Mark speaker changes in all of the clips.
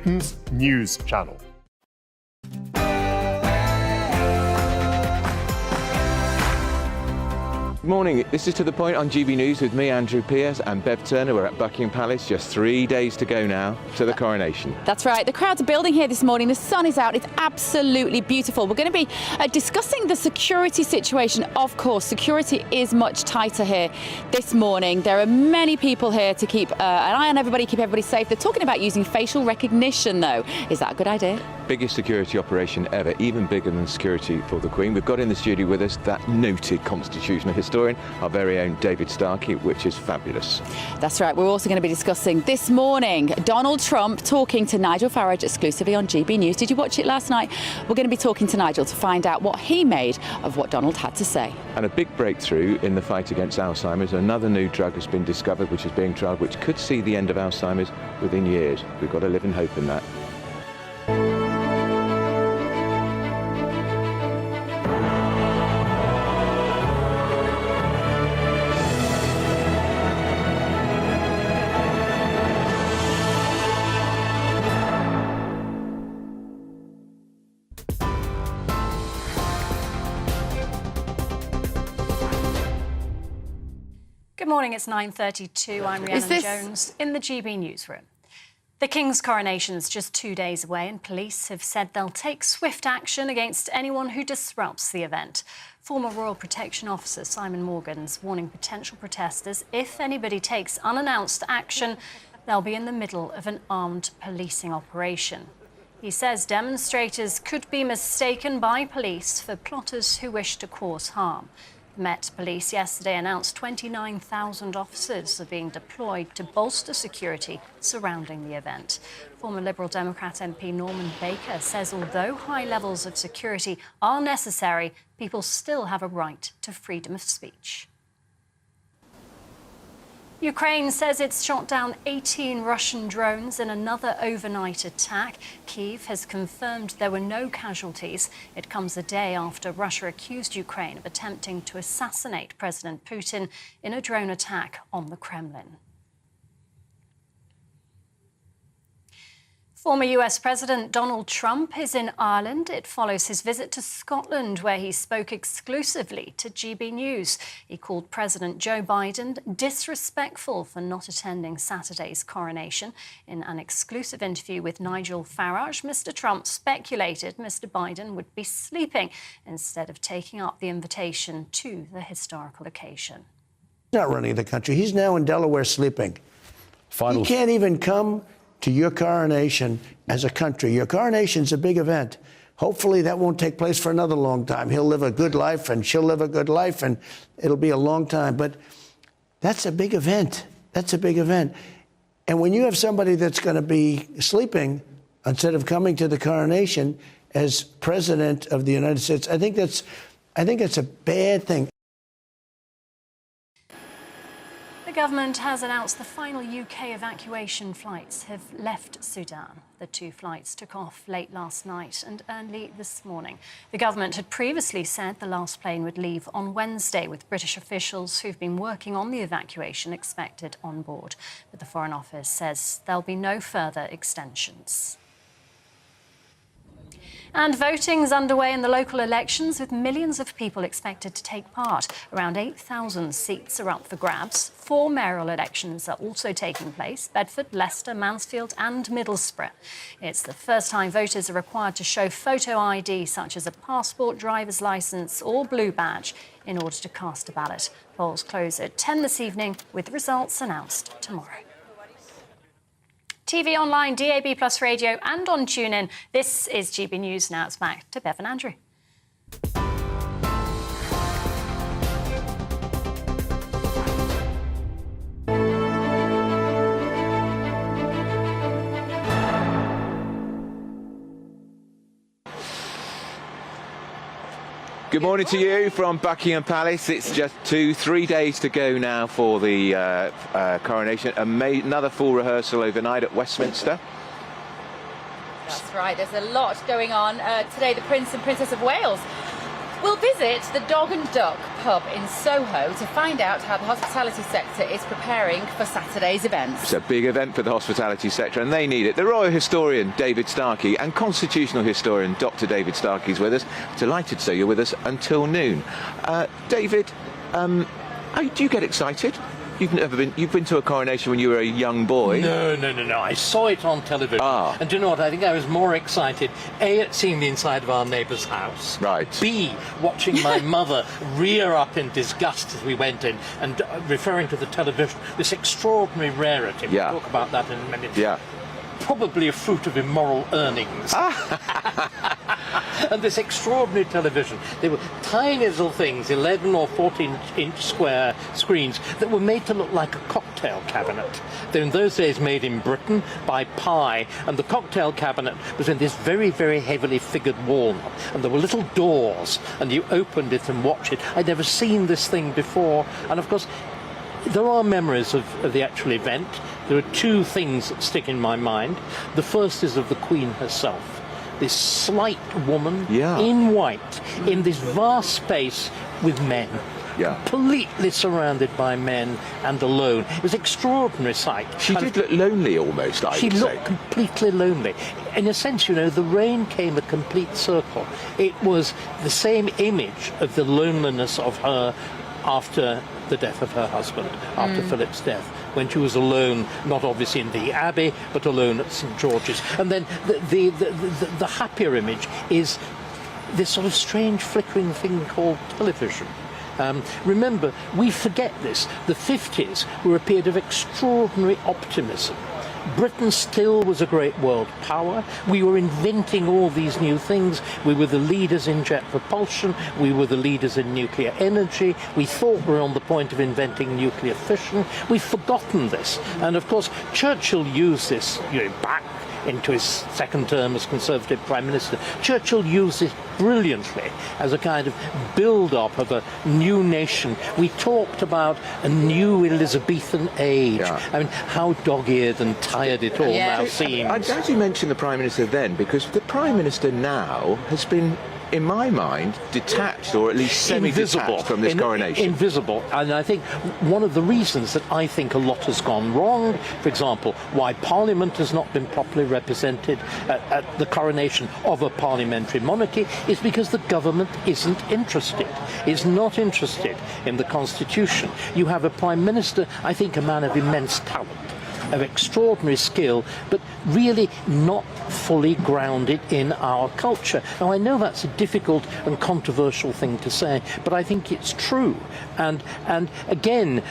Speaker 1: News channel.
Speaker 2: Good morning. This is To The Point on GB News with me, Andrew Pierce, and Bev Turner. We're at Buckingham Palace, just 3 days to go now to the coronation.
Speaker 3: That's right. The crowds are building here this morning. The sun is out. It's absolutely beautiful. We're going to be discussing the security situation. Of course, security is much tighter here this morning. There are many people here to keep an eye on everybody, keep everybody safe. They're talking about using facial recognition, though. Is that a good idea?
Speaker 2: Biggest security operation ever, even bigger than security for the Queen. We've got in the studio with us that noted constitutional historian, our very own David Starkey, which is fabulous.
Speaker 3: That's right. We're also going to be discussing this morning Donald Trump talking to Nigel Farage exclusively on GB News. Did you watch it last night? We're going to be talking to Nigel to find out what he made of what Donald had to say.
Speaker 2: And a big breakthrough in the fight against Alzheimer's. Another new drug has been discovered, which is being trialled, which could see the end of Alzheimer's within years. We've got to live in hope in that.
Speaker 4: Good morning, it's 9:32. I'm Rhiannon Jones in the GB newsroom. The King's coronation is just 2 days away and police have said they'll take swift action against anyone who disrupts the event. Former Royal Protection Officer Simon Morgan's warning potential protesters if anybody takes unannounced action, they'll be in the middle of an armed policing operation. He says demonstrators could be mistaken by police for plotters who wish to cause harm. Met Police yesterday announced 29,000 officers are being deployed to bolster security surrounding the event. Former Liberal Democrat MP Norman Baker says although high levels of security are necessary, people still have a right to freedom of speech. Ukraine says it's shot down 18 Russian drones in another overnight attack. Kyiv has confirmed there were no casualties. It comes a day after Russia accused Ukraine of attempting to assassinate President Putin in a drone attack on the Kremlin. Former US President Donald Trump is in Ireland. It follows his visit to Scotland, where he spoke exclusively to GB News. He called President Joe Biden disrespectful for not attending Saturday's coronation. In an exclusive interview with Nigel Farage, Mr. Trump speculated Mr. Biden would be sleeping instead of taking up the invitation to the historical occasion.
Speaker 5: He's not running the country. He's now in Delaware sleeping. He can't even come to your coronation as a country. Your coronation's a big event. Hopefully that won't take place for another long time. He'll live a good life and she'll live a good life and it'll be a long time. But that's a big event. That's a big event. And when you have somebody that's going to be sleeping instead of coming to the coronation as president of the United States, I think it's a bad thing.
Speaker 4: The government has announced the final UK evacuation flights have left Sudan. The 2 flights took off late last night and early this morning. The government had previously said the last plane would leave on Wednesday, with British officials who've been working on the evacuation expected on board. But the Foreign Office says there'll be no further extensions. And voting's underway in the local elections, with millions of people expected to take part. Around 8,000 seats are up for grabs. 4 mayoral elections are also taking place: Bedford, Leicester, Mansfield and Middlesbrough. It's the first time voters are required to show photo ID, such as a passport, driver's licence or blue badge, in order to cast a ballot. Polls close at 10 this evening, with results announced tomorrow. TV online, DAB+ radio and on TuneIn. This is GB News. Now it's back to Bev and Andrew.
Speaker 2: Good morning to you from Buckingham Palace. It's just 3 days to go now for the coronation. Another full rehearsal overnight at Westminster.
Speaker 3: That's right. There's a lot going on. Today, the Prince and Princess of Wales We'll visit the Dog and Duck pub in Soho to find out how the hospitality sector is preparing for Saturday's events.
Speaker 2: It's a big event for the hospitality sector and they need it. The royal historian David Starkey and constitutional historian Dr. David Starkey is with us. Delighted so you're with us until noon. David, do you get excited? You've been to a coronation when you were a young boy.
Speaker 1: No. I saw it on television. And do you know what? I think I was more excited, A, at seeing the inside of our neighbour's house.
Speaker 2: Right.
Speaker 1: B, watching my mother rear up in disgust as we went in and referring to the television, this extraordinary rarity.
Speaker 2: Yeah.
Speaker 1: We'll talk about that in a minute.
Speaker 2: Yeah.
Speaker 1: Probably a fruit of immoral earnings. And this extraordinary television. They were tiny little things, 11 or 14-inch square screens that were made to look like a cocktail cabinet. They're in those days made in Britain by Pye, and the cocktail cabinet was in this very, very heavily figured walnut. And there were little doors, and you opened it and watched it. I'd never seen this thing before. And of course, there are memories of the actual event. There are two things that stick in my mind. The first is of the Queen herself. This slight woman in white, in this vast space with men. Completely surrounded by men and alone. It was an extraordinary sight.
Speaker 2: She did look lonely almost, I would say.
Speaker 1: She looked completely lonely. In a sense, you know, the rain came a complete circle. It was the same image of the loneliness of her after the death of her husband, after Philip's death, when she was alone, not obviously in the Abbey, but alone at St. George's. And then the happier image is this sort of strange flickering thing called television. Remember, we forget this. The 50s were a period of extraordinary optimism. Britain still was a great world power. We were inventing all these new things. We were the leaders in jet propulsion. We were the leaders in nuclear energy. We thought we were on the point of inventing nuclear fission. We've forgotten this. And of course, Churchill used this, back into his second term as Conservative Prime Minister. Churchill used this brilliantly as a kind of build-up of a new nation. We talked about a new Elizabethan age. I mean, how dog-eared and tired it all now seems.
Speaker 2: I'm glad you mentioned the Prime Minister then, because the Prime Minister now has been, in my mind, detached, or at least semi-detached from this coronation.
Speaker 1: Invisible. And I think one of the reasons that I think a lot has gone wrong, for example, why Parliament has not been properly represented at the coronation of a parliamentary monarchy, is because the government isn't interested, is not interested in the Constitution. You have a Prime Minister, I think, a man of immense talent, of extraordinary skill, but really not fully grounded in our culture. Now, I know that's a difficult and controversial thing to say, but I think it's true. And again,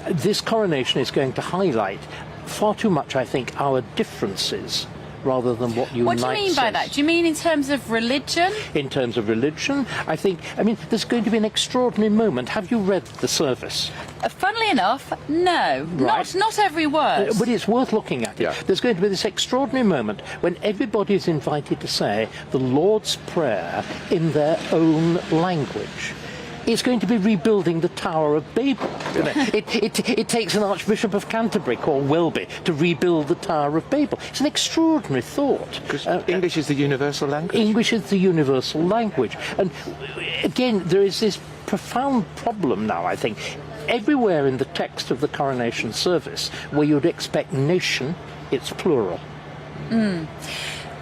Speaker 1: this coronation is going to highlight far too much, I think, our differences rather than what unites us.
Speaker 3: What do you mean by that? Do you mean in terms of religion?
Speaker 1: In terms of religion, I mean, there's going to be an extraordinary moment. Have you read the service?
Speaker 3: Funnily enough, no.
Speaker 1: Right.
Speaker 3: Not every word.
Speaker 1: But it's worth looking at it.
Speaker 2: Yeah.
Speaker 1: There's going to be this extraordinary moment when everybody is invited to say the Lord's Prayer in their own language. It's going to be rebuilding the Tower of Babel. It takes an Archbishop of Canterbury called Welby to rebuild the Tower of Babel. It's an extraordinary thought.
Speaker 2: Because English is the universal language.
Speaker 1: English is the universal language. And again, there is this profound problem now, I think. Everywhere in the text of the coronation service where you'd expect nation, it's plural.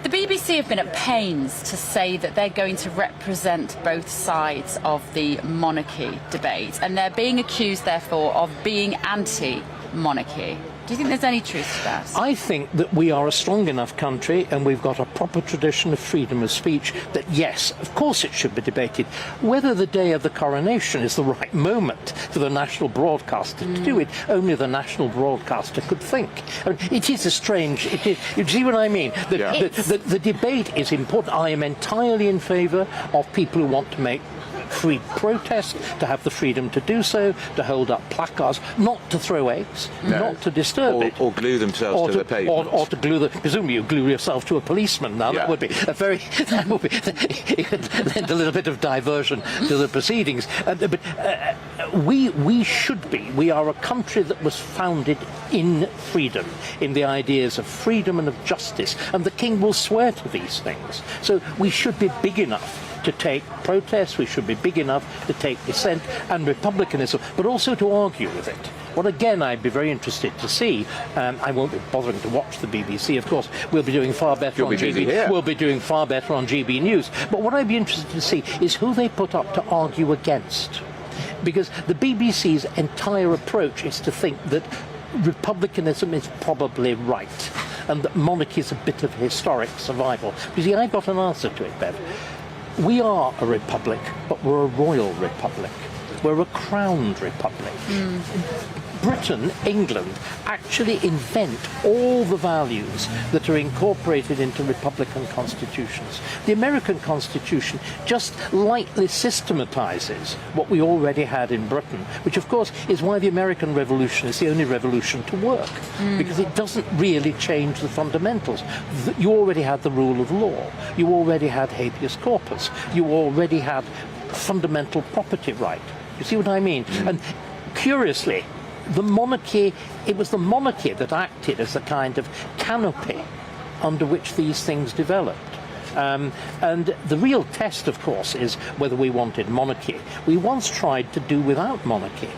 Speaker 3: The BBC have been at pains to say that they're going to represent both sides of the monarchy debate, and they're being accused, therefore, of being anti-monarchy. Do you think there's any truth to that?
Speaker 1: I think that we are a strong enough country and we've got a proper tradition of freedom of speech that, yes, of course it should be debated. Whether the day of the coronation is the right moment for the national broadcaster to do it, only the national broadcaster could think. I mean, it is a strange... you see what I mean? The debate is important. I am entirely in favour of people who want to make free protest, to have the freedom to do so, to hold up placards, not to throw eggs, not to disturb it.
Speaker 2: Or glue themselves to the pavement.
Speaker 1: Or to glue presumably you glue yourself to a policeman now. That would be a very... that would be... it could lend a little bit of diversion to the proceedings. But we should be. We are a country that was founded in freedom, in the ideas of freedom and of justice, and the King will swear to these things. So we should be big enough to take protests, we should be big enough to take dissent and republicanism, but also to argue with it. What again I'd be very interested to see. I won't be bothering to watch the BBC, of course. We'll be doing far better on GB. We'll be doing far better on GB News. But what I'd be interested to see is who they put up to argue against, because the BBC's entire approach is to think that republicanism is probably right, and that monarchy is a bit of historic survival. You see, I've got an answer to it, Bev. We are a republic, but we're a royal republic. We're a crowned republic. Britain, England, actually invent all the values that are incorporated into republican constitutions. The American Constitution just lightly systematizes what we already had in Britain, which of course is why the American Revolution is the only revolution to work, because it doesn't really change the fundamentals. You already had the rule of law. You already had habeas corpus. You already had fundamental property right. You see what I mean? And curiously, the monarchy, it was the monarchy that acted as a kind of canopy under which these things developed. And the real test, of course, is whether we wanted monarchy. We once tried to do without monarchy.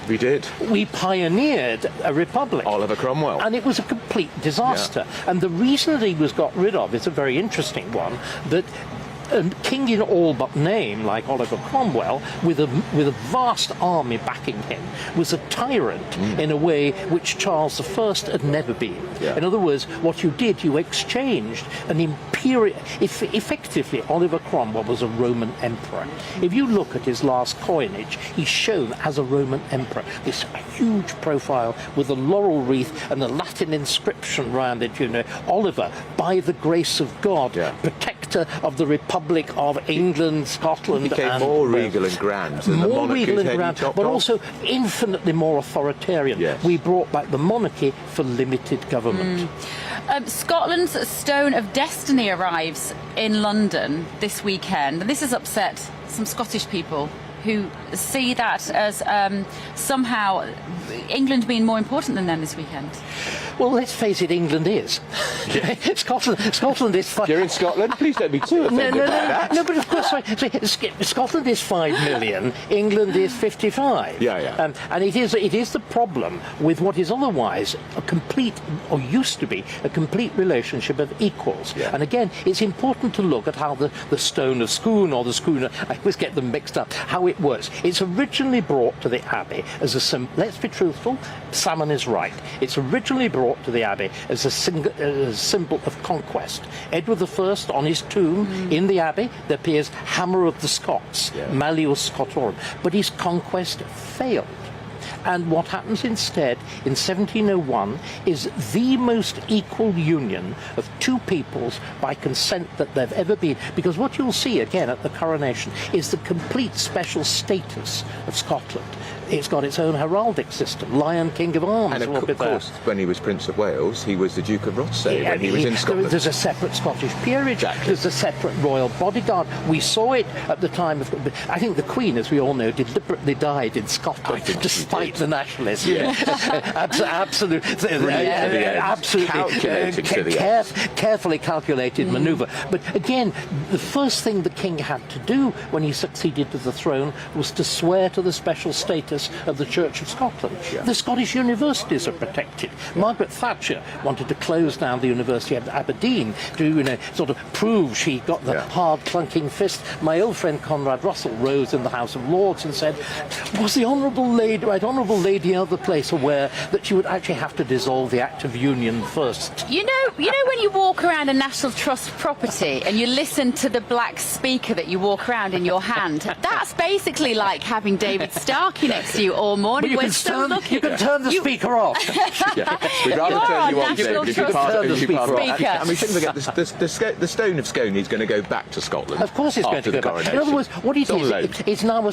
Speaker 2: We did.
Speaker 1: We pioneered a republic.
Speaker 2: Oliver Cromwell.
Speaker 1: And it was a complete disaster. And the reason that he was got rid of is a very interesting one, that a king in all but name, like Oliver Cromwell, with a vast army backing him, was a tyrant in a way which Charles I had never been. In other words, what you did, you exchanged an imperial... Effectively, Oliver Cromwell was a Roman emperor. If you look at his last coinage, he's shown as a Roman emperor. This huge profile with a laurel wreath and a Latin inscription round it, you know. Oliver, by the grace of God, protector of the Republic of England, Scotland,
Speaker 2: he became more regal and grand than the
Speaker 1: more regal and grand,
Speaker 2: but
Speaker 1: also infinitely more authoritarian. We brought back the monarchy for limited government.
Speaker 3: Scotland's Stone of Destiny arrives in London this weekend, and this has upset some Scottish people who see that as somehow England being more important than them this weekend.
Speaker 1: Well, let's face it, England is. Scotland is...
Speaker 2: You're in Scotland? Please don't be too offended by that.
Speaker 1: No, but of course, Scotland is 5 million, England is 55. And it is the problem with what is otherwise a complete, or used to be, a complete relationship of equals. And again, it's important to look at how the Stone of Scone or the Schooner, I always get them mixed up, how it works. It's originally brought to the Abbey as a symbol. Let's be truthful, Salmon is right. It's originally brought to the Abbey as a symbol of conquest. Edward I, on his tomb in the Abbey, there appears Hammer of the Scots, Malleus Scotorum. But his conquest failed. And what happens instead in 1701 is the most equal union of two peoples by consent that they've ever been. Because what you'll see again at the coronation is the complete special status of Scotland. It's got its own heraldic system. Lion, King of Arms.
Speaker 2: And of course, when he was Prince of Wales, he was the Duke of Rothesay when he was in Scotland.
Speaker 1: There's a separate Scottish peerage. There's a separate royal bodyguard. We saw it at the time of... I think the Queen, as we all know, deliberately died in Scotland, despite the nationalists. Absolutely. Carefully calculated manoeuvre. But again, the first thing the king had to do when he succeeded to the throne was to swear to the special status of the Church of Scotland. The Scottish universities are protected. Margaret Thatcher wanted to close down the University of Aberdeen to, sort of prove she got the hard clunking fist. My old friend Conrad Russell rose in the House of Lords and said, was the Honourable Lady of the place aware that she would actually have to dissolve the Act of Union first?
Speaker 3: You know when you walk around a National Trust property and you listen to the black speaker that you walk around in your hand, that's basically like having David Starkey next to you all morning.
Speaker 1: You can turn the speaker off.
Speaker 2: We'd rather turn you on,
Speaker 3: National
Speaker 2: David,
Speaker 3: Trust
Speaker 2: if you pass
Speaker 3: speaker.
Speaker 2: And we shouldn't forget, the Stone of Scone is going to go back to Scotland.
Speaker 1: Of course it's going to go back. In other words, what it is, it's now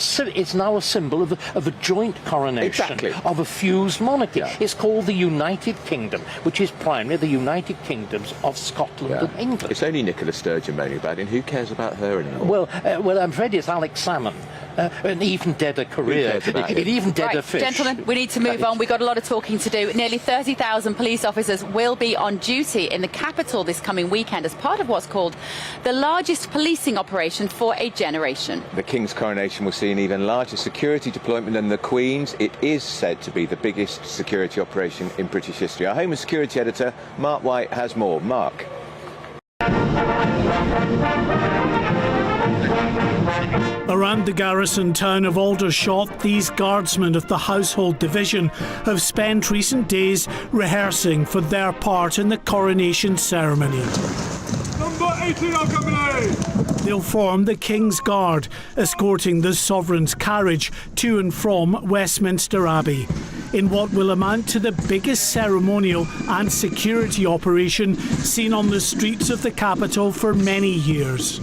Speaker 1: a symbol of a joint coronation of a fused monarchy. It's called the United Kingdom, which is primarily the United Kingdoms of Scotland and England.
Speaker 2: It's only Nicola Sturgeon moaning about it, and who cares about her anymore?
Speaker 1: Well, I'm afraid it's Alex Salmon. An even deader career. It even dead a
Speaker 3: Right,
Speaker 1: fish.
Speaker 3: gentlemen, we need to move on. We've got a lot of talking to do. Nearly 30,000 police officers will be on duty in the capital this coming weekend as part of what's called the largest policing operation for a generation.
Speaker 2: The King's coronation will see an even larger security deployment than the Queen's. It is said to be the biggest security operation in British history. Our Home and Security Editor, Mark White, has more. Mark.
Speaker 6: Around the garrison town of Aldershot, these guardsmen of the Household Division have spent recent days rehearsing for their part in the coronation ceremony.
Speaker 7: Number 18 Company!
Speaker 6: They'll form the King's Guard, escorting the Sovereign's carriage to and from Westminster Abbey, in what will amount to the biggest ceremonial and security operation seen on the streets of the capital for many years.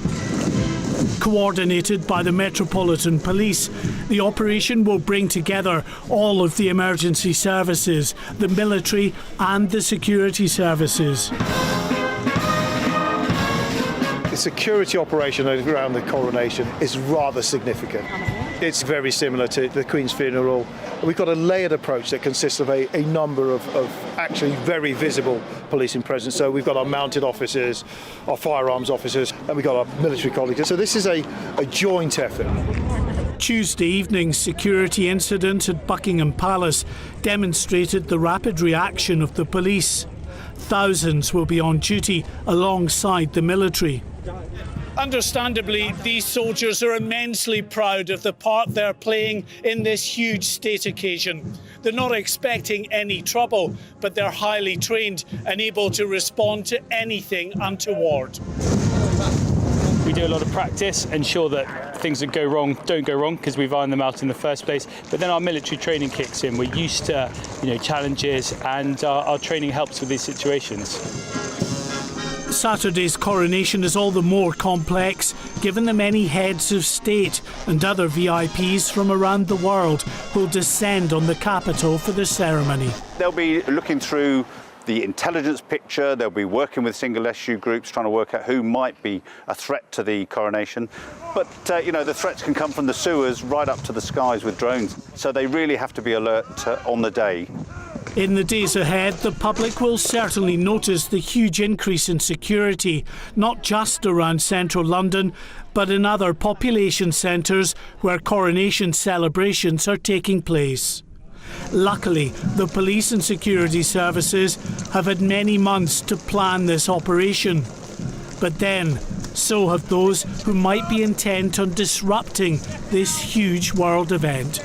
Speaker 6: Coordinated by the Metropolitan Police, the operation will bring together all of the emergency services, the military and the security services.
Speaker 8: The security operation around the coronation is rather significant. It's very similar to the Queen's funeral. We've got a layered approach that consists of a number of actually very visible policing presence. So we've got our mounted officers, our firearms officers, and we've got our military colleagues. So this is a joint effort.
Speaker 6: Tuesday evening's security incident at Buckingham Palace demonstrated the rapid reaction of the police. Thousands will be on duty alongside the military. Understandably, these soldiers are immensely proud of the part they're playing in this huge state occasion. They're not expecting any trouble, but they're highly trained and able to respond to anything untoward.
Speaker 9: We do a lot of practice, ensure that things that go wrong don't go wrong because we've ironed them out in the first place. But then our military training kicks in. We're used to, challenges, and our training helps with these situations.
Speaker 6: Saturday's coronation is all the more complex given the many heads of state and other VIPs from around the world who'll descend on the capital for the ceremony.
Speaker 10: They'll be looking through the intelligence picture, they'll be working with single issue groups trying to work out who might be a threat to the coronation. But, the threats can come from the sewers right up to the skies with drones, so they really have to be alert on the day.
Speaker 6: In the days ahead, the public will certainly notice the huge increase in security, not just around central London, but in other population centres where coronation celebrations are taking place. Luckily, the police and security services have had many months to plan this operation. But then, so have those who might be intent on disrupting this huge world event.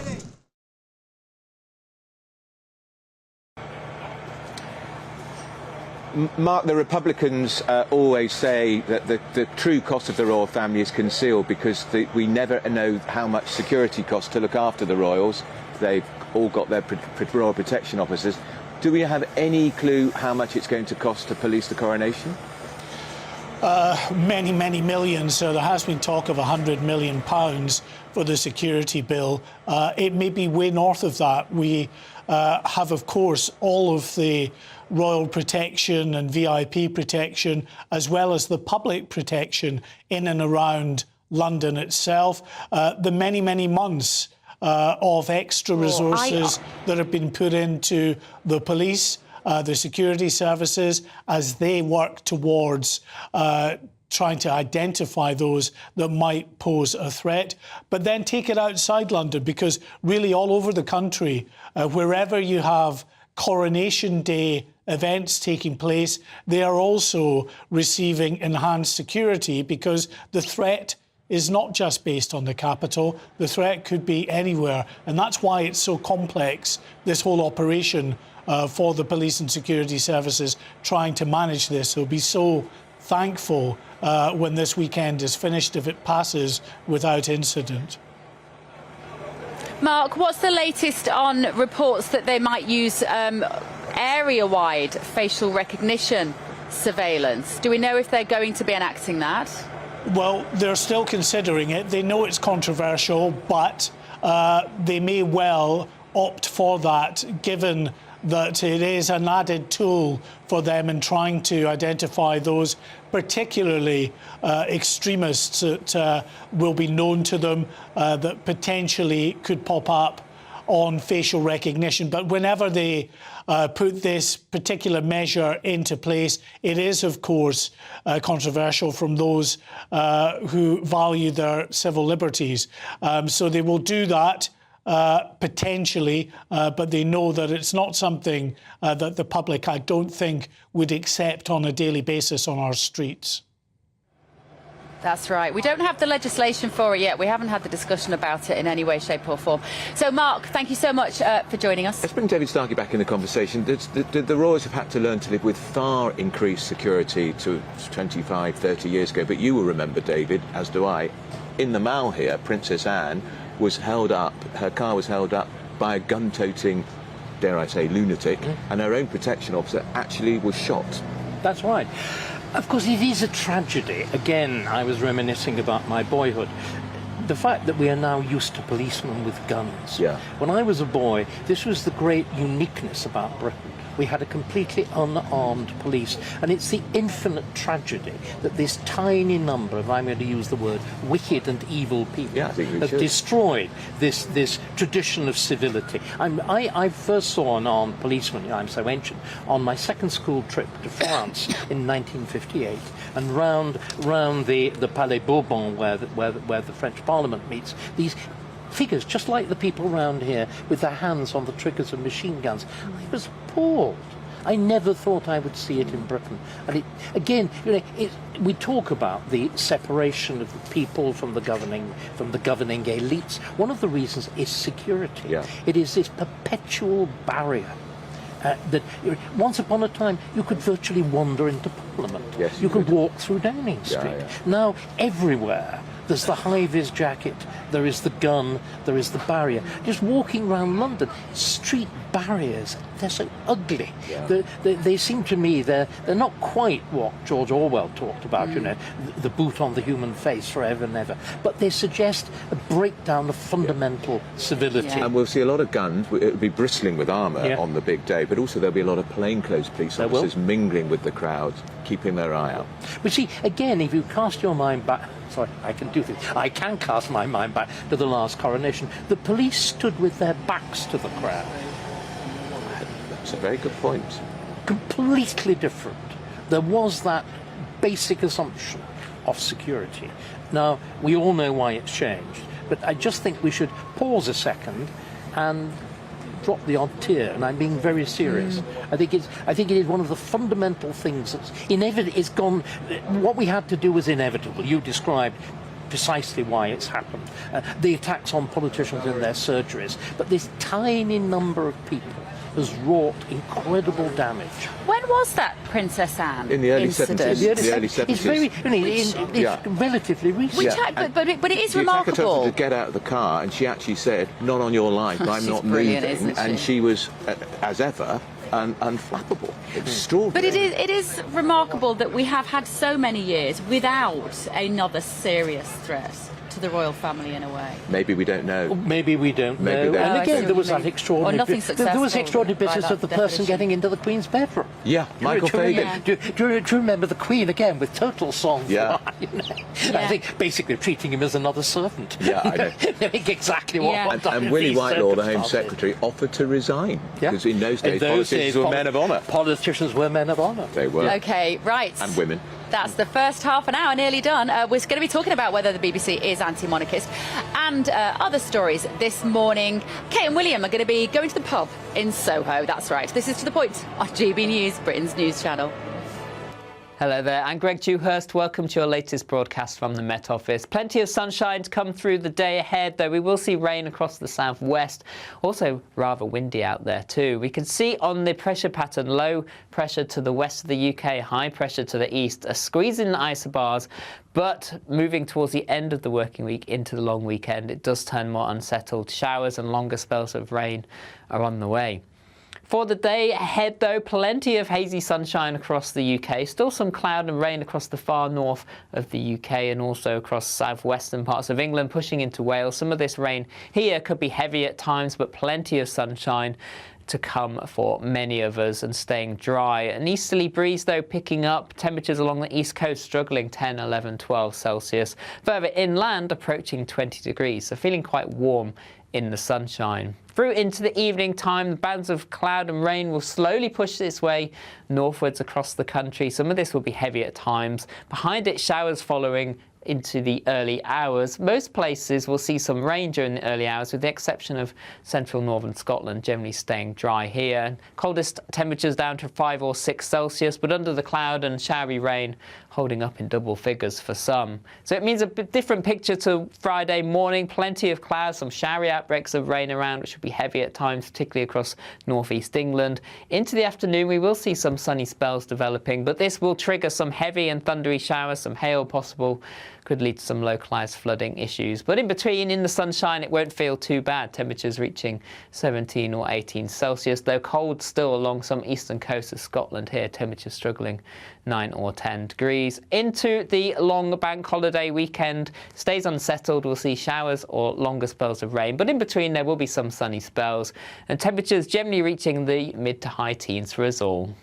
Speaker 2: Mark, the Republicans always say that the true cost of the royal family is concealed because we never know how much security costs to look after the royals. They've all got their royal protection officers. Do we have any clue how much it's going to cost to police the coronation?
Speaker 6: Many, many millions. So there has been talk of £100 million for the security bill. It may be way north of that. We have, of course, all of the royal protection and VIP protection, as well as the public protection in and around London itself. The many, many months of extra resources that have been put into the police, the security services, as they work towards trying to identify those that might pose a threat, but then take it outside London, because really all over the country, wherever you have Coronation Day events taking place, they are also receiving enhanced security, because the threat is not just based on the capital. The threat could be anywhere, and that's why it's so complex, this whole operation for the police and security services trying to manage this. They'll be so thankful when this weekend is finished if it passes without incident.
Speaker 3: Mark, what's the latest on reports that they might use area-wide facial recognition surveillance? Do we know if they're going to be enacting that?
Speaker 6: Well, they're still considering it. They know it's controversial, but they may well opt for that, given that it is an added tool for them in trying to identify those particularly extremists that will be known to them, that potentially could pop up on facial recognition. But whenever they put this particular measure into place, it is, of course, controversial from those who value their civil liberties. So they will do that. Potentially, but they know that it's not something that the public, I don't think, would accept on a daily basis on our streets.
Speaker 3: That's right. We don't have the legislation for it yet. We haven't had the discussion about it in any way, shape or form. So, Mark, thank you so much for joining us.
Speaker 2: Let's bring David Starkey back in the conversation. The Royals have had to learn to live with far increased security to 25, 30 years ago. But you will remember, David, as do I, in the Mall here, Princess Anne was held up, her car was held up by a gun-toting, dare I say, lunatic, and her own protection officer actually was shot.
Speaker 1: That's right. Of course, it is a tragedy. Again, I was reminiscing about my boyhood. The fact that we are now used to policemen with guns.
Speaker 2: Yeah.
Speaker 1: When I was a boy, this was the great uniqueness about Britain. We had a completely unarmed police, and it's the infinite tragedy that this tiny number of, I'm going to use the word, wicked and evil people have destroyed this tradition of civility. I first saw an armed policeman, I'm so ancient, on my second school trip to France in 1958, and round the Palais Bourbon, where the French Parliament meets, these figures just like the people around here with their hands on the triggers of machine guns. I was appalled. I never thought I would see it in Britain. And it, again, we talk about the separation of the people from the governing elites. One of the reasons is security.
Speaker 2: Yeah.
Speaker 1: It is this perpetual barrier. That once upon a time you could virtually wander into Parliament.
Speaker 2: Yes,
Speaker 1: you could walk through Downing Street.
Speaker 2: Yeah.
Speaker 1: Now everywhere there's the high-vis jacket, there is the gun, there is the barrier. Just walking around London, street barriers, they're so ugly.
Speaker 2: Yeah.
Speaker 1: They seem to me, they're not quite what George Orwell talked about, the boot on the human face forever and ever. But they suggest a breakdown of fundamental civility.
Speaker 3: Yeah.
Speaker 2: And we'll see a lot of guns, it'll be bristling with armour on the big day, but also there'll be a lot of plainclothes police officers mingling with the crowds, keeping their eye out.
Speaker 1: But see, again, if you cast your mind back, sorry, I can do this. I can cast my mind back to the last coronation. The police stood with their backs to the crowd.
Speaker 2: That's a very good point.
Speaker 1: Completely different. There was that basic assumption of security. Now, we all know why it's changed, but I just think we should pause a second and drop the odd tear, and I'm being very serious. I think it is one of the fundamental things that's it's gone. What we had to do was inevitable. You described precisely why it's happened. The attacks on politicians in their surgeries, but this tiny number of people has wrought incredible damage.
Speaker 3: When was that, Princess Anne?
Speaker 2: In the early
Speaker 3: incident?
Speaker 2: 70s. The early 70s.
Speaker 1: It's very, it's relatively recent.
Speaker 3: But it is
Speaker 2: The attacker told
Speaker 3: remarkable.
Speaker 2: her to get out of the car, and she actually said, "Not on your life. I'm not
Speaker 3: brilliant,
Speaker 2: moving."
Speaker 3: isn't
Speaker 2: And she was, as ever, unflappable. Extraordinary.
Speaker 3: But it is remarkable that we have had so many years without another serious threat to the royal family in a way.
Speaker 2: Maybe we don't know.
Speaker 1: Maybe we don't
Speaker 2: Maybe
Speaker 1: know.
Speaker 2: they-
Speaker 1: And
Speaker 3: I
Speaker 1: again,
Speaker 3: see
Speaker 1: there
Speaker 3: what
Speaker 1: was
Speaker 3: you
Speaker 1: that
Speaker 3: mean.
Speaker 1: extraordinary.
Speaker 3: Or nothing
Speaker 1: There was
Speaker 3: successful
Speaker 1: extraordinary
Speaker 3: by
Speaker 1: business
Speaker 3: that
Speaker 1: of the person
Speaker 3: definition.
Speaker 1: getting into the Queen's bedroom.
Speaker 2: Yeah, Michael Fagan.
Speaker 3: Yeah.
Speaker 1: Do you remember the Queen again with total song?
Speaker 2: Yeah.
Speaker 1: I think basically treating him as another servant.
Speaker 2: Yeah, I know.
Speaker 1: Knowing exactly what
Speaker 3: Yeah.
Speaker 1: went on
Speaker 2: And
Speaker 1: in
Speaker 2: Willie
Speaker 1: these
Speaker 2: Whitelaw, the Home
Speaker 1: circumstances.
Speaker 2: Secretary, offered to resign.
Speaker 1: Yeah.
Speaker 2: Because in those days,
Speaker 1: In
Speaker 2: politicians were men of honour.
Speaker 1: Politicians were men of honour.
Speaker 2: They were.
Speaker 3: Okay, right.
Speaker 2: And women.
Speaker 3: That's the first half an hour nearly done. We're going to be talking about whether the BBC is anti-monarchist and other stories this morning. Kate and William are going to be going to the pub in Soho. That's right. This is To The Point on GB News, Britain's news channel.
Speaker 11: Hello there, I'm Greg Dewhurst. Welcome to your latest broadcast from the Met Office. Plenty of sunshine to come through the day ahead, though we will see rain across the southwest. Also rather windy out there too. We can see on the pressure pattern low pressure to the west of the UK, high pressure to the east, a squeeze in isobars, but moving towards the end of the working week into the long weekend, it does turn more unsettled. Showers and longer spells of rain are on the way. For the day ahead, though, plenty of hazy sunshine across the UK. Still some cloud and rain across the far north of the UK and also across southwestern parts of England, pushing into Wales. Some of this rain here could be heavy at times, but plenty of sunshine to come for many of us and staying dry. An easterly breeze, though, picking up. Temperatures along the east coast struggling 10, 11, 12 Celsius. Further inland, approaching 20 degrees, so feeling quite warm in the sunshine. Through into the evening time, the bands of cloud and rain will slowly push its way northwards across the country. Some of this will be heavy at times. Behind it, showers following into the early hours. Most places will see some rain during the early hours, with the exception of central northern Scotland, generally staying dry here. Coldest temperatures down to 5 or 6 Celsius, but under the cloud and showery rain holding up in double figures for some. So it means a bit different picture to Friday morning. Plenty of clouds, some showery outbreaks of rain around, which will be heavy at times, particularly across northeast England. Into the afternoon, we will see some sunny spells developing, but this will trigger some heavy and thundery showers, some hail possible, could lead to some localised flooding issues. But in between, in the sunshine, it won't feel too bad. Temperatures reaching 17 or 18 Celsius, though cold still along some eastern coast of Scotland here. Temperatures struggling 9 or 10 degrees. Into the long bank holiday weekend, stays unsettled. We'll see showers or longer spells of rain, but in between there will be some sunny spells, and temperatures generally reaching the mid to high teens for us all.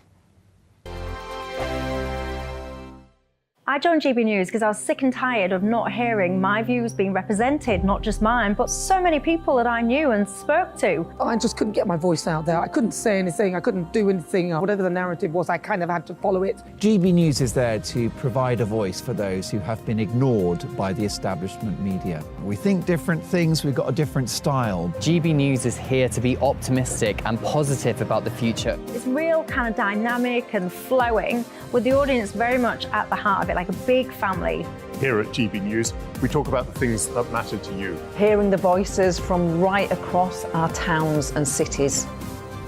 Speaker 12: I joined GB News because I was sick and tired of not hearing my views being represented, not just mine, but so many people that I knew and spoke to.
Speaker 13: I just couldn't get my voice out there. I couldn't say anything. I couldn't do anything. Whatever the narrative was, I kind of had to follow it.
Speaker 14: GB News is there to provide a voice for those who have been ignored by the establishment media. We think different things. We've got a different style.
Speaker 15: GB News is here to be optimistic and positive about the future.
Speaker 12: It's real kind of dynamic and flowing, with the audience very much at the heart of it, like a big family.
Speaker 16: Here at GB News, we talk about the things that matter to you.
Speaker 17: Hearing the voices from right across our towns and cities,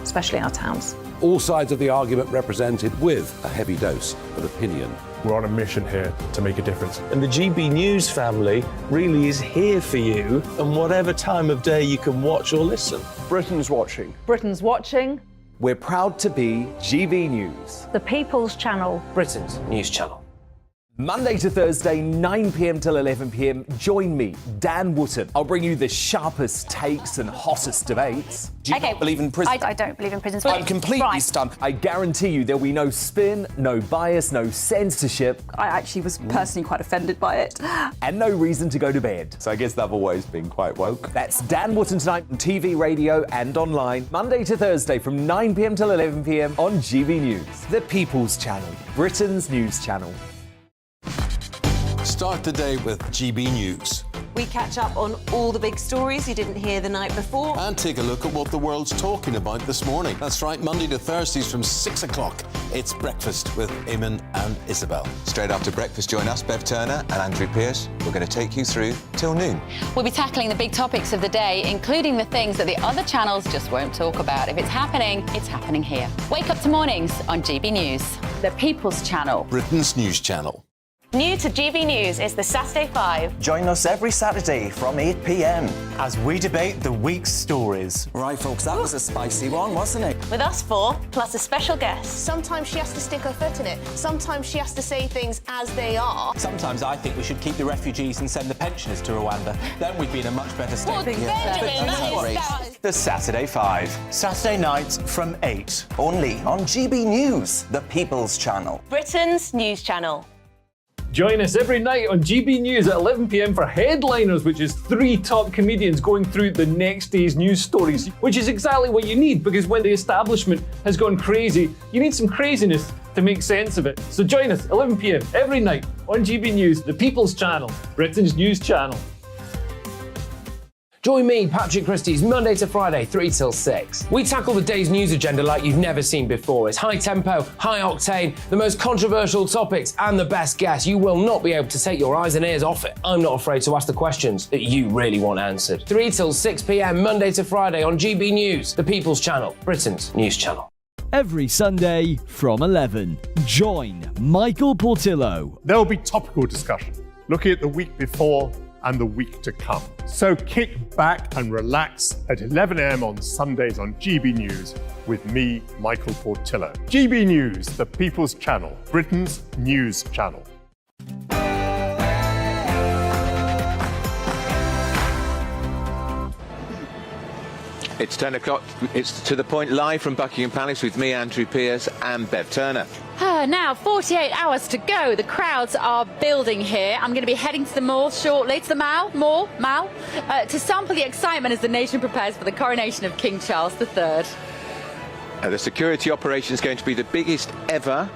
Speaker 17: especially our towns.
Speaker 18: All sides of the argument represented with a heavy dose of opinion.
Speaker 16: We're on a mission here to make a difference.
Speaker 19: And the GB News family really is here for you, and whatever time of day you can watch or listen.
Speaker 20: Britain's watching.
Speaker 17: Britain's watching.
Speaker 20: We're proud to be GB News.
Speaker 12: The People's Channel.
Speaker 20: Britain's news channel. Monday to Thursday, 9 p.m. till 11 p.m. Join me, Dan Wootton. I'll bring you the sharpest takes and hottest debates. Do you not believe in prison?
Speaker 12: I don't believe in prisons.
Speaker 20: I'm completely stunned. I guarantee you there'll be no spin, no bias, no censorship.
Speaker 17: I actually was personally quite offended by it.
Speaker 20: And no reason to go to bed.
Speaker 21: So I guess they've always been quite woke.
Speaker 20: That's Dan Wootton tonight on TV, radio and online. Monday to Thursday from 9 p.m. till 11 p.m. on GB News. The People's Channel, Britain's news channel.
Speaker 22: Start the day with GB News.
Speaker 23: We catch up on all the big stories you didn't hear the night before.
Speaker 22: And take a look at what the world's talking about this morning. That's right, Monday to Thursdays from 6 o'clock. It's Breakfast with Eamon and Isabel.
Speaker 2: Straight after breakfast, join us, Bev Turner and Andrew Pearce. We're going to take you through till noon.
Speaker 3: We'll be tackling the big topics of the day, including the things that the other channels just won't talk about. If it's happening here. Wake up to mornings on GB News. The People's Channel.
Speaker 22: Britain's news channel.
Speaker 24: New to GB News is the Saturday 5.
Speaker 25: Join us every Saturday from 8 p.m. as we debate the week's stories.
Speaker 26: Right, folks, that was a spicy one, wasn't it?
Speaker 24: With us 4, plus a special guest.
Speaker 27: Sometimes she has to stick her foot in it. Sometimes she has to say things as they are.
Speaker 26: Sometimes I think we should keep the refugees and send the pensioners to Rwanda. Then we'd be in a much better state.
Speaker 24: Well, Benjamin, that is...
Speaker 25: The Saturday 5. Saturday nights from 8.
Speaker 26: Only on GB News, the People's Channel.
Speaker 24: Britain's news channel.
Speaker 28: Join us every night on GB News at 11 p.m. for Headliners, which is 3 top comedians going through the next day's news stories, which is exactly what you need, because when the establishment has gone crazy, you need some craziness to make sense of it. So join us 11 p.m. every night on GB News, the People's Channel, Britain's news channel.
Speaker 29: Join me, Patrick Christie's, Monday to Friday, 3 till 6. We tackle the day's news agenda like you've never seen before. It's high tempo, high octane, the most controversial topics, and the best guests. You will not be able to take your eyes and ears off it. I'm not afraid to ask the questions that you really want answered. 3 till 6 p.m, Monday to Friday on GB News, the People's Channel, Britain's news channel.
Speaker 30: Every Sunday from 11, join Michael Portillo.
Speaker 16: There will be topical discussion, looking at the week before and the week to come. So kick back and relax at 11 a.m. on Sundays on GB News with me, Michael Portillo. GB News, the People's Channel, Britain's news channel.
Speaker 2: It's 10 o'clock. It's To The Point live from Buckingham Palace with me, Andrew Pearce, and Bev Turner.
Speaker 3: Now, 48 hours to go. The crowds are building here. I'm going to be heading to the Mall shortly, to the Mall, to sample the excitement as the nation prepares for the coronation of King Charles III.
Speaker 2: The security operation is going to be the biggest ever,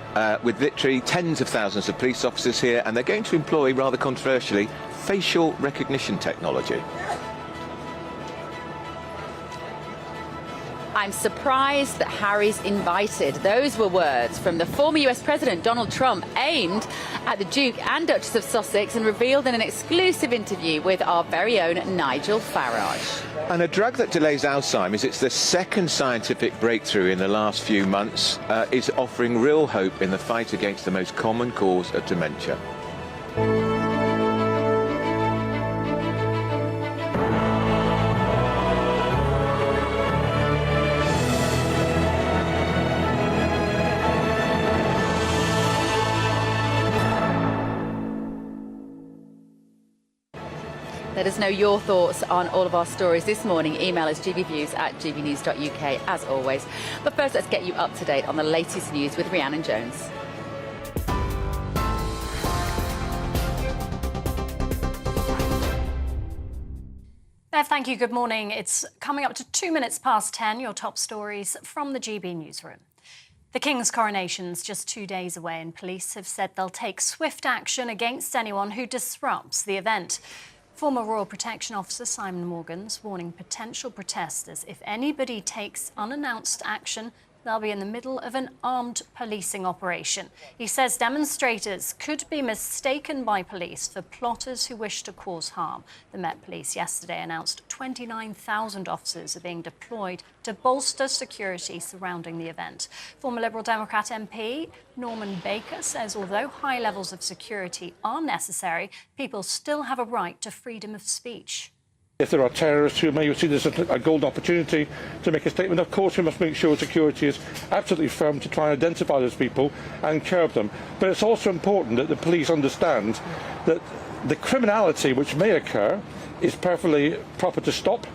Speaker 2: with literally tens of thousands of police officers here, and they're going to employ, rather controversially, facial recognition technology.
Speaker 3: I'm surprised that Harry's invited. Those were words from the former US President Donald Trump, aimed at the Duke and Duchess of Sussex and revealed in an exclusive interview with our very own Nigel Farage.
Speaker 2: And a drug that delays Alzheimer's, it's the second scientific breakthrough in the last few months, is offering real hope in the fight against the most common cause of dementia.
Speaker 3: Let us know your thoughts on all of our stories this morning. Email us gbviews@gbnews.uk as always. But first, let's get you up to date on the latest news with Rhiannon Jones.
Speaker 1: Bev, thank you. Good morning. It's coming up to 2 minutes past 10. Your top stories from the GB newsroom. The King's coronation's just 2 days away, and police have said they'll take swift action against anyone who disrupts the event. Former Royal Protection Officer Simon Morgan's warning potential protesters if anybody takes unannounced action, they'll be in the middle of an armed policing operation. He says demonstrators could be mistaken by police for plotters who wish to cause harm. The Met Police yesterday announced 29,000 officers are being deployed to bolster security surrounding the event. Former Liberal Democrat MP Norman Baker says although high levels of security are necessary, people still have a right to freedom of speech.
Speaker 4: If there are terrorists who may see this as a golden opportunity to make a statement, of course we must make sure security is absolutely firm to try and identify those people and curb them. But it's also important that the police understand that the criminality which may occur is perfectly proper to stop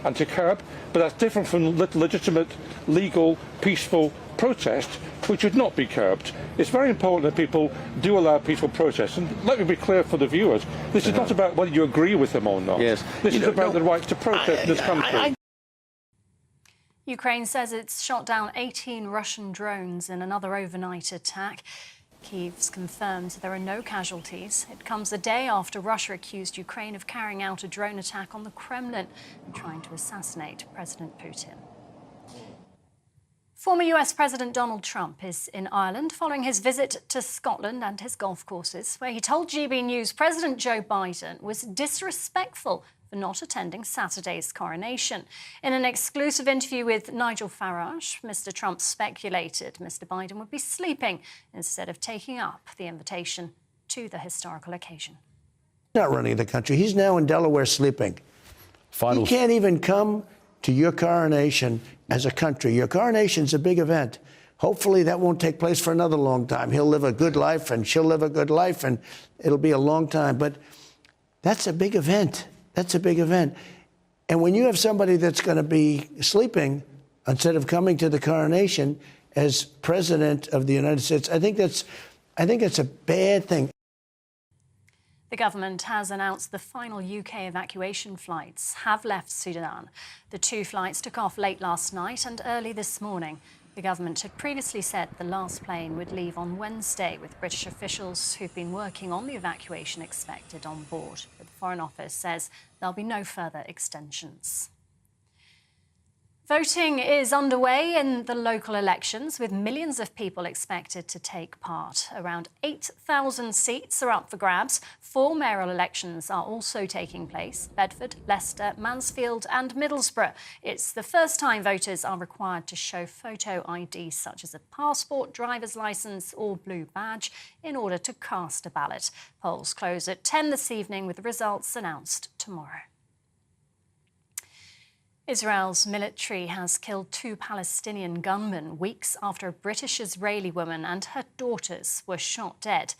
Speaker 4: and to curb, but that's different from legitimate, legal, peaceful protest, which should not be curbed. It's very important that people do allow peaceful protest. And let me be clear for the viewers, this is not about whether you agree with them or not.
Speaker 2: Yes.
Speaker 4: This is about the rights to protest in this country.
Speaker 1: Ukraine says it's shot down 18 Russian drones in another overnight attack. Kyiv's confirmed there are no casualties. It comes a day after Russia accused Ukraine of carrying out a drone attack on the Kremlin and trying to assassinate President Putin. Former US President Donald Trump is in Ireland following his visit to Scotland and his golf courses, where he told GB News President Joe Biden was disrespectful for not attending Saturday's coronation. In an exclusive interview with Nigel Farage, Mr. Trump speculated Mr. Biden would be sleeping instead of taking up the invitation to the historical occasion.
Speaker 5: He's not running the country. He's now in Delaware sleeping. He can't even come to your coronation as a country. Your coronation's a big event. Hopefully that won't take place for another long time. He'll live a good life and she'll live a good life and it'll be a long time. But that's a big event. That's a big event. And when you have somebody that's going to be sleeping instead of coming to the coronation as president of the United States, I think that's a bad thing.
Speaker 1: The government has announced the final UK evacuation flights have left Sudan. The 2 flights took off late last night and early this morning. The government had previously said the last plane would leave on Wednesday, with British officials who've been working on the evacuation expected on board. But the Foreign Office says there'll be no further extensions. Voting is underway in the local elections, with millions of people expected to take part. Around 8,000 seats are up for grabs. 4 mayoral elections are also taking place: Bedford, Leicester, Mansfield and Middlesbrough. It's the first time voters are required to show photo ID such as a passport, driver's licence or blue badge in order to cast a ballot. Polls close at 10 this evening, with the results announced tomorrow. Israel's military has killed 2 Palestinian gunmen weeks after a British-Israeli woman and her daughters were shot dead.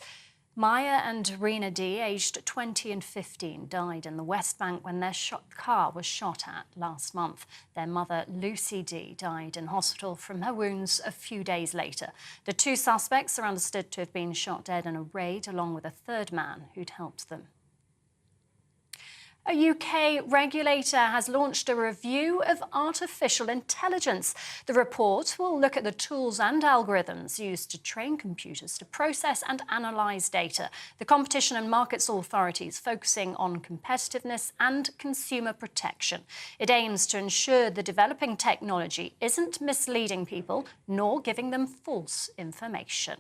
Speaker 1: Maya and Rena D, aged 20 and 15, died in the West Bank when their car was shot at last month. Their mother, Lucy D, died in hospital from her wounds a few days later. The two suspects are understood to have been shot dead in a raid, along with a third man who'd helped them. A UK regulator has launched a review of artificial intelligence. The report will look at the tools and algorithms used to train computers to process and analyse data. The Competition and Markets Authority is focusing on competitiveness and consumer protection. It aims to ensure the developing technology isn't misleading people nor giving them false information.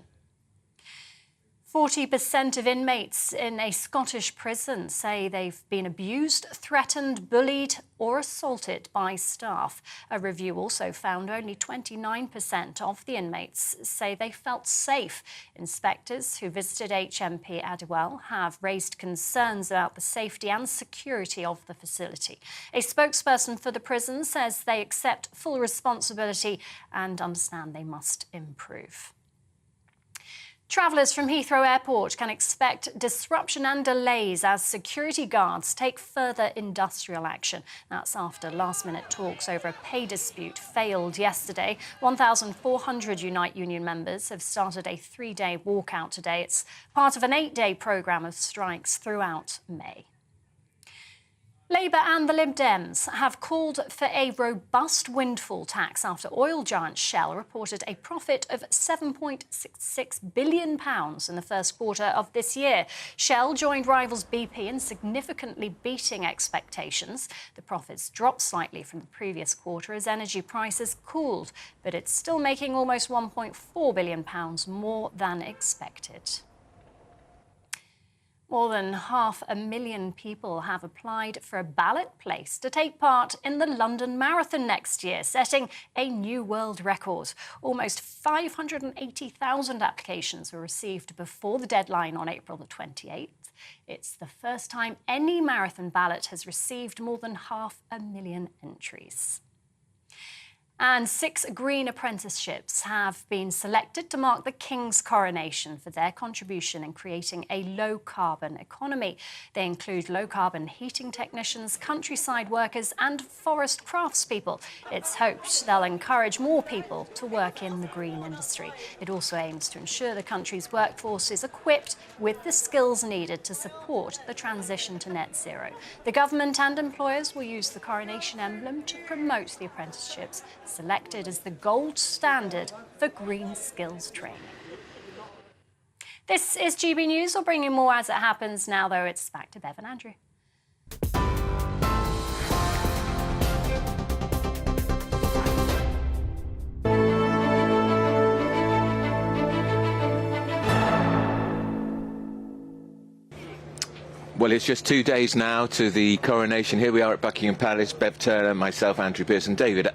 Speaker 1: 40% of inmates in a Scottish prison say they've been abused, threatened, bullied or assaulted by staff. A review also found only 29% of the inmates say they felt safe. Inspectors who visited HMP Adwell have raised concerns about the safety and security of the facility. A spokesperson for the prison says they accept full responsibility and understand they must improve. Travellers from Heathrow Airport can expect disruption and delays as security guards take further industrial action. That's after last-minute talks over a pay dispute failed yesterday. 1,400 Unite Union members have started a 3-day walkout today. It's part of an 8-day programme of strikes throughout May. Labour and the Lib Dems have called for a robust windfall tax after oil giant Shell reported a profit of £7.66 billion in the first quarter of this year. Shell joined rivals BP in significantly beating expectations. The profits dropped slightly from the previous quarter as energy prices cooled, but it's still making almost £1.4 billion more than expected. More than 500,000 people have applied for a ballot place to take part in the London Marathon next year, setting a new world record. Almost 580,000 applications were received before the deadline on April the 28th. It's the first time any marathon ballot has received more than 500,000 entries. And 6 green apprenticeships have been selected to mark the King's coronation for their contribution in creating a low-carbon economy. They include low-carbon heating technicians, countryside workers and forest craftspeople. It's hoped they'll encourage more people to work in the green industry. It also aims to ensure the country's workforce is equipped with the skills needed to support the transition to net zero. The government and employers will use the coronation emblem to promote the apprenticeships, selected as the gold standard for green skills training. This is GB News. We'll bring you more as it happens. Now, though, it's back to Bev and Andrew.
Speaker 2: Well, it's just 2 days now to the coronation. Here we are at Buckingham Palace. Bev Turner, myself, Andrew Pearson, David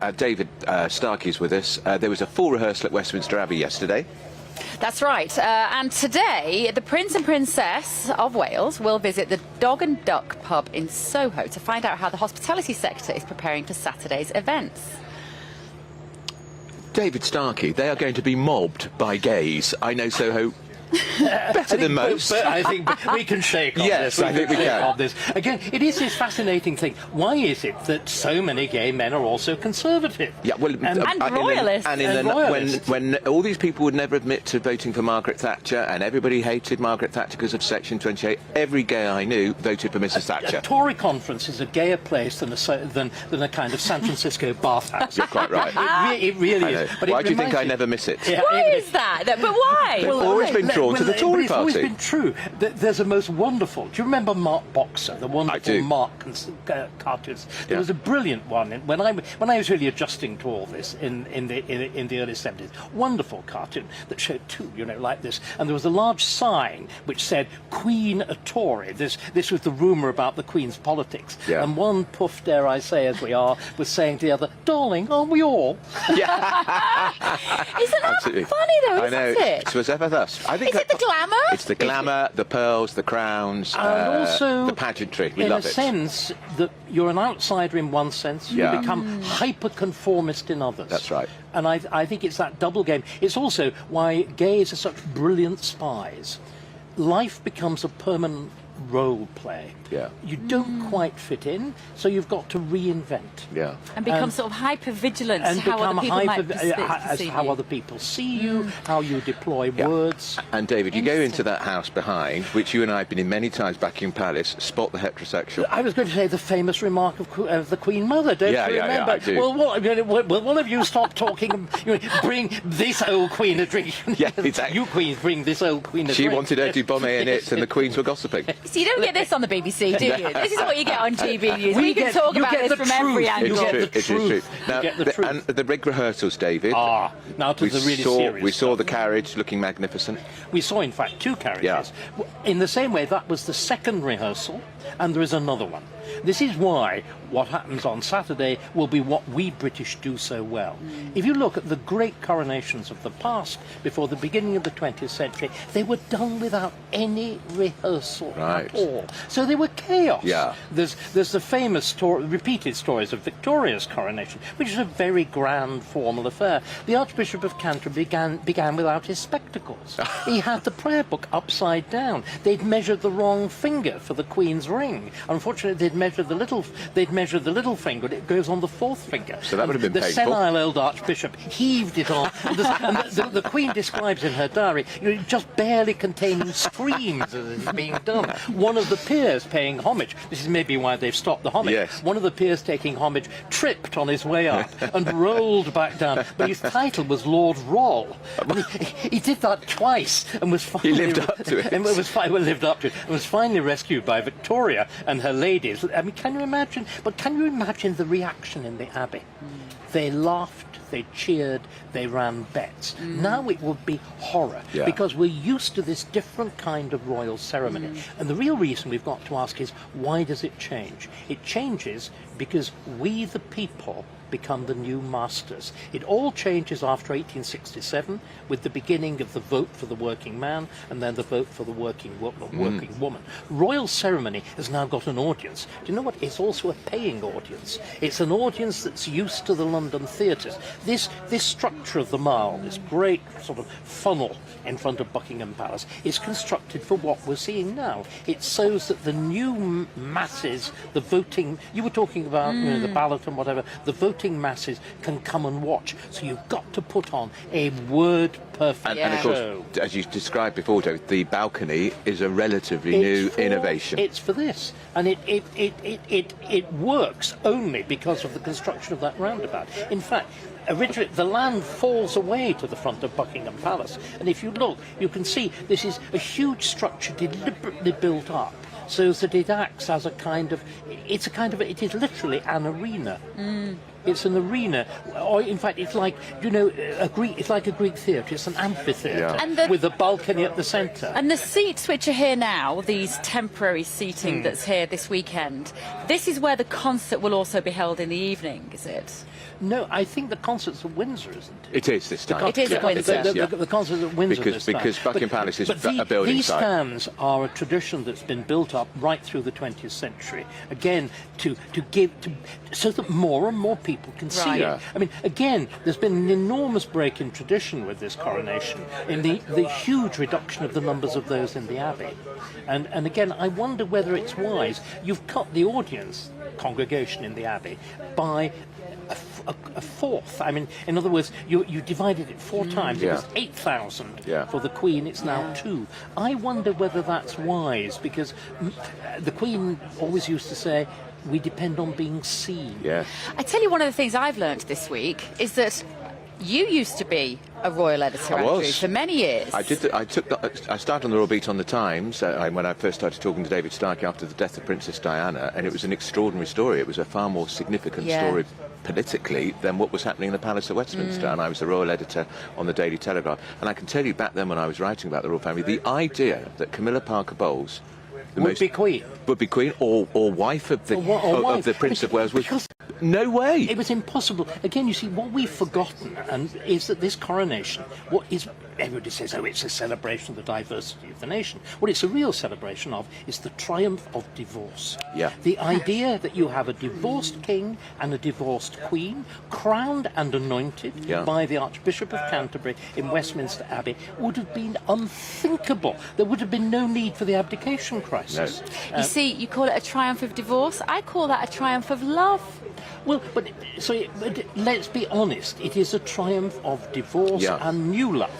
Speaker 2: Starkey's with us. There was a full rehearsal at Westminster Abbey yesterday.
Speaker 3: That's right. And today, the Prince and Princess of Wales will visit the Dog and Duck pub in Soho to find out how the hospitality sector is preparing for Saturday's events.
Speaker 2: David Starkey, they are going to be mobbed by gays. I know Soho better than most.
Speaker 6: But I think we can shake on
Speaker 2: yes,
Speaker 6: this.
Speaker 2: I think we can.
Speaker 6: On this. Again, it is this fascinating thing. Why is it that so many gay men are also conservative?
Speaker 2: Yeah, well,
Speaker 6: and
Speaker 2: royalists. When all these people would never admit to voting for Margaret Thatcher, and everybody hated Margaret Thatcher because of Section 28, every gay I knew voted for Mrs. Thatcher.
Speaker 6: A Tory conference is a gayer place than a kind of San Francisco bathhouse.
Speaker 2: You're quite right.
Speaker 6: It really is.
Speaker 2: But why do you think I never miss it?
Speaker 6: Yeah,
Speaker 3: why is that? But why?
Speaker 2: They've always been drawn to the Tory
Speaker 6: it's
Speaker 2: party.
Speaker 6: always been true. There's a most wonderful. Do you remember Mark Boxer, the wonderful Mark cartoons? There was a brilliant one when I was really adjusting to all this in the early 70s. Wonderful cartoon that showed two, like this, and there was a large sign which said "Queen a Tory." This was the rumour about the Queen's politics, and one puff, dare I say, as we are, was saying to the other, "Darling, aren't we all?"
Speaker 2: Yeah.
Speaker 3: Isn't that funny though?
Speaker 2: I know.
Speaker 3: It
Speaker 2: was ever thus. I think
Speaker 3: is it the glamour?
Speaker 2: It's the glamour, the pearls, the crowns,
Speaker 6: and also
Speaker 2: the pageantry. We love it.
Speaker 6: In a sense that you're an outsider in one sense, you become hyper-conformist in others.
Speaker 2: That's right.
Speaker 6: And I think it's that double game. It's also why gays are such brilliant spies. life becomes a permanent role play.
Speaker 2: Yeah.
Speaker 6: You don't quite fit in, so you've got to reinvent.
Speaker 2: Yeah.
Speaker 3: And become sort of hyper-vigilant
Speaker 6: and
Speaker 3: how other people might
Speaker 6: as how other people see you, how you deploy words.
Speaker 2: And David, you go into that house behind, which you and I have been in many times, Buckingham Palace, spot the heterosexual.
Speaker 6: I was going to say the famous remark of the Queen Mother, don't you remember?
Speaker 2: I do.
Speaker 6: Well, will one of you stop talking? Bring this old Queen a drink.
Speaker 2: Yeah, exactly.
Speaker 6: You Queens, bring this old Queen a drink.
Speaker 2: She wanted her Dubonnet in it, and the Queens were gossiping.
Speaker 3: So you don't get this on the BBC, do you? This is what you get on GB News. We can talk
Speaker 6: you
Speaker 3: about
Speaker 6: get
Speaker 3: this
Speaker 6: the
Speaker 3: from every
Speaker 6: truth.
Speaker 3: angle.
Speaker 2: It is true. Now, and the rig rehearsals, David.
Speaker 6: Now to the really serious
Speaker 2: we saw
Speaker 6: stuff.
Speaker 2: the carriage looking magnificent.
Speaker 6: We saw, in fact, 2 carriages.
Speaker 2: Yeah.
Speaker 6: In the same way, that was the second rehearsal, and there is another one. This is why what happens on Saturday will be what we British do so well. If you look at the great coronations of the past, before the beginning of the 20th century, they were done without any rehearsal at all. So they were chaos.
Speaker 2: Yeah.
Speaker 6: There's the famous repeated stories of Victoria's coronation, which is a very grand formal affair. The Archbishop of Canterbury began without his spectacles. He had the prayer book upside down. They'd measured the wrong finger for the Queen's ring. Unfortunately, they'd measured the little finger, and it goes on the 4th finger.
Speaker 2: So that would have been
Speaker 6: painful. The senile old Archbishop heaved it on. And the Queen describes in her diary, just barely containing screams as it's being done. One of the peers paying homage, this is maybe why they've stopped the homage, one of the peers taking homage tripped on his way up and rolled back down. But his title was Lord Roll. And he did that twice and was finally...
Speaker 2: He lived up to it.
Speaker 6: And lived up to it. And was finally rescued by Victoria and her ladies. I mean, can you imagine? But can you imagine the reaction in the Abbey? They laughed, they cheered, they ran bets. Now it would be horror, because we're used to this different kind of royal ceremony. And the real reason we've got to ask is, why does it change? It changes because we, the people, become the new masters. It all changes after 1867 with the beginning of the vote for the working man and then the vote for the working woman. Royal ceremony has now got an audience. Do you know what? It's also a paying audience. It's an audience that's used to the London theatres. This structure of the Mall, this great sort of funnel in front of Buckingham Palace, is constructed for what we're seeing now. It shows that the new masses, the voting, you were talking about the ballot and whatever, the voting masses can come and watch. So you've got to put on a word-perfect
Speaker 2: and of course, as you described before, David, the balcony is a relatively new innovation.
Speaker 6: It's for this, and it works only because of the construction of that roundabout. In fact, originally the land falls away to the front of Buckingham Palace, and if you look, you can see this is a huge structure deliberately built up so that it acts as it is literally an arena. It's an arena, or in fact, it's like it's like a Greek theatre. It's an amphitheatre with a balcony at the centre.
Speaker 3: And the seats which are here now, these temporary seating that's here this weekend, this is where the concert will also be held in the evening, is it?
Speaker 6: No, I think the concert's at Windsor, isn't it?
Speaker 2: It is this time.
Speaker 3: It is at Windsor.
Speaker 6: The concert's at Windsor this time.
Speaker 2: Because Buckingham Palace is a building
Speaker 6: these
Speaker 2: site.
Speaker 6: stands are a tradition that's been built up right through the 20th century. Again, so that more and more people can see it. I mean, again, there's been an enormous break in tradition with this coronation, in the huge reduction of the numbers of those in the Abbey. And again, I wonder whether it's wise. You've cut the audience congregation in the Abbey by a fourth. I mean, in other words, you divided it 4 times. It was 8,000 for the Queen. It's now 2. I wonder whether that's wise, because the Queen always used to say, we depend on being seen.
Speaker 3: I tell you, one of the things I've learnt this week is that you used to be a royal editor, Andrew, for many years.
Speaker 2: I started on the Royal Beat on the Times when I first started talking to David Starkey after the death of Princess Diana, and it was an extraordinary story. It was a far more significant story politically than what was happening in the Palace at Westminster, and I was the royal editor on the Daily Telegraph. And I can tell you, back then when I was writing about the royal family, the idea that Camilla Parker Bowles
Speaker 6: would be Queen,
Speaker 2: or wife of the Prince of Wales, was No way.
Speaker 6: It was impossible. Again, you see, what we've forgotten is that this coronation, everybody says, oh, it's a celebration of the diversity of the nation. What it's a real celebration of is the triumph of divorce.
Speaker 2: Yeah.
Speaker 6: The idea that you have a divorced king and a divorced queen, crowned and anointed by the Archbishop of Canterbury in Westminster Abbey, would have been unthinkable. There would have been no need for the abdication crisis.
Speaker 3: No. You see, you call it a triumph of divorce. I call that a triumph of love.
Speaker 6: Well, but let's be honest. It is a triumph of divorce and new love.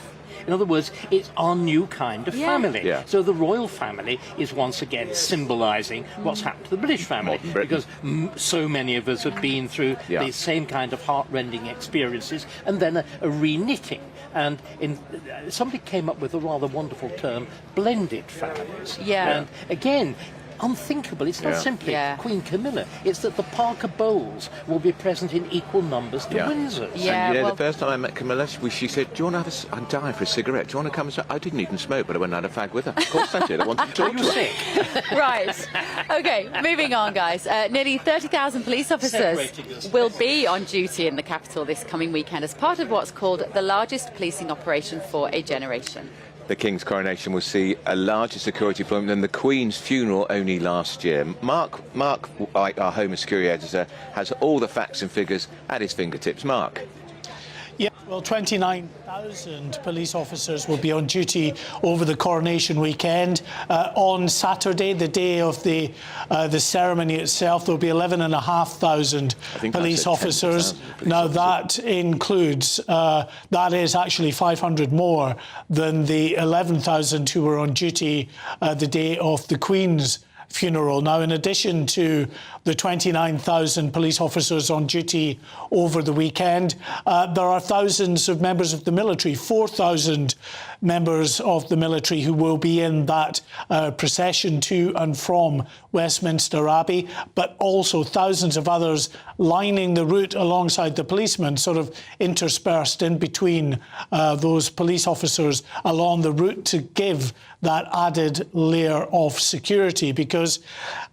Speaker 6: In other words, it's our new kind of family.
Speaker 2: Yeah.
Speaker 6: So the royal family is once again symbolising what's happened to the British family, because so many of us have been through the same kind of heart-rending experiences, and then a re-knitting. And somebody came up with a rather wonderful term, blended families.
Speaker 3: Yeah.
Speaker 6: And again, unthinkable. It's not simply Queen Camilla. It's that the Parker Bowles will be present in equal numbers to Windsor's.
Speaker 2: Yeah, and you know, the first time I met Camilla, she said, "Do you want to have I'm dying for a cigarette. Do you want to come and smoke?" I didn't even smoke, but I went and had a fag with her. Of course I did. I wanted to talk to her.
Speaker 6: Sick?
Speaker 3: Right. Okay, moving on, guys. Nearly 30,000 police officers will be on duty in the capital this coming weekend as part of what's called the largest policing operation for a generation.
Speaker 2: The King's coronation will see a larger security deployment than the Queen's funeral only last year. Mark, our Home and Security editor, has all the facts and figures at his fingertips. Mark.
Speaker 7: Yeah, well, 29,000 police officers will be on duty over the coronation weekend. On Saturday, the day of the ceremony itself, there will be 11,500 police officers. Now, that includes, that is actually 500 more than the 11,000 who were on duty the day of the Queen's funeral. Now, in addition to the 29,000 police officers on duty over the weekend, there are thousands of members of the military, 4,000 members of the military who will be in that procession to and from Westminster Abbey, but also thousands of others lining the route alongside the policemen, sort of interspersed in between those police officers along the route to give that added layer of security, because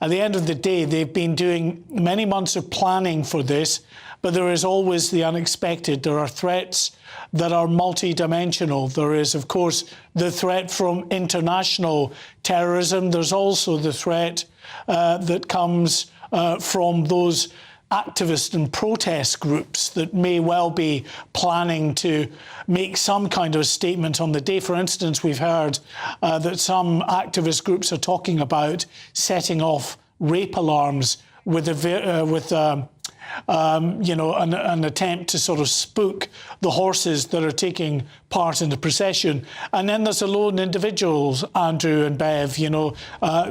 Speaker 7: at the end of the day, they've been doing many months of planning for this, but there is always the unexpected. There are threats that are multidimensional. There is, of course, the threat from international terrorism. There's also the threat that comes from those activist and protest groups that may well be planning to make some kind of a statement on the day. For instance, we've heard that some activist groups are talking about setting off rape alarms with an attempt to sort of spook the horses that are taking part in the procession. And then there's the lone individuals, Andrew and Bev,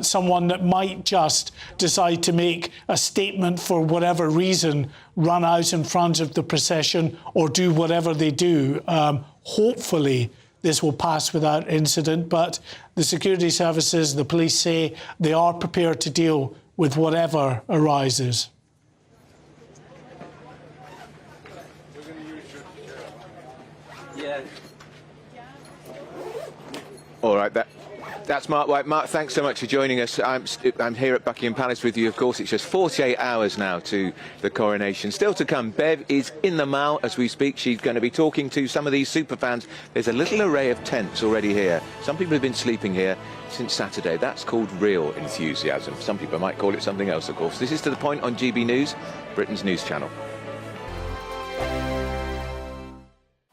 Speaker 7: someone that might just decide to make a statement for whatever reason, run out in front of the procession or do whatever they do. Hopefully this will pass without incident, but the security services, the police say they are prepared to deal with whatever arises.
Speaker 2: All right, that's Mark White. Mark, thanks so much for joining us. I'm here at Buckingham Palace with you. Of course, it's just 48 hours now to the coronation. Still to come, Bev is in the Mall as we speak. She's going to be talking to some of these superfans. There's a little array of tents already here. Some people have been sleeping here since Saturday. That's called real enthusiasm. Some people might call it something else, of course. This is To The Point on GB News, Britain's news channel.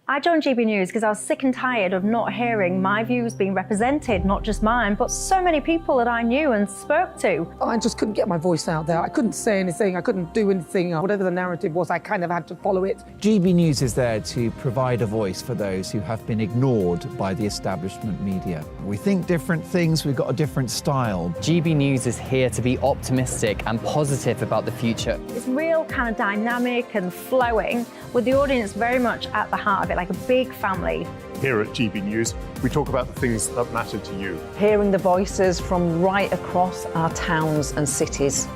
Speaker 12: I joined GB News because I was sick and tired of not hearing my views being represented, not just mine, but so many people that I knew and spoke to.
Speaker 8: I just couldn't get my voice out there. I couldn't say anything. I couldn't do anything. Whatever the narrative was, I kind of had to follow it.
Speaker 9: GB News is there to provide a voice for those who have been ignored by the establishment media. We think different things. We've got a different style.
Speaker 10: GB News is here to be optimistic and positive about the future.
Speaker 12: It's real kind of dynamic and flowing, with the audience very much at the heart of it, like a big family.
Speaker 16: Here at GB News, we talk about the things that matter to you.
Speaker 17: Hearing the voices from right across our towns and cities,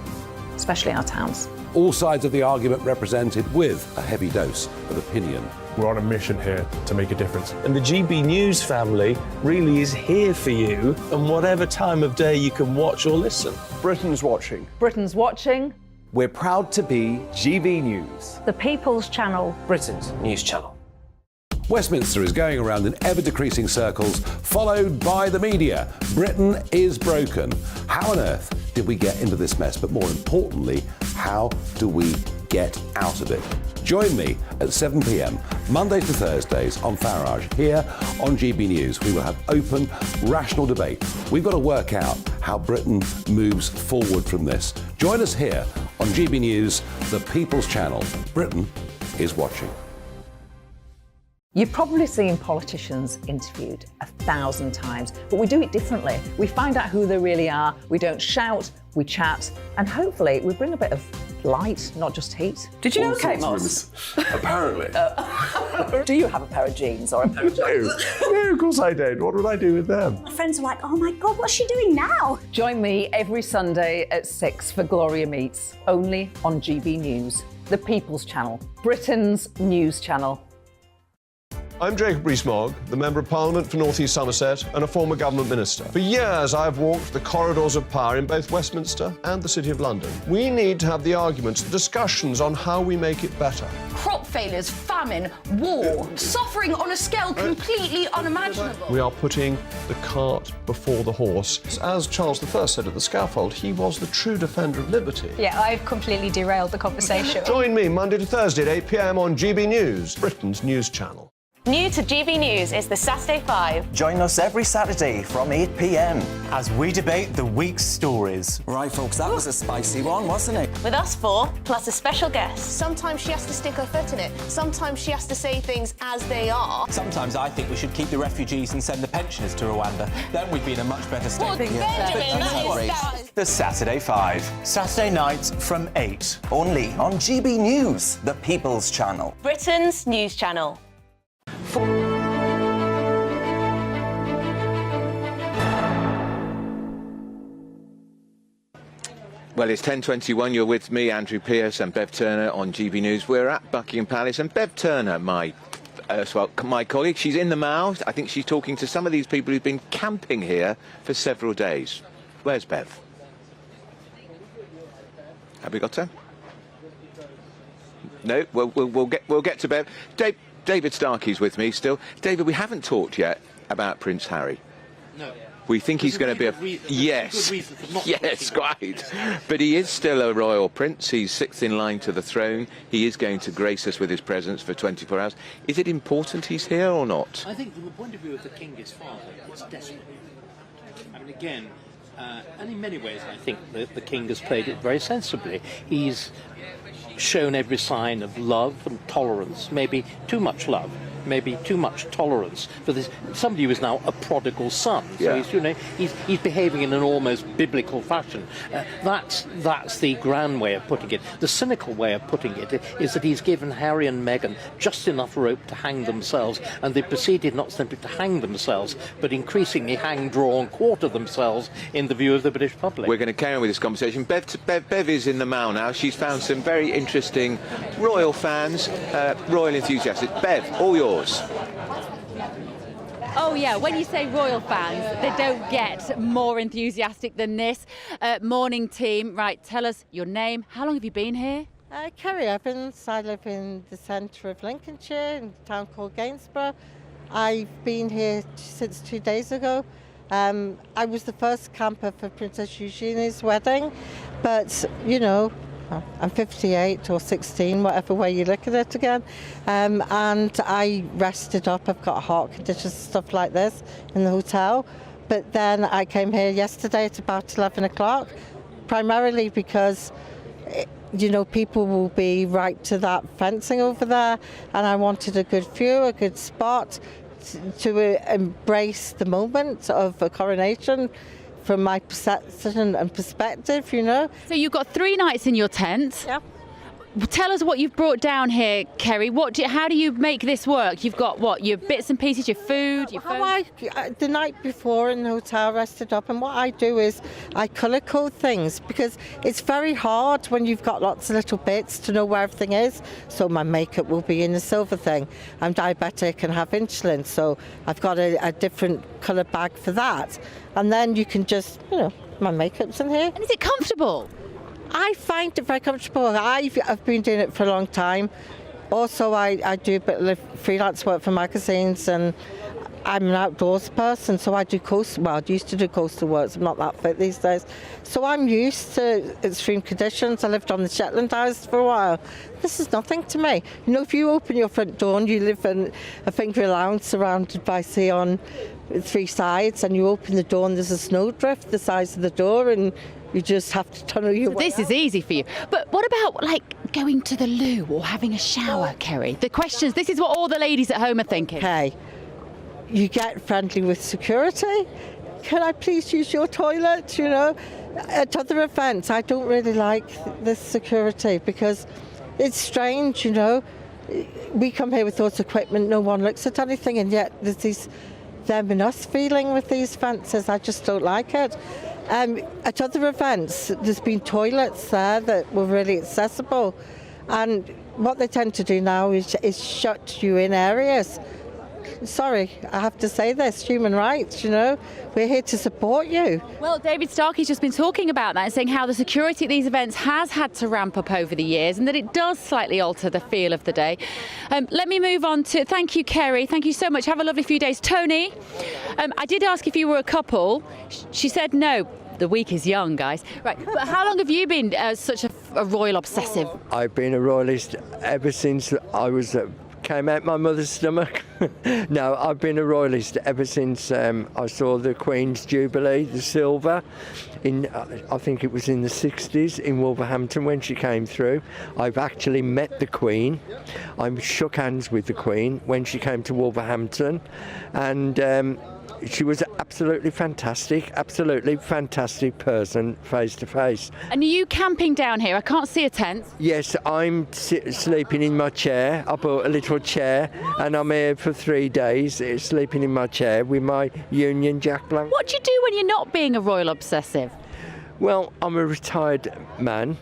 Speaker 17: especially our towns.
Speaker 11: All sides of the argument represented with a heavy dose of opinion.
Speaker 13: We're on a mission here to make a difference.
Speaker 14: And the GB News family really is here for you, and whatever time of day you can watch or listen.
Speaker 11: Britain's watching.
Speaker 17: Britain's watching.
Speaker 15: We're proud to be GB News,
Speaker 12: The People's Channel,
Speaker 29: Britain's news channel.
Speaker 11: Westminster is going around in ever-decreasing circles, followed by the media. Britain is broken. How on earth did we get into this mess? But more importantly, how do we get out of it? Join me at 7 p.m, Mondays to Thursdays on Farage, here on GB News. We will have open, rational debate. We've got to work out how Britain moves forward from this. Join us here on GB News, the People's Channel. Britain is watching.
Speaker 17: You've probably seen politicians interviewed 1,000 times, but we do it differently. We find out who they really are, we don't shout, we chat, and hopefully we bring a bit of light, not just heat. Did you know Kate Moss?
Speaker 13: Apparently.
Speaker 17: Do you have a pair of jeans or a pair of jeans?
Speaker 13: No, of course I don't. What would I do with them?
Speaker 18: My friends are like, oh my God, what's she doing now?
Speaker 17: Join me every Sunday at 6 for Gloria Meets, only on GB News, the People's Channel, Britain's news channel.
Speaker 13: I'm Jacob Rees-Mogg, the Member of Parliament for North East Somerset and a former government minister. For years, I've walked the corridors of power in both Westminster and the City of London. We need to have the arguments, the discussions on how we make it better.
Speaker 18: Crop failures, famine, war, suffering on a scale completely unimaginable.
Speaker 13: We are putting the cart before the horse. As Charles I said at the scaffold, he was the true defender of liberty.
Speaker 18: Yeah, I've completely derailed the conversation.
Speaker 13: Join me Monday to Thursday at 8 p.m. on GB News, Britain's news channel.
Speaker 24: New to GB News is the Saturday 5.
Speaker 19: Join us every Saturday from 8 p.m. as we debate the week's stories. Right, folks, that was a spicy one, wasn't it?
Speaker 24: With us 4, plus a special guest.
Speaker 20: Sometimes she has to stick her foot in it. Sometimes she has to say things as they are.
Speaker 19: Sometimes I think we should keep the refugees and send the pensioners to Rwanda. Then we'd be in a much better state.
Speaker 20: Well, Benjamin, that is...
Speaker 19: The Saturday 5. Saturday nights from 8. Only on GB News, the People's Channel.
Speaker 24: Britain's news channel.
Speaker 2: Well, it's 10:21. You're with me, Andrew Pearce, and Bev Turner on GB News. We're at Buckingham Palace, and Bev Turner, my colleague, she's in the Mall. I think she's talking to some of these people who've been camping here for several days. Where's Bev? Have we got her? No. Well, we'll get to Bev. David Starkey's with me still. David, we haven't talked yet about Prince Harry.
Speaker 6: No.
Speaker 2: We think he's going to be yes, quite. But he is still a royal prince. He's 6th in line to the throne. He is going to grace us with his presence for 24 hours. Is it important he's here or not?
Speaker 6: I think from the point of view of the king, his father, it's desperate. I mean, again, and in many ways, I think the king has played it very sensibly. He's shown every sign of love and tolerance, maybe too much love, maybe too much tolerance for this somebody who is now a prodigal son. So he's behaving in an almost biblical fashion. That's the grand way of putting it. The cynical way of putting it is that he's given Harry and Meghan just enough rope to hang themselves, and they proceeded not simply to hang themselves, but increasingly hang, draw, and quarter themselves in the view of the British public.
Speaker 2: We're going to carry on with this conversation. Bev is in the Mall now. She's found some very interesting royal fans, royal enthusiasts. Bev, all yours.
Speaker 3: Oh yeah, when you say royal fans, they don't get more enthusiastic than this. Morning team, right, tell us your name. How long have you been here?
Speaker 21: Kerry Evans. I live in the centre of Lincolnshire, in a town called Gainsborough. I've been here since 2 days ago. I was the first camper for Princess Eugenia's wedding, but, you know, I'm 58 or 16, whatever way you look at it again. And I rested up. I've got heart conditions, stuff like this, in the hotel. But then I came here yesterday at about 11 o'clock, primarily because, you know, people will be right to that fencing over there. And I wanted a good view, a good spot to embrace the moment of a coronation from my perception and perspective, you know.
Speaker 3: So you've got 3 nights in your tent.
Speaker 21: Yeah.
Speaker 3: Tell us what you've brought down here, Kerry. How do you make this work? You've got what? Your bits and pieces, your food, your phone?
Speaker 21: The night before in the hotel, rested up, and what I do is I colour code things, because it's very hard when you've got lots of little bits to know where everything is. So my makeup will be in the silver thing. I'm diabetic and have insulin, so I've got a different colour bag for that. And then you can just, you know, my makeup's in here.
Speaker 3: And is it comfortable?
Speaker 21: I find it very comfortable. I've been doing it for a long time. Also, I do a bit of freelance work for magazines, and I'm an outdoors person, so I do I used to do coastal works. I'm not that fit these days. So I'm used to extreme conditions. I lived on the Shetland Isles for a while. This is nothing to me. You know, if you open your front door and you live in a finger lounge surrounded by sea on 3 sides, and you open the door and there's a snowdrift the size of the door, and you just have to tunnel your way
Speaker 3: This is easy for you. But what about, like, going to the loo or having a shower, Kerry? The questions, this is what all the ladies at home are thinking.
Speaker 21: Okay, you get friendly with security. Can I please use your toilet? You know, at other events, I don't really like this security because it's strange, you know. We come here with all this equipment, no one looks at anything, and yet there's these them and us feeling with these fences. I just don't like it. At other events, there's been toilets there that were really accessible, and what they tend to do now is shut you in areas. Sorry, I have to say this, human rights, you know, we're here to support you.
Speaker 3: Well, David Starkey's just been talking about that and saying how the security at these events has had to ramp up over the years and that it does slightly alter the feel of the day. Let me move on to, thank you, Kerry, thank you so much, have a lovely few days. Tony, I did ask if you were a couple, she said no. The week is young, guys. Right, but how long have you been such a royal obsessive?
Speaker 1: I've been a royalist ever since I came out my mother's stomach. No, I've been a royalist ever since I saw the Queen's Jubilee, the silver, I think it was in the 60s in Wolverhampton when she came through. I've actually met the Queen. I shook hands with the Queen when she came to Wolverhampton, and she was absolutely fantastic person, face to face.
Speaker 3: And are you camping down here? I can't see a tent.
Speaker 1: Yes, I'm sleeping in my chair. I bought a little chair and I'm here for 3 days, sleeping in my chair with my Union Jack blanket.
Speaker 3: What do you do when you're not being a royal obsessive?
Speaker 1: Well, I'm a retired man.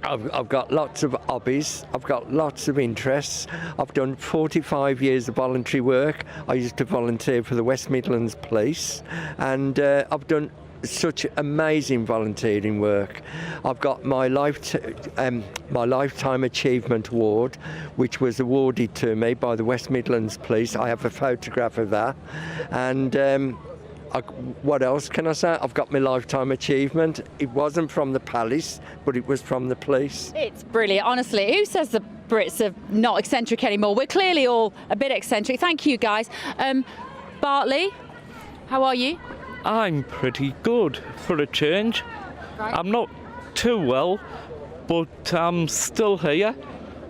Speaker 1: I've got lots of hobbies, I've got lots of interests. I've done 45 years of voluntary work. I used to volunteer for the West Midlands Police, and I've done such amazing volunteering work. I've got my Lifetime Achievement Award, which was awarded to me by the West Midlands Police. I have a photograph of that, and what else can I say? I've got my Lifetime Achievement. It wasn't from the palace, but it was from the police.
Speaker 3: It's brilliant, honestly. Who says the Brits are not eccentric anymore? We're clearly all a bit eccentric. Thank you, guys. Bartley, how are you?
Speaker 4: I'm pretty good for a change. Right. I'm not too well, but I'm still here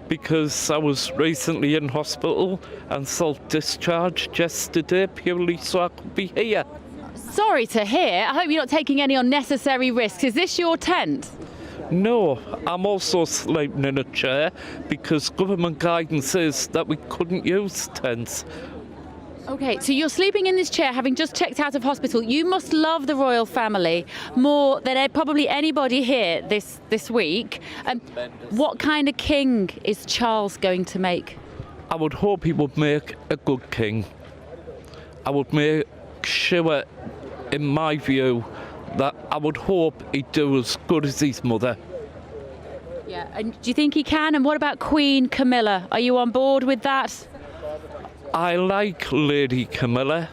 Speaker 4: because I was recently in hospital and self-discharged yesterday purely so I could be here.
Speaker 3: Sorry to hear. I hope you're not taking any unnecessary risks. Is this your tent?
Speaker 4: No, I'm also sleeping in a chair because government guidance is that we couldn't use tents.
Speaker 3: Okay, so you're sleeping in this chair having just checked out of hospital. You must love the royal family more than probably anybody here this week. What kind of king is Charles going to make?
Speaker 4: I would hope he would make a good king. I would make sure, in my view, that I would hope he'd do as good as his mother.
Speaker 3: Yeah, and do you think he can? And what about Queen Camilla? Are you on board with that?
Speaker 4: I like Lady Camilla.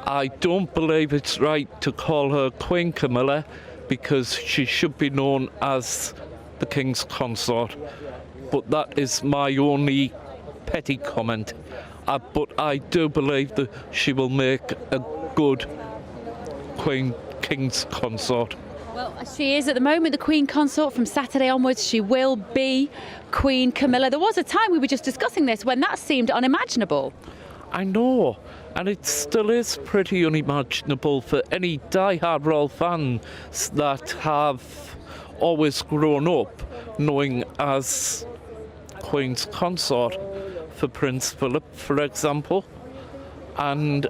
Speaker 4: I don't believe it's right to call her Queen Camilla because she should be known as the King's consort. But that is my only petty comment. But I do believe that she will make a good King's consort.
Speaker 3: Well, she is at the moment the Queen consort. From Saturday onwards, she will be Queen Camilla. There was a time, we were just discussing this, when that seemed unimaginable.
Speaker 4: I know, and it still is pretty unimaginable for any die-hard royal fans that have always grown up knowing as Queen's consort for Prince Philip, for example. And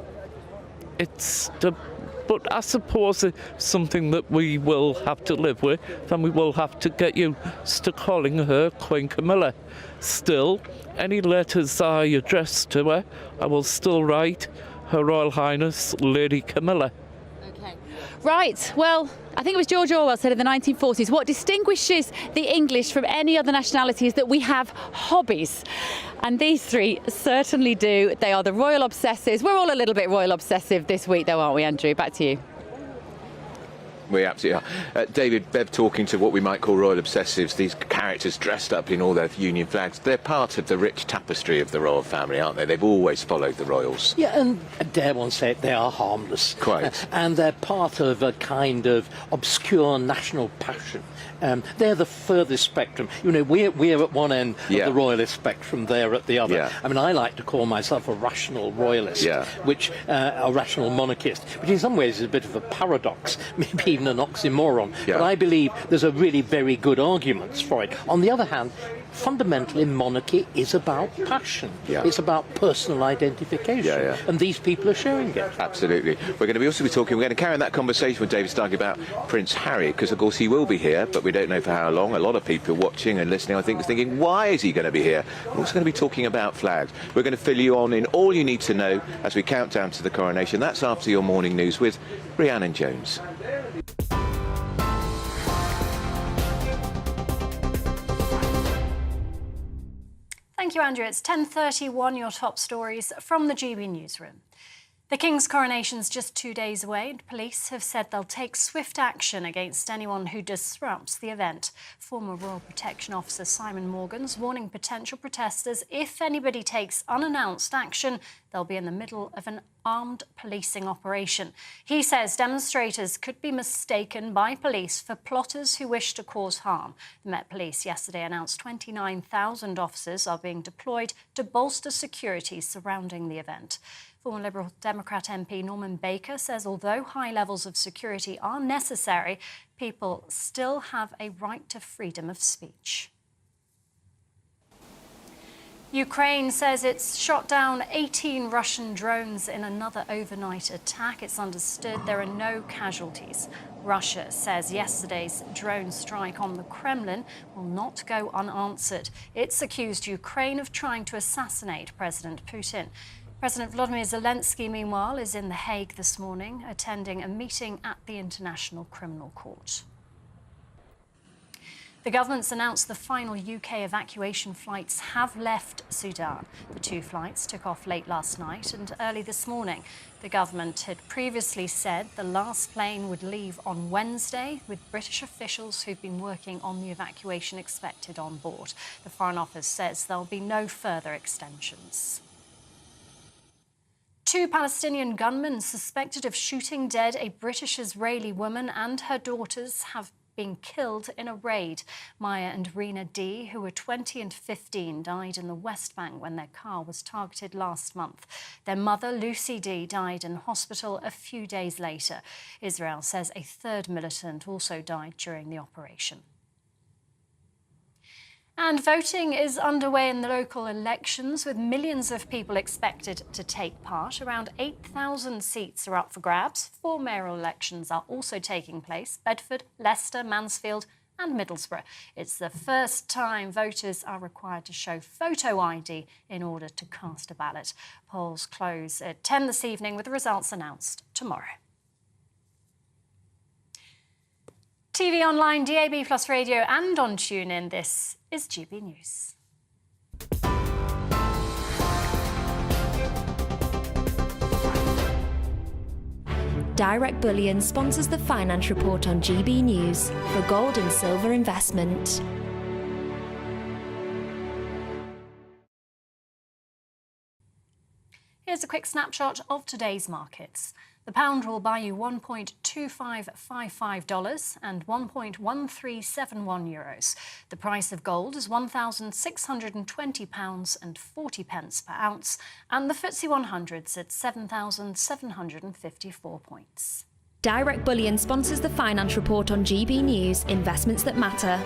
Speaker 4: but I suppose it's something that we will have to live with, and we will have to get used to calling her Queen Camilla. Still, any letters I address to her, I will still write Her Royal Highness Lady Camilla.
Speaker 3: Okay. Right, well, I think it was George Orwell said in the 1940s, what distinguishes the English from any other nationality is that we have hobbies. And these three certainly do. They are the royal obsessives. We're all a little bit royal obsessive this week though, aren't we, Andrew? Back to you.
Speaker 2: We absolutely are. David, Bev talking to what we might call royal obsessives, these characters dressed up in all their Union flags. They're part of the rich tapestry of the royal family, aren't they? They've always followed the royals.
Speaker 6: Yeah, and dare one say it, they are harmless.
Speaker 2: Quite.
Speaker 6: And they're part of a kind of obscure national passion. They're the furthest spectrum. You know, we're at one end of the royalist spectrum, they're at the other.
Speaker 2: Yeah.
Speaker 6: I mean, I like to call myself a rational royalist, which a rational monarchist, which in some ways is a bit of a paradox, maybe even an oxymoron. But I believe there's a really very good arguments for it. On the other hand, fundamentally, monarchy is about passion. It's about personal identification. And these people are showing it.
Speaker 2: Absolutely. We're going to also be talking, we're going to carry on that conversation with David Starkey about Prince Harry, because of course he will be here, but we don't know for how long. A lot of people watching and listening, I think, are thinking, why is he going to be here? We're also going to be talking about flags. We're going to fill you on in all you need to know as we count down to the coronation. That's after your morning news with Rhiannon Jones.
Speaker 5: Thank you, Andrew. It's 10:31, your top stories from the GB newsroom. The King's coronation's just 2 days away, and police have said they'll take swift action against anyone who disrupts the event. Former Royal Protection Officer Simon Morgan's warning potential protesters if anybody takes unannounced action, they'll be in the middle of an armed policing operation. He says demonstrators could be mistaken by police for plotters who wish to cause harm. The Met Police yesterday announced 29,000 officers are being deployed to bolster security surrounding the event. Former Liberal Democrat MP Norman Baker says although high levels of security are necessary, people still have a right to freedom of speech. Ukraine says it's shot down 18 Russian drones in another overnight attack. It's understood there are no casualties. Russia says yesterday's drone strike on the Kremlin will not go unanswered. It's accused Ukraine of trying to assassinate President Putin. President Volodymyr Zelensky, meanwhile, is in The Hague this morning, attending a meeting at the International Criminal Court. The government's announced the final UK evacuation flights have left Sudan. The 2 flights took off late last night and early this morning. The government had previously said the last plane would leave on Wednesday, with British officials who've been working on the evacuation expected on board. The Foreign Office says there'll be no further extensions. 2 Palestinian gunmen suspected of shooting dead a British-Israeli woman and her daughters have been killed in a raid. Maya and Rena D, who were 20 and 15, died in the West Bank when their car was targeted last month. Their mother, Lucy D, died in hospital a few days later. Israel says a 3rd militant also died during the operation. And voting is underway in the local elections, with millions of people expected to take part. Around 8,000 seats are up for grabs. 4 mayoral elections are also taking place: Bedford, Leicester, Mansfield and Middlesbrough. It's the first time voters are required to show photo ID in order to cast a ballot. Polls close at 10 this evening, with the results announced tomorrow. TV online, DAB+ radio and on TuneIn, this is GB News.
Speaker 7: Direct Bullion sponsors the Finance Report on GB News for gold and silver investment.
Speaker 5: Here's a quick snapshot of today's markets. The pound will buy you $1.2555 and €1.1371. The price of gold is £1,620 and 40 pence per ounce, and the FTSE 100's at 7,754 points.
Speaker 7: Direct Bullion sponsors the Finance Report on GB News, investments that matter.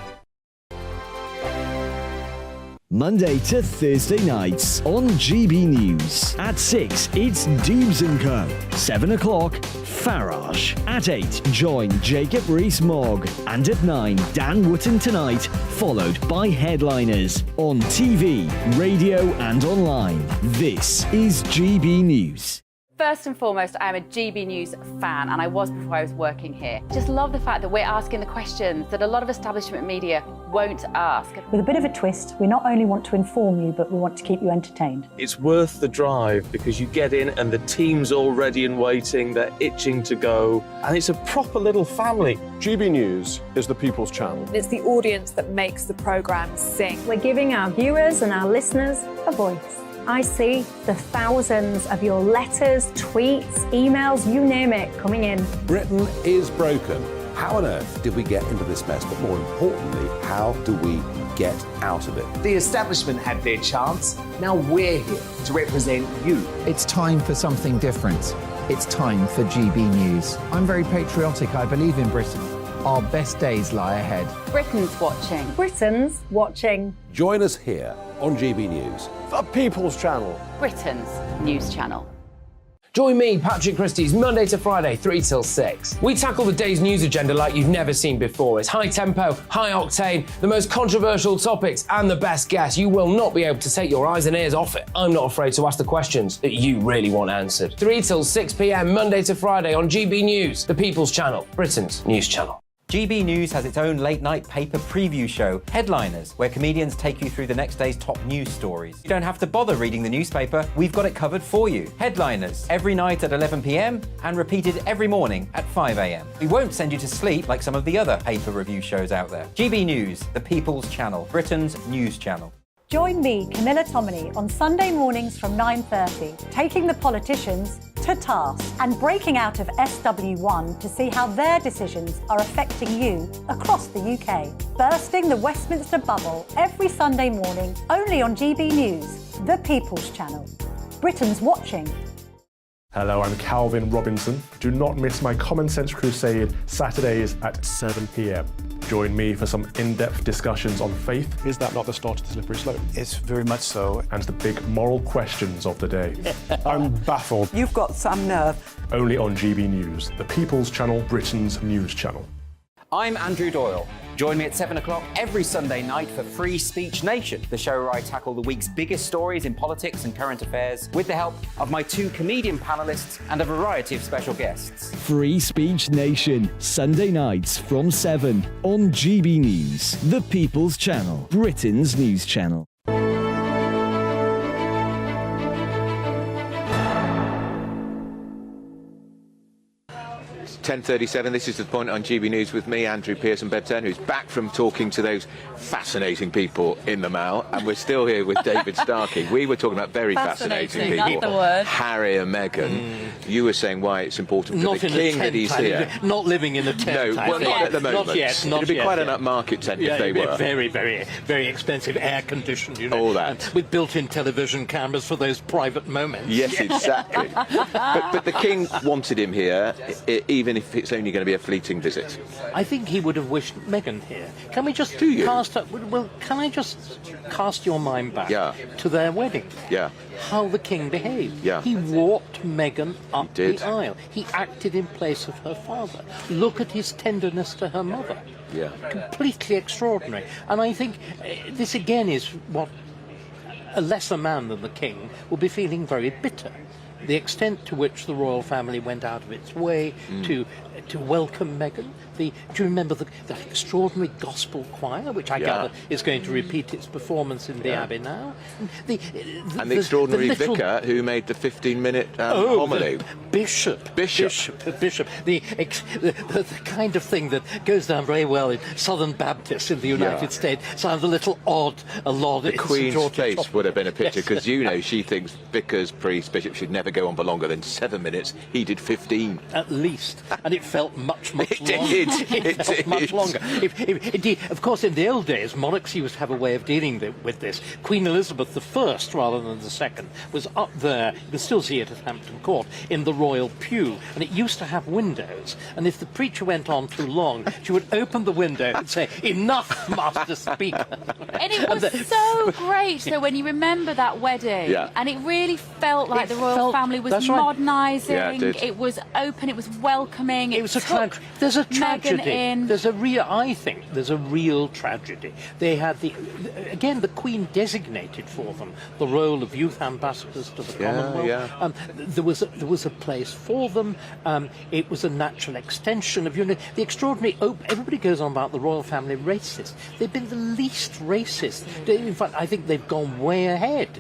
Speaker 8: Monday to Thursday nights on GB News. At 6, it's Dubes & Co. 7 o'clock, Farage. At 8, join Jacob Rees-Mogg. And at 9, Dan Wootton Tonight, followed by Headliners. On TV, radio and online. This is GB News.
Speaker 3: First and foremost, I am a GB News fan, and I was before I was working here. Just love the fact that we're asking the questions that a lot of establishment media won't ask.
Speaker 9: With a bit of a twist, we not only want to inform you, but we want to keep you entertained.
Speaker 14: It's worth the drive because you get in and the team's all ready and waiting, they're itching to go, and it's a proper little family.
Speaker 13: GB News is the People's Channel.
Speaker 10: It's the audience that makes the programme sing.
Speaker 12: We're giving our viewers and our listeners a voice. I see the thousands of your letters, tweets, emails, you name it, coming in.
Speaker 11: Britain is broken. How on earth did we get into this mess? But more importantly, how do we get out of it?
Speaker 29: The establishment had their chance. Now we're here to represent you.
Speaker 16: It's time for something different. It's time for GB News. I'm very patriotic. I believe in Britain. Our best days lie ahead.
Speaker 3: Britain's watching.
Speaker 12: Britain's watching.
Speaker 11: Join us here on GB News.
Speaker 13: The People's Channel.
Speaker 3: Britain's news channel.
Speaker 29: Join me, Patrick Christie's, Monday to Friday, 3 till 6. We tackle the day's news agenda like you've never seen before. It's high tempo, high octane, the most controversial topics, and the best guests. You will not be able to take your eyes and ears off it. I'm not afraid to ask the questions that you really want answered. 3 till 6 p.m, Monday to Friday on GB News, the People's Channel, Britain's news channel.
Speaker 15: GB News has its own late-night paper preview show, Headliners, where comedians take you through the next day's top news stories. You don't have to bother reading the newspaper, we've got it covered for you. Headliners, every night at 11 p.m, and repeated every morning at 5 a.m. We won't send you to sleep like some of the other paper review shows out there. GB News, the People's Channel, Britain's news channel.
Speaker 9: Join me, Camilla Tominey, on Sunday mornings from 9:30, taking the politicians to task and breaking out of SW1 to see how their decisions are affecting you across the UK. Bursting the Westminster bubble every Sunday morning, only on GB News, the People's Channel. Britain's watching.
Speaker 22: Hello, I'm Calvin Robinson. Do not miss my Common Sense Crusade Saturdays at 7 p.m. Join me for some in-depth discussions on faith. Is that not the start of the slippery slope? It's very much so. And the big moral questions of the day. I'm baffled.
Speaker 23: You've got some nerve.
Speaker 22: Only on GB News, the People's Channel, Britain's news channel.
Speaker 15: I'm Andrew Doyle. Join me at 7 o'clock every Sunday night for Free Speech Nation, the show where I tackle the week's biggest stories in politics and current affairs with the help of my 2 comedian panellists and a variety of special guests.
Speaker 8: Free Speech Nation, Sunday nights from 7 on GB News, the People's Channel, Britain's news channel.
Speaker 2: 10:37. This is The Point on GB News with me, Andrew Pearson Bedturn, who's back from talking to those fascinating people in the Mall, and we're still here with David Starkey. We were talking about very fascinating people.
Speaker 3: That's the word.
Speaker 2: Harry and Meghan. You were saying why it's important for the King that he's here.
Speaker 6: Not living in a tent.
Speaker 2: No, well, not at the moment.
Speaker 6: Not yet.
Speaker 2: It'd be quite an upmarket tent if they were.
Speaker 6: Very, very, very expensive, air conditioned. You know,
Speaker 2: all that
Speaker 6: with built-in television cameras for those private moments.
Speaker 2: Yes, exactly. but the King wanted him here, even if it's only going to be a fleeting visit.
Speaker 6: I think he would have wished Meghan here. Can we just cast? Well, can I just cast your mind back to their wedding?
Speaker 2: Yeah.
Speaker 6: How the King behaved.
Speaker 2: Yeah.
Speaker 6: He walked Meghan up the aisle. He acted in place of her father. Look at his tenderness to her mother.
Speaker 2: Yeah.
Speaker 6: Completely extraordinary. And I think this again is what a lesser man than the King will be feeling very bitter. The extent to which the royal family went out of its way to welcome Meghan. Do you remember the extraordinary gospel choir, which I gather is going to repeat its performance in the Abbey now?
Speaker 2: The extraordinary vicar who made the 15-minute homily.
Speaker 6: Bishop. The kind of thing that goes down very well in Southern Baptists in the United States. Sounds a little odd.
Speaker 2: The Queen's face would have been a picture, because she thinks vicars, priests, bishops should never go on for longer than 7 minutes. He did 15.
Speaker 6: At least. And it felt much longer.
Speaker 2: It did.
Speaker 6: Much longer. Indeed, of course, in the old days, monarchs used to have a way of dealing with this. Queen Elizabeth I, rather than the second, was up there, you can still see it at Hampton Court, in the royal pew, and it used to have windows, and if the preacher went on too long, she would open the window and say, "Enough, Master Speaker."
Speaker 3: And it was so great, so when you remember that wedding, and it really felt like the royal family was
Speaker 6: That's right.
Speaker 3: modernising.
Speaker 2: Yeah, it did.
Speaker 3: It was open. It was welcoming.
Speaker 6: It was a
Speaker 3: took
Speaker 6: there's a
Speaker 3: Meghan
Speaker 6: tragedy.
Speaker 3: in.
Speaker 6: There's a real. I think there's a real tragedy. They had again the Queen designated for them the role of youth ambassadors to the Commonwealth.
Speaker 2: Yeah.
Speaker 6: There was a place for them. It was a natural extension of the extraordinary. Everybody goes on about the royal family racist. They've been the least racist. In fact, I think they've gone way ahead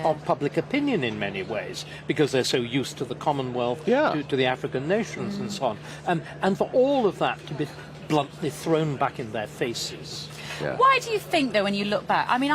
Speaker 6: of public opinion in many ways because they're so used to the Commonwealth, to the African nations and so on. And for all of that to be bluntly thrown back in their faces.
Speaker 2: Yeah.
Speaker 3: Why do you think, though, when you look back? I mean,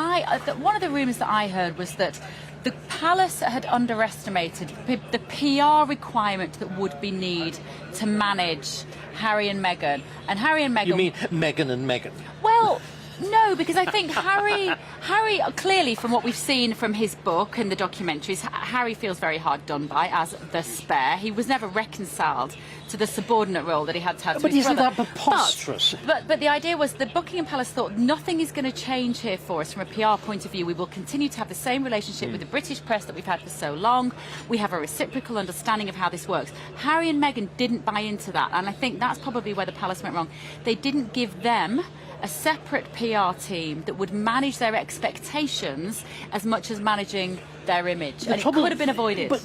Speaker 3: one of the rumours that I heard was that the palace had underestimated the PR requirement that would be needed to manage Harry and Meghan. And Harry and Meghan...
Speaker 6: You mean Meghan and Meghan?
Speaker 3: Well... No, because I think Harry, clearly from what we've seen from his book and the documentaries, Harry feels very hard done by as the spare. He was never reconciled to the subordinate role that he had to have to
Speaker 6: But
Speaker 3: his
Speaker 6: isn't
Speaker 3: brother.
Speaker 6: that preposterous?
Speaker 3: But the idea was the Buckingham Palace thought nothing is going to change here for us from a PR point of view. We will continue to have the same relationship with the British press that we've had for so long. We have a reciprocal understanding of how this works. Harry and Meghan didn't buy into that, and I think that's probably where the palace went wrong. They didn't give them a separate PR team that would manage their expectations as much as managing their image. And it could have been avoided.
Speaker 6: But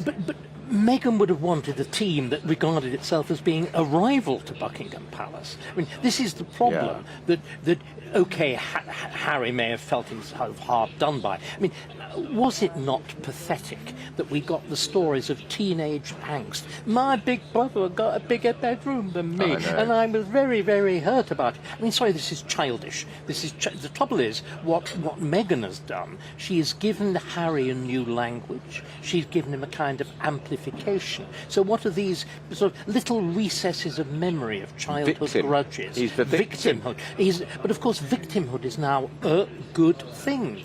Speaker 6: Meghan would have wanted a team that regarded itself as being a rival to Buckingham Palace. I mean, this is the problem, that okay, Harry may have felt himself hard done by. I mean, was it not pathetic that we got the stories of teenage angst? My big brother got a bigger bedroom than me, and I was very, very hurt about it. I mean, sorry, this is childish. The trouble is, what Meghan has done, she has given Harry a new language. She's given him a kind of amplification. So what are these sort of little recesses of memory of childhood grudges?
Speaker 2: He's the victim.
Speaker 6: Victimhood. But of course, victimhood is now a good thing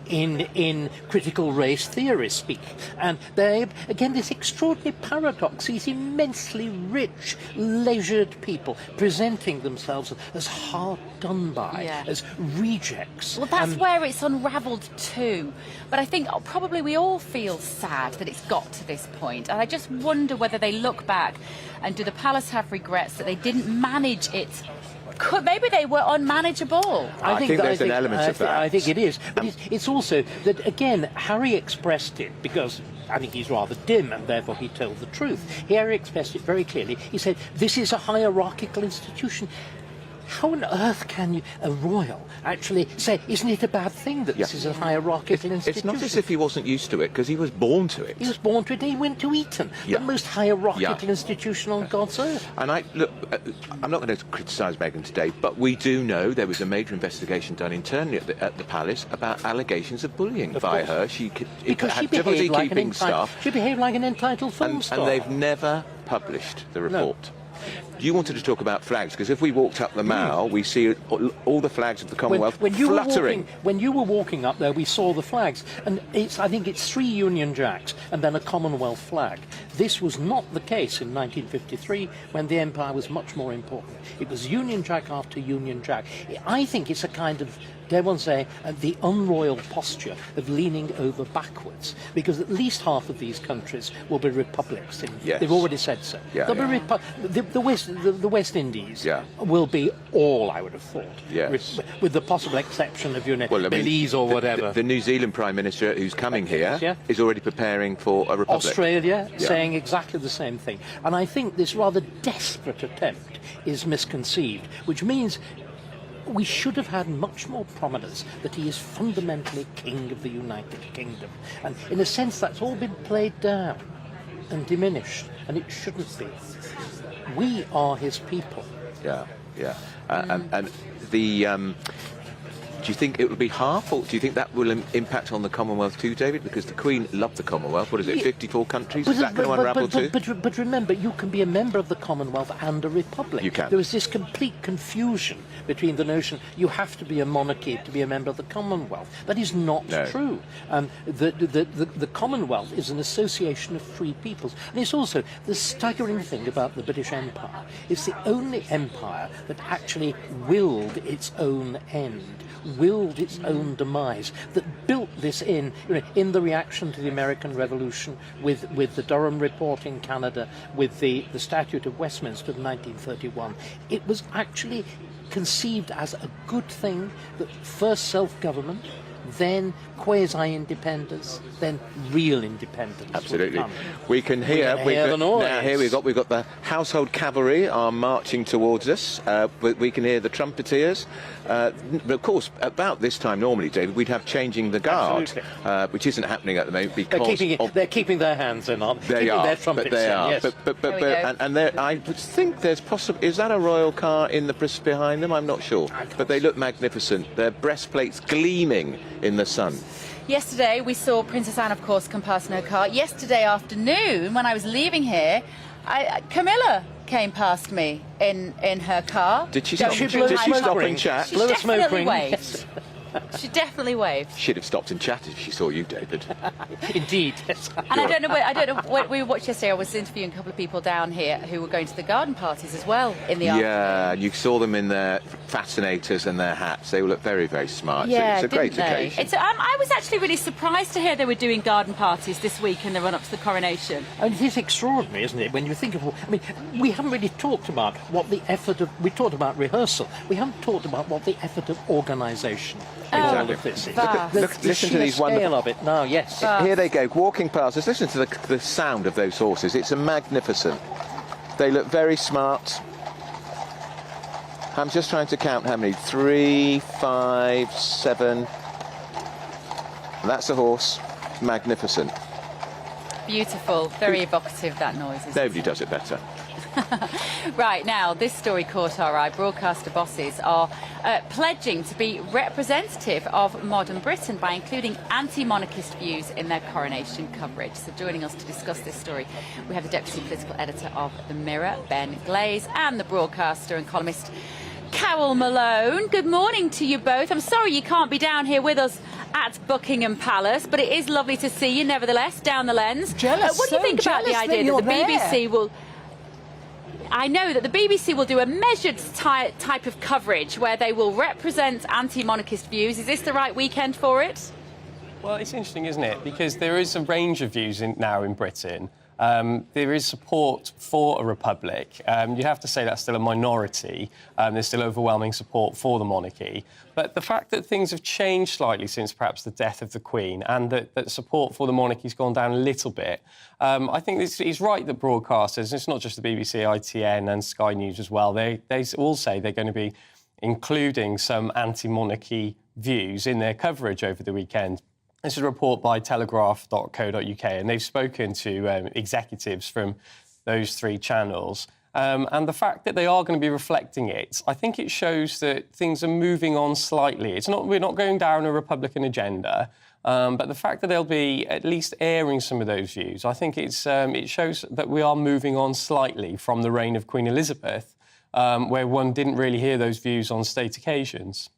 Speaker 6: in critical race theory speak. And they, again, this extraordinary paradox, these immensely rich, leisured people presenting themselves as hard done by, as rejects.
Speaker 3: Well, that's where it's unravelled too. But I think probably we all feel sad that it's got to this point. And I just wonder whether they look back and do the palace have regrets that they didn't manage it? Maybe they were unmanageable.
Speaker 2: I think there's an element of that.
Speaker 6: I think it is. But it's also that, again, Harry expressed it because I think he's rather dim and therefore he told the truth. Harry expressed it very clearly. He said, this is a hierarchical institution. How on earth can a royal actually say, isn't it a bad thing that this is a hierarchical institution?
Speaker 2: It's not as if he wasn't used to it, because he was born to it.
Speaker 6: He was born to it, and he went to Eton, the most hierarchical institution on God's earth.
Speaker 2: And look, I'm not going to criticise Meghan today, but we do know there was a major investigation done internally at the palace about allegations of bullying by her.
Speaker 6: Because she behaved like an entitled film star.
Speaker 2: And they've never published the report. You wanted to talk about flags, because if we walked up the Mall, we see all the flags of the Commonwealth fluttering.
Speaker 6: When you were walking up there, we saw the flags, and I think it's 3 Union Jacks and then a Commonwealth flag. This was not the case in 1953, when the Empire was much more important. It was Union Jack after Union Jack. I think it's a kind of, dare one say, the unroyal posture of leaning over backwards, because at least half of these countries will be republics. They've already said so. They'll be the West Indies will be all, I would have thought, with the possible exception of Belize or whatever.
Speaker 2: The New Zealand Prime Minister, who's coming here, is already preparing for a republic.
Speaker 6: Australia, saying exactly the same thing. And I think this rather desperate attempt is misconceived, which means we should have had much more prominence that he is fundamentally king of the United Kingdom. And in a sense, that's all been played down and diminished, and it shouldn't be. We are his people.
Speaker 2: And the... do you think it would be half, or do you think that will impact on the Commonwealth too, David? Because the Queen loved the Commonwealth. What is it, 54 countries? Is that going to unravel too?
Speaker 6: But remember, you can be a member of the Commonwealth and a republic.
Speaker 2: You can.
Speaker 6: There is this complete confusion between the notion you have to be a monarchy to be a member of the Commonwealth. That is not true. The Commonwealth is an association of free peoples. And it's also the staggering thing about the British Empire. It's the only empire that actually willed its own end. willed its own demise, that built this in the reaction to the American Revolution, with the Durham Report in Canada, with the Statute of Westminster of 1931. It was actually conceived as a good thing, that first self-government, then quasi-independence, then real independence.
Speaker 2: Absolutely. We can hear,
Speaker 6: the noise.
Speaker 2: Now here we've got the household cavalry are marching towards us. We can hear the trumpeters. But of course, about this time normally, David, we'd have changing the guard, which isn't happening at the moment because
Speaker 6: they're keeping their hands in on.
Speaker 2: They are,
Speaker 6: their trumpets
Speaker 2: but they
Speaker 6: in,
Speaker 2: are.
Speaker 6: yes.
Speaker 2: And I think there's possibly, is that a royal car in the behind them? I'm not sure, but they look magnificent. Their breastplates gleaming in the sun.
Speaker 3: Yesterday we saw Princess Anne, of course, come past in her car. Yesterday afternoon, when I was leaving here, Camilla came past me in her car.
Speaker 2: Did she stop and chat?
Speaker 3: She definitely waved. She definitely waved.
Speaker 2: She'd have stopped and chatted if she saw you, David.
Speaker 6: Indeed. Yes.
Speaker 3: And I don't know what we watched yesterday. I was interviewing a couple of people down here who were going to the garden parties as well in the afternoon.
Speaker 2: Yeah, you saw them in their fascinators and their hats. They all look very, very smart.
Speaker 3: Yeah,
Speaker 2: so it's a great occasion.
Speaker 3: I was actually really surprised to hear they were doing garden parties this week in the run-up to the coronation.
Speaker 6: And it is extraordinary, isn't it, when you think of... I mean, we haven't really talked about what the effort of... We talked about rehearsal. We haven't talked about what the effort of organisation all of this is.
Speaker 2: Listen to these wonderful...
Speaker 6: scale of it now, yes.
Speaker 2: Here they go, walking past us. Listen to the sound of those horses. It's magnificent. They look very smart. I'm just trying to count how many. 3, 5, 7. That's a horse. Magnificent.
Speaker 3: Beautiful. Very evocative, that noise.
Speaker 2: Nobody does it better.
Speaker 3: Right, now, this story caught our eye. Broadcaster bosses are pledging to be representative of modern Britain by including anti-monarchist views in their coronation coverage. So joining us to discuss this story, we have the Deputy Political Editor of The Mirror, Ben Glaze, and the broadcaster and columnist, Carol Malone. Good morning to you both. I'm sorry you can't be down here with us at Buckingham Palace, but it is lovely to see you nevertheless, down the lens.
Speaker 17: Jealous,
Speaker 3: what do you think about the idea that the BBC will... I know that the BBC will do a measured type of coverage where they will represent anti-monarchist views. Is this the right weekend for it?
Speaker 18: Well, it's interesting, isn't it? Because there is a range of views now in Britain. There is support for a republic. You have to say that's still a minority. There's still overwhelming support for the monarchy. But the fact that things have changed slightly since perhaps the death of the Queen, and that support for the monarchy's gone down a little bit, I think it's right that broadcasters, it's not just the BBC, ITN and Sky News as well, they all say they're going to be including some anti-monarchy views in their coverage over the weekend. This is a report by telegraph.co.uk, and they've spoken to executives from those 3 channels. And the fact that they are going to be reflecting it, I think it shows that things are moving on slightly. We're not going down a Republican agenda, but the fact that they'll be at least airing some of those views, I think it shows that we are moving on slightly from the reign of Queen Elizabeth, where one didn't really hear those views on state occasions.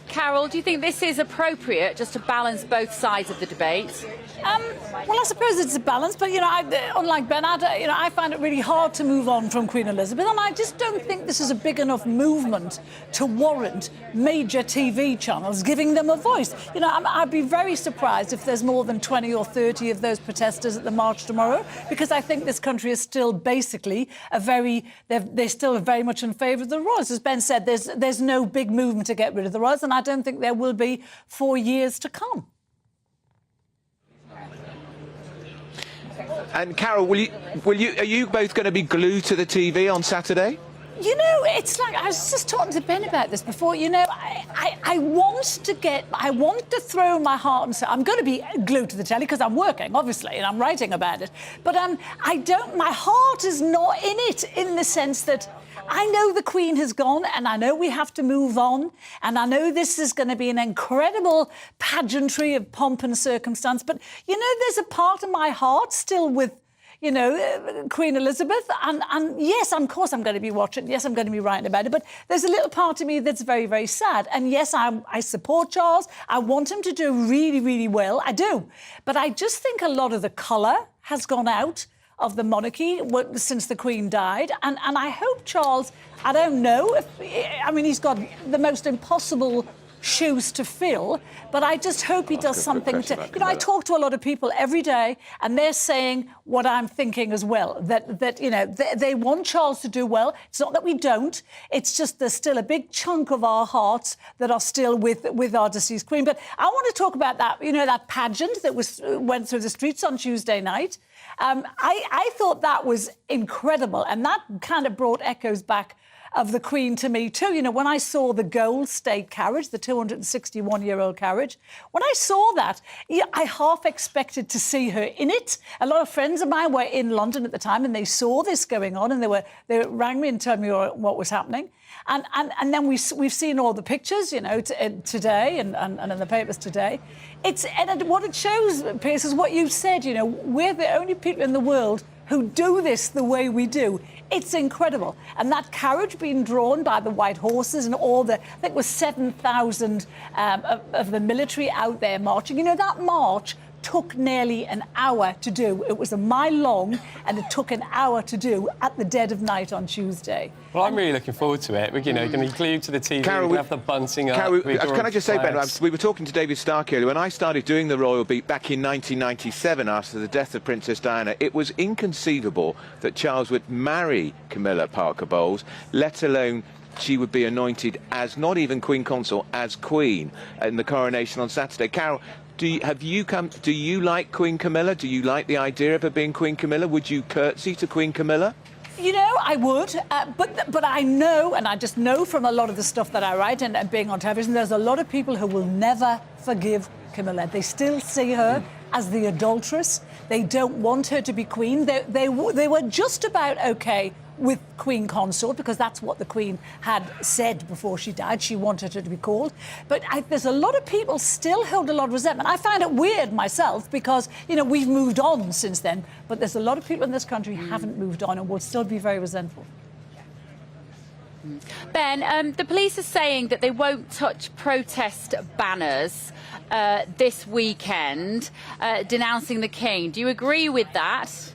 Speaker 3: Carol, do you think this is appropriate, just to balance both sides of the debate?
Speaker 17: Well, I suppose it's a balance, but, unlike Ben, I find it really hard to move on from Queen Elizabeth, and I just don't think this is a big enough movement to warrant major TV channels giving them a voice. I'd be very surprised if there's more than 20 or 30 of those protesters at the march tomorrow, because I think this country is still basically they're still very much in favour of the royals. As Ben said, there's no big movement to get rid of the royals, and I don't think there will be for years to come.
Speaker 2: And Carol, are you both going to be glued to the TV on Saturday?
Speaker 17: It's like, I was just talking to Ben about this before, I want to throw my heart and say, I'm going to be glued to the telly because I'm working, obviously, and I'm writing about it. But my heart is not in it, in the sense that I know the Queen has gone, and I know we have to move on, and I know this is going to be an incredible pageantry of pomp and circumstance, but, there's a part of my heart still with, Queen Elizabeth, and yes, of course I'm going to be watching, yes, I'm going to be writing about it, but there's a little part of me that's very, very sad, and yes, I support Charles, I want him to do really, really well, I do, but I just think a lot of the colour has gone out of the monarchy since the Queen died. And I hope Charles, I don't know, he's got the most impossible shoes to fill, but I just hope he does something to... I talk to a lot of people every day, and they're saying what I'm thinking as well, that they want Charles to do well. It's not that we don't. It's just there's still a big chunk of our hearts that are still with our deceased Queen. But I want to talk about that, that pageant that went through the streets on Tuesday night. I thought that was incredible, and that kind of brought echoes back of the Queen to me too. When I saw the gold state carriage, the 261-year-old carriage, when I saw that, I half expected to see her in it. A lot of friends of mine were in London at the time, and they saw this going on, and they rang me and told me what was happening. And then we've seen all the pictures, today and in the papers today. What it shows, Piers, is what you said. We're the only people in the world who do this the way we do. It's incredible. And that carriage being drawn by the white horses and all I think it was 7,000 of the military out there marching. That march took nearly an hour to do. It was a mile long, and it took an hour to do at the dead of night on Tuesday.
Speaker 18: Well, I'm really looking forward to it. We're going to be glued to the TV.
Speaker 2: Carol,
Speaker 18: we have the bunting up.
Speaker 2: Carol, can I just say, Ben, we were talking to David Starkey earlier. When I started doing the Royal Beat back in 1997 after the death of Princess Diana, it was inconceivable that Charles would marry Camilla Parker Bowles, let alone she would be anointed as not even Queen Consort, as Queen in the coronation on Saturday. Carol, do you like Queen Camilla? Do you like the idea of her being Queen Camilla? Would you curtsy to Queen Camilla?
Speaker 17: I would, but I know, and I just know from a lot of the stuff that I write and being on television, there's a lot of people who will never forgive Camilla. They still see her as the adulteress. They don't want her to be queen. They were just about okay with Queen Consort, because that's what the Queen had said before she died. She wanted her to be called. But there's a lot of people still hold a lot of resentment. I find it weird myself because, we've moved on since then. But there's a lot of people in this country who haven't moved on and will still be very resentful.
Speaker 3: Ben, the police are saying that they won't touch protest banners this weekend denouncing the King. Do you agree with that?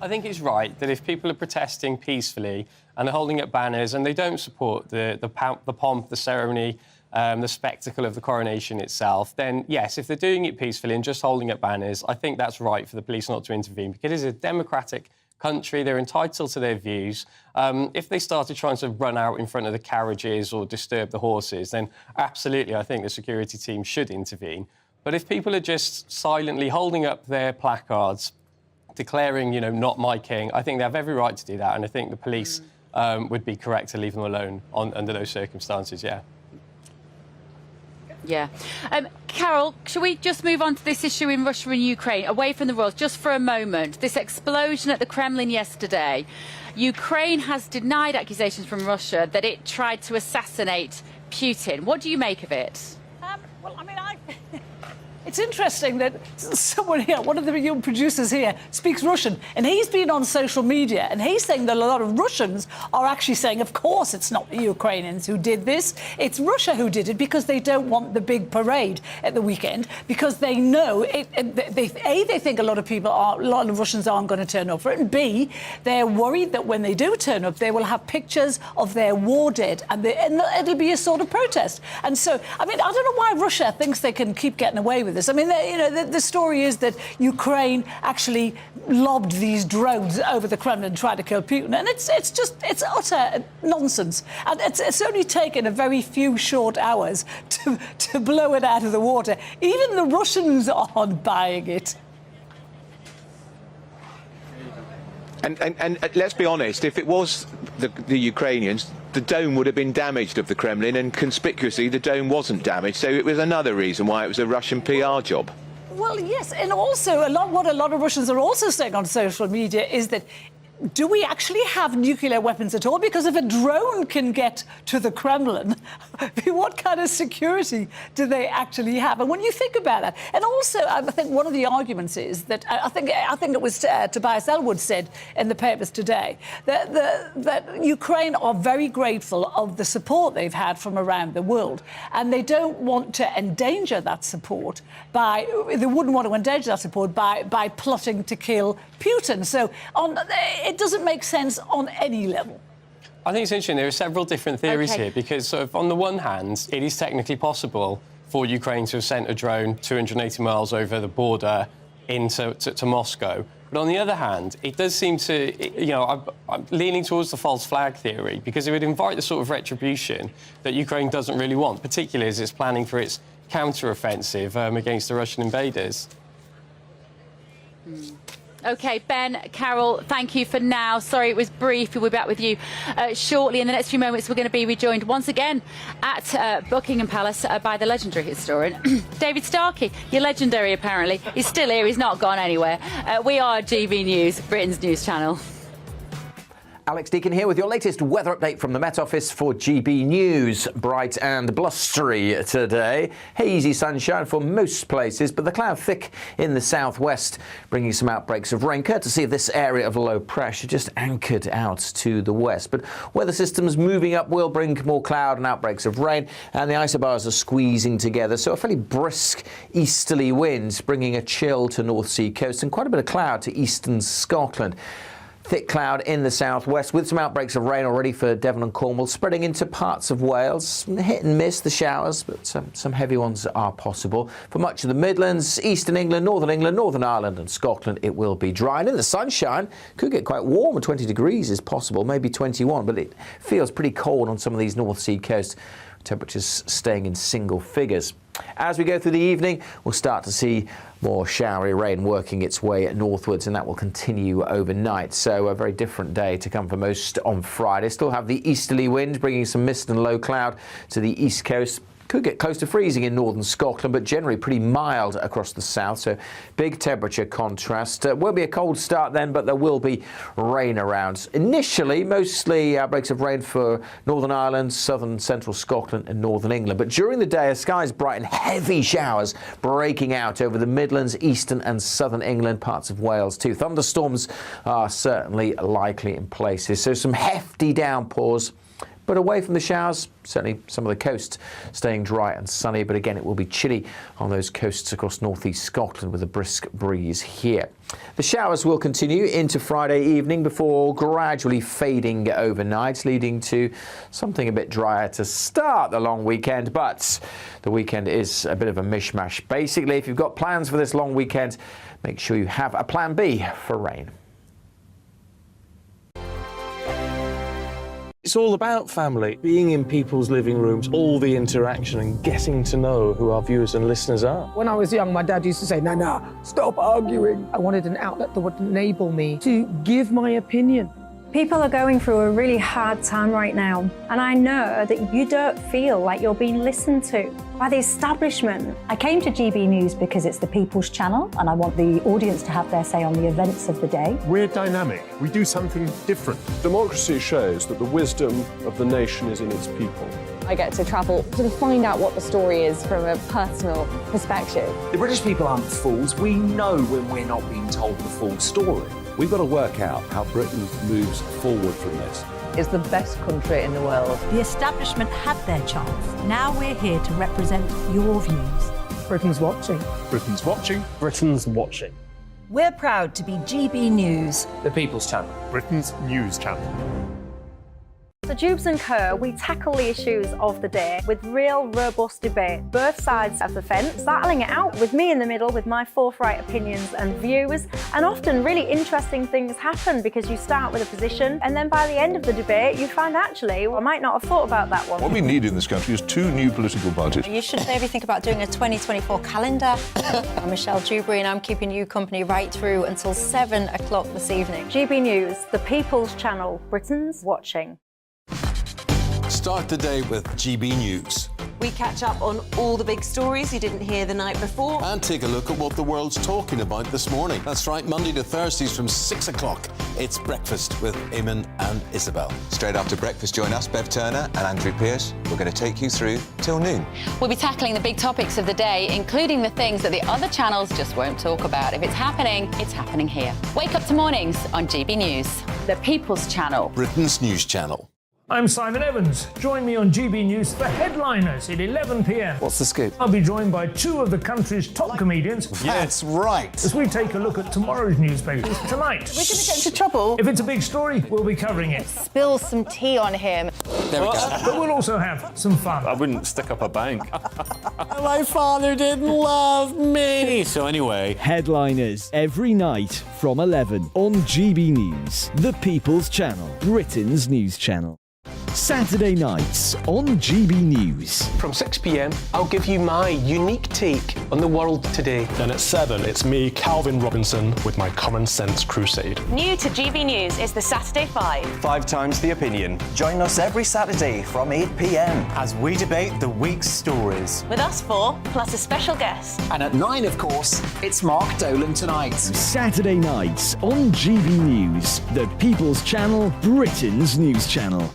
Speaker 18: I think it's right that if people are protesting peacefully and they're holding up banners and they don't support the pomp, the ceremony, the spectacle of the coronation itself, then yes, if they're doing it peacefully and just holding up banners, I think that's right for the police not to intervene, because it is a democratic country. They're entitled to their views. If they started trying to run out in front of the carriages or disturb the horses, then absolutely I think the security team should intervene. But if people are just silently holding up their placards, declaring, not my king, I think they have every right to do that, and I think the police would be correct to leave them alone under those circumstances, yeah.
Speaker 3: Yeah. Carol, shall we just move on to this issue in Russia and Ukraine, away from the royals, just for a moment? This explosion at the Kremlin yesterday. Ukraine has denied accusations from Russia that it tried to assassinate Putin. What do you make of it?
Speaker 17: It's interesting that someone here, one of the young producers here, speaks Russian, and he's been on social media, and he's saying that a lot of Russians are actually saying, of course, it's not the Ukrainians who did this, it's Russia who did it, because they don't want the big parade at the weekend, because they know, they think a lot of Russians aren't going to turn up for it, and B, they're worried that when they do turn up, they will have pictures of their war dead, and it'll be a sort of protest. And so, I don't know why Russia thinks they can keep getting away with this. The story is that Ukraine actually lobbed these drones over the Kremlin and tried to kill Putin, and it's utter nonsense. And it's only taken a very few short hours to blow it out of the water. Even the Russians aren't buying it.
Speaker 2: And let's be honest, if it was the Ukrainians, the dome would have been damaged of the Kremlin, and conspicuously the dome wasn't damaged, so it was another reason why it was a Russian PR job.
Speaker 17: Well, yes, and also what a lot of Russians are also saying on social media is that do we actually have nuclear weapons at all? Because if a drone can get to the Kremlin, what kind of security do they actually have? And when you think about that, and also I think one of the arguments is that I think it was Tobias Ellwood said in the papers today that Ukraine are very grateful of the support they've had from around the world, and they don't want to endanger that support by plotting to kill Putin. So it doesn't make sense on any level.
Speaker 18: I think it's interesting. There are several different theories here because, sort of, on the one hand, it is technically possible for Ukraine to have sent a drone 280 miles over the border to Moscow. But on the other hand, it does seem to, I'm leaning towards the false flag theory because it would invite the sort of retribution that Ukraine doesn't really want, particularly as it's planning for its counter-offensive against the Russian invaders.
Speaker 3: OK, Ben, Carol, thank you for now. Sorry it was brief. We'll be back with you shortly. In the next few moments, we're going to be rejoined once again at Buckingham Palace by the legendary historian, David Starkey. You're legendary, apparently. He's still here. He's not gone anywhere. We are GB News, Britain's news channel.
Speaker 19: Alex Deakin here with your latest weather update from the Met Office for GB News. Bright and blustery today. Hazy sunshine for most places, but the cloud thick in the southwest, bringing some outbreaks of rain, courtesy of this area of low pressure just anchored out to the west. But weather systems moving up will bring more cloud and outbreaks of rain, and the isobars are squeezing together, so a fairly brisk easterly wind, bringing a chill to North Sea coast and quite a bit of cloud to eastern Scotland. Thick cloud in the southwest with some outbreaks of rain already for Devon and Cornwall, spreading into parts of Wales. Hit and miss the showers, but some heavy ones are possible. For much of the Midlands, eastern England, Northern Ireland and Scotland, it will be dry. And in the sunshine, could get quite warm. 20 degrees is possible, maybe 21, but it feels pretty cold on some of these North Sea coasts. Temperatures staying in single figures. As we go through the evening, we'll start to see more showery rain working its way northwards, and that will continue overnight. So a very different day to come for most on Friday. Still have the easterly wind bringing some mist and low cloud to the east coast. Could get close to freezing in northern Scotland, but generally pretty mild across the south, so big temperature contrast. Will be a cold start then, but there will be rain around. Initially, mostly outbreaks of rain for Northern Ireland, southern central Scotland and northern England. But during the day, skies bright and heavy showers breaking out over the Midlands, eastern and southern England, parts of Wales too. Thunderstorms are certainly likely in places, so some hefty downpours. But away from the showers, certainly some of the coast staying dry and sunny, but again it will be chilly on those coasts across northeast Scotland with a brisk breeze here. The showers will continue into Friday evening before gradually fading overnight, leading to something a bit drier to start the long weekend, but the weekend is a bit of a mishmash. Basically, if you've got plans for this long weekend, make sure you have a plan B for rain.
Speaker 14: It's all about family, being in people's living rooms, all the interaction and getting to know who our viewers and listeners are.
Speaker 20: When I was young, my dad used to say, Nana, stop arguing. I wanted an outlet that would enable me to give my opinion.
Speaker 12: People are going through a really hard time right now, and I know that you don't feel like you're being listened to by the establishment. I came to GB News because it's the People's Channel, and I want the audience to have their say on the events of the day.
Speaker 13: We're dynamic. We do something different. Democracy shows that the wisdom of the nation is in its people.
Speaker 10: I get to travel to find out what the story is from a personal perspective.
Speaker 21: The British people aren't fools. We know when we're not being told the full story.
Speaker 11: We've got to work out how Britain moves forward from this.
Speaker 23: It's the best country in the world.
Speaker 9: The establishment had their chance. Now we're here to represent your views.
Speaker 20: Britain's watching.
Speaker 13: Britain's watching.
Speaker 22: Britain's watching.
Speaker 9: We're proud to be GB News.
Speaker 29: The People's Channel.
Speaker 13: Britain's news channel.
Speaker 12: So Dubes & Co, we tackle the issues of the day with real robust debate, both sides of the fence, battling it out with me in the middle with my forthright opinions and views. And often really interesting things happen because you start with a position and then by the end of the debate you find actually, well, I might not have thought about that one.
Speaker 24: What we need in this country is 2 new political parties.
Speaker 25: You should maybe think about doing a 2024 calendar. I'm Michelle Dewberry and I'm keeping you company right through until 7 o'clock this evening.
Speaker 12: GB News, the People's Channel, Britain's watching.
Speaker 26: Start the day with GB News.
Speaker 27: We catch up on all the big stories you didn't hear the night before.
Speaker 26: And take a look at what the world's talking about this morning. That's right, Monday to Thursdays from 6 o'clock. It's Breakfast with Eamon and Isabel.
Speaker 2: Straight after breakfast, join us, Bev Turner and Andrew Pearce. We're going to take you through till noon.
Speaker 3: We'll be tackling the big topics of the day, including the things that the other channels just won't talk about. If it's happening here. Wake up to mornings on GB News, the People's Channel.
Speaker 26: Britain's news channel.
Speaker 1: I'm Simon Evans. Join me on GB News for Headliners at 11 p.m.
Speaker 26: What's the scoop?
Speaker 1: I'll be joined by two of the country's top comedians.
Speaker 26: That's right.
Speaker 1: As we take a look at tomorrow's newspapers tonight.
Speaker 27: We're going to get into trouble.
Speaker 1: If it's a big story, we'll be covering it.
Speaker 27: Spill some tea on him.
Speaker 26: There we go.
Speaker 1: But we'll also have some fun.
Speaker 4: I wouldn't stick up a bank.
Speaker 26: My father didn't love me.
Speaker 4: So anyway.
Speaker 5: Headliners every night from 11 on GB News, the People's Channel, Britain's news channel. Saturday nights on GB News.
Speaker 6: From 6 p.m, I'll give you my unique take on the world today.
Speaker 22: Then at 7, it's me, Calvin Robinson, with my Common Sense Crusade.
Speaker 7: New to GB News is the Saturday 5.
Speaker 8: 5 times the opinion. Join us every Saturday from 8 p.m. as we debate the week's stories.
Speaker 7: With us 4, plus a special guest.
Speaker 8: And at 9, of course, it's Mark Dolan Tonight.
Speaker 5: Saturday nights on GB News, the People's Channel, Britain's news channel.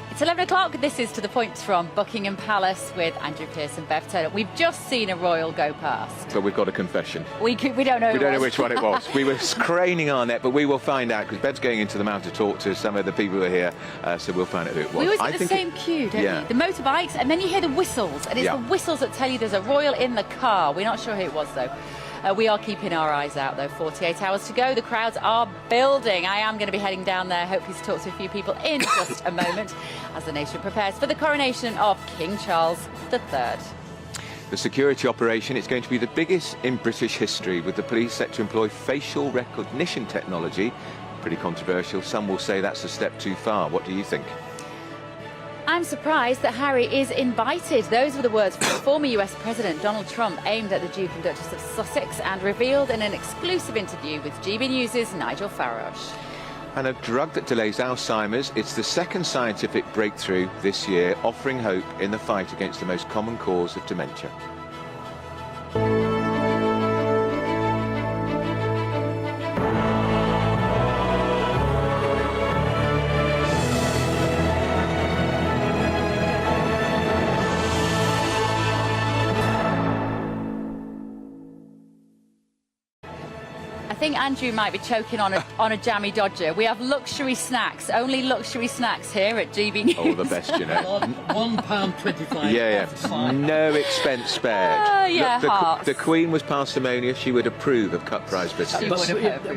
Speaker 3: It's 11 o'clock. This is To The Point from Buckingham Palace with Andrew Pearce and Bev Turner. We've just seen a royal go past.
Speaker 2: So we've got a confession.
Speaker 3: We don't know.
Speaker 2: We don't know which one it was. We were craning our neck, but we will find out because Bev's going into the mount to talk to some of the people who are here, so we'll find out who it was.
Speaker 3: We always get the same cue, don't we? The motorbikes, and then you hear the whistles, and it's the whistles that tell you there's a royal in the car. We're not sure who it was, though. We are keeping our eyes out, though. 48 hours to go. The crowds are building. I am going to be heading down there, hopefully to talk to a few people in just a moment, as the nation prepares for the coronation of King Charles III.
Speaker 2: The security operation is going to be the biggest in British history, with the police set to employ facial recognition technology. Pretty controversial. Some will say that's a step too far. What do you think?
Speaker 3: I'm surprised that Harry is invited. Those were the words from former US President Donald Trump aimed at the Duke and Duchess of Sussex and revealed in an exclusive interview with GB News' Nigel Farage.
Speaker 2: And a drug that delays Alzheimer's, it's the second scientific breakthrough this year, offering hope in the fight against the most common cause of dementia.
Speaker 3: I think Andrew might be choking on a jammy dodger. We have luxury snacks, only luxury snacks here at GB News.
Speaker 2: Oh, the best, you know.
Speaker 15: £1.25.
Speaker 2: Yeah. No expense spared.
Speaker 3: Look,
Speaker 2: the Queen was parsimonious. She would approve of cut price biscuits.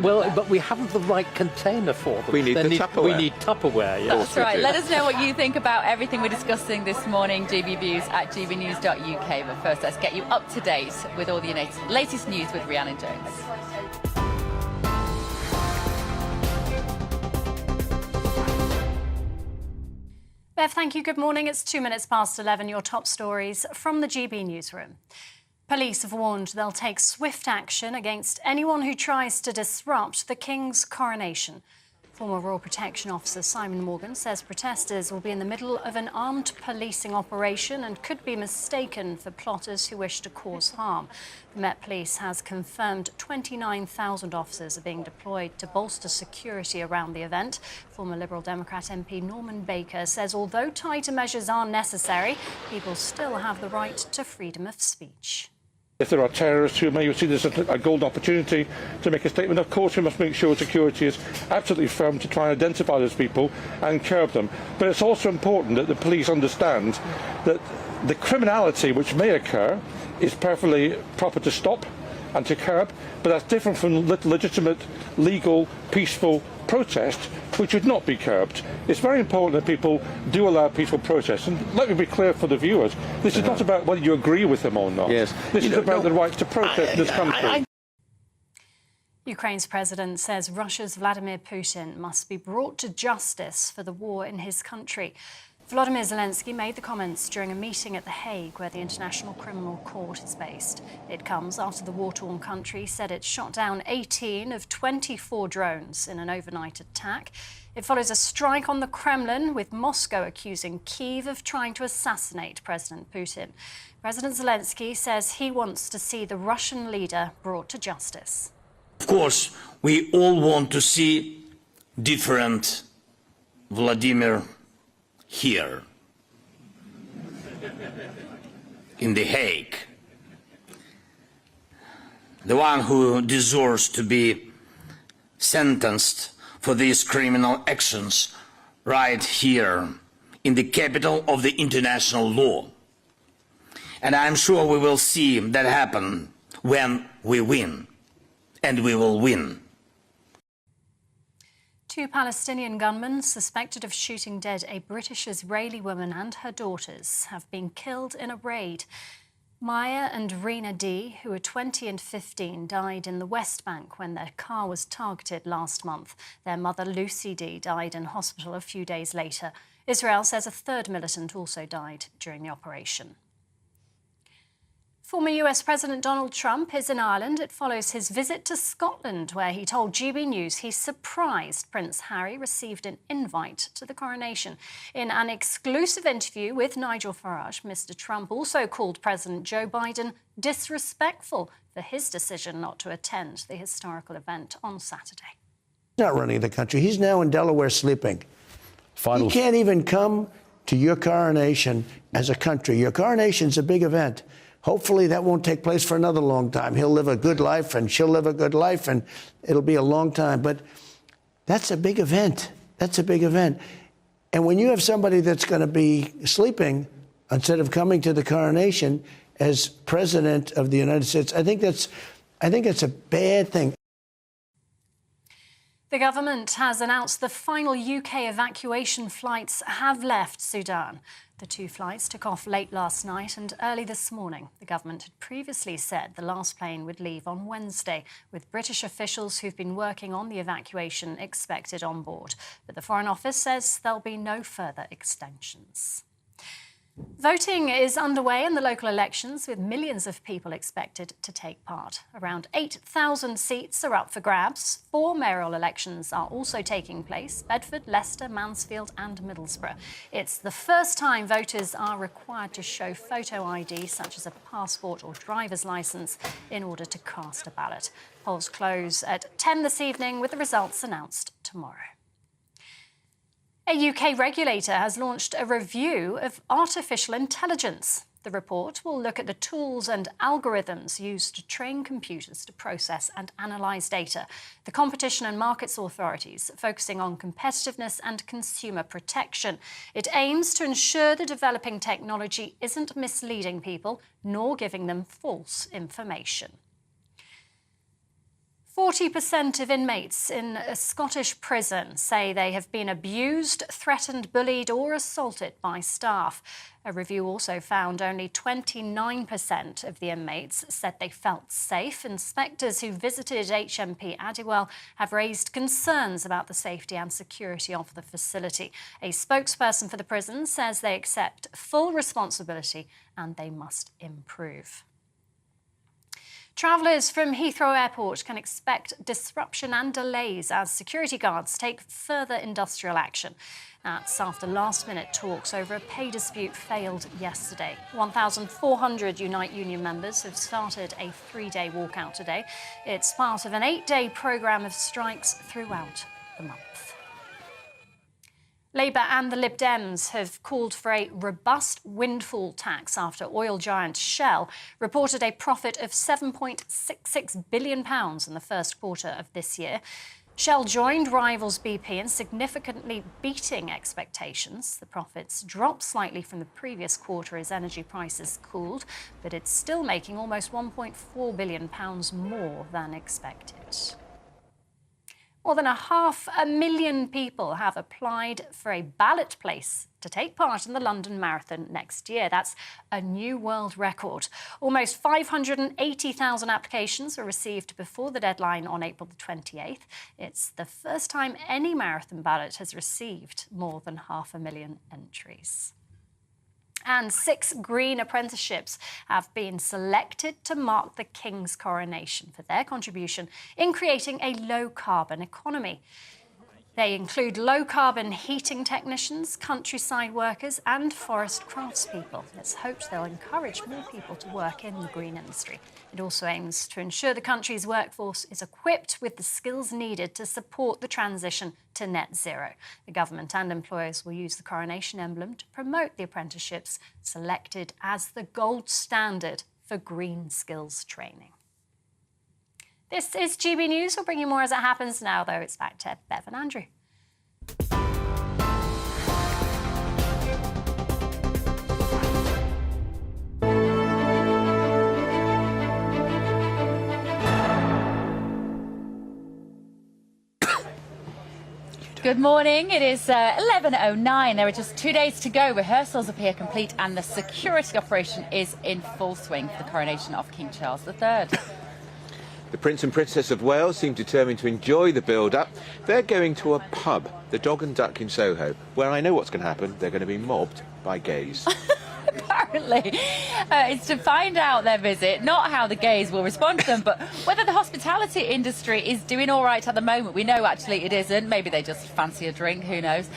Speaker 15: But we haven't the right container for them.
Speaker 2: We need Tupperware.
Speaker 15: We need Tupperware, yes.
Speaker 3: That's right. Let us know what you think about everything we're discussing this morning. GB Views at gbnews.uk. But first, let's get you up to date with all the latest news with Rhiannon Jones.
Speaker 16: Bev, thank you. Good morning. It's 2 minutes past 11. Your top stories from the GB newsroom. Police have warned they'll take swift action against anyone who tries to disrupt the King's coronation. Former Royal Protection Officer Simon Morgan says protesters will be in the middle of an armed policing operation and could be mistaken for plotters who wish to cause harm. The Met Police has confirmed 29,000 officers are being deployed to bolster security around the event. Former Liberal Democrat MP Norman Baker says although tighter measures are necessary, people still have the right to freedom of speech.
Speaker 28: If there are terrorists who may see this as a golden opportunity to make a statement, of course we must make sure security is absolutely firm to try and identify those people and curb them. But it's also important that the police understand that the criminality which may occur is perfectly proper to stop and to curb, but that's different from legitimate, legal, peaceful protest, which should not be curbed. It's very important that people do allow peaceful protest. And let me be clear for the viewers, this is not about whether you agree with them or not.
Speaker 2: Yes.
Speaker 28: This is about the right to protest in this country.
Speaker 16: Ukraine's president says Russia's Vladimir Putin must be brought to justice for the war in his country. Volodymyr Zelensky made the comments during a meeting at The Hague, where the International Criminal Court is based. It comes after the war-torn country said it shot down 18 of 24 drones in an overnight attack. It follows a strike on the Kremlin, with Moscow accusing Kyiv of trying to assassinate President Putin. President Zelensky says he wants to see the Russian leader brought to justice.
Speaker 4: Of course, we all want to see different Vladimir here, in The Hague. The one who deserves to be sentenced for these criminal actions right here in the capital of the international law. And I'm sure we will see that happen when we win, and we will win.
Speaker 16: 2 Palestinian gunmen suspected of shooting dead a British-Israeli woman and her daughters have been killed in a raid. Maya and Rena D, who were 20 and 15, died in the West Bank when their car was targeted last month. Their mother, Lucy D, died in hospital a few days later. Israel says a third militant also died during the operation. Former US President Donald Trump is in Ireland. It follows his visit to Scotland, where he told GB News he's surprised Prince Harry received an invite to the coronation. In an exclusive interview with Nigel Farage, Mr. Trump also called President Joe Biden disrespectful for his decision not to attend the historical event on Saturday.
Speaker 10: He's not running the country. He's now in Delaware sleeping. He can't even come to your coronation as a country. Your coronation's a big event. Hopefully that won't take place for another long time. He'll live a good life and she'll live a good life and it'll be a long time. But that's a big event. That's a big event. And when you have somebody that's going to be sleeping instead of coming to the coronation as president of the United States, I think that's a bad thing.
Speaker 16: The government has announced the final UK evacuation flights have left Sudan. The 2 flights took off late last night and early this morning. The government had previously said the last plane would leave on Wednesday, with British officials who've been working on the evacuation expected on board. But the Foreign Office says there'll be no further extensions. Voting is underway in the local elections, with millions of people expected to take part. Around 8,000 seats are up for grabs. 4 mayoral elections are also taking place: Bedford, Leicester, Mansfield and Middlesbrough. It's the first time voters are required to show photo ID, such as a passport or driver's licence, in order to cast a ballot. Polls close at 10 this evening, with the results announced tomorrow. A UK regulator has launched a review of artificial intelligence. The report will look at the tools and algorithms used to train computers to process and analyse data. The Competition and Markets Authorities focusing on competitiveness and consumer protection. It aims to ensure the developing technology isn't misleading people nor giving them false information. 40% of inmates in a Scottish prison say they have been abused, threatened, bullied or assaulted by staff. A review also found only 29% of the inmates said they felt safe. Inspectors who visited HMP Addiwell have raised concerns about the safety and security of the facility. A spokesperson for the prison says they accept full responsibility and they must improve. Travellers from Heathrow Airport can expect disruption and delays as security guards take further industrial action. That's after last-minute talks over a pay dispute failed yesterday. 1,400 Unite Union members have started a 3-day walkout today. It's part of an 8-day programme of strikes throughout the month. Labour and the Lib Dems have called for a robust windfall tax after oil giant Shell reported a profit of £7.66 billion in the first quarter of this year. Shell joined rivals BP in significantly beating expectations. The profits dropped slightly from the previous quarter as energy prices cooled, but it's still making almost £1.4 billion more than expected. More than 500,000 people have applied for a ballot place to take part in the London Marathon next year. That's a new world record. Almost 580,000 applications were received before the deadline on April the 28th. It's the first time any marathon ballot has received more than 500,000 entries. And 6 green apprenticeships have been selected to mark the King's coronation for their contribution in creating a low-carbon economy. They include low-carbon heating technicians, countryside workers and forest craftspeople. It's hoped they'll encourage more people to work in the green industry. It also aims to ensure the country's workforce is equipped with the skills needed to support the transition to net zero. The government and employers will use the Coronation emblem to promote the apprenticeships selected as the gold standard for green skills training. This is GB News. We'll bring you more as it happens now, though. It's back to Bev and Andrew.
Speaker 3: Good morning. It is 11:09. There are just 2 days to go. Rehearsals appear complete and the security operation is in full swing for the coronation of King Charles III.
Speaker 2: The Prince and Princess of Wales seem determined to enjoy the build-up. They're going to a pub, the Dog and Duck in Soho, where I know what's going to happen. They're going to be mobbed by gays.
Speaker 3: Apparently, it's to find out their visit, not how the gays will respond to them, but whether the hospitality industry is doing all right at the moment. We know actually it isn't. Maybe they just fancy a drink, who knows.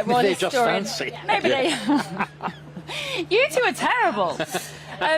Speaker 15: They just fancy.
Speaker 3: Maybe they... You two are terrible. But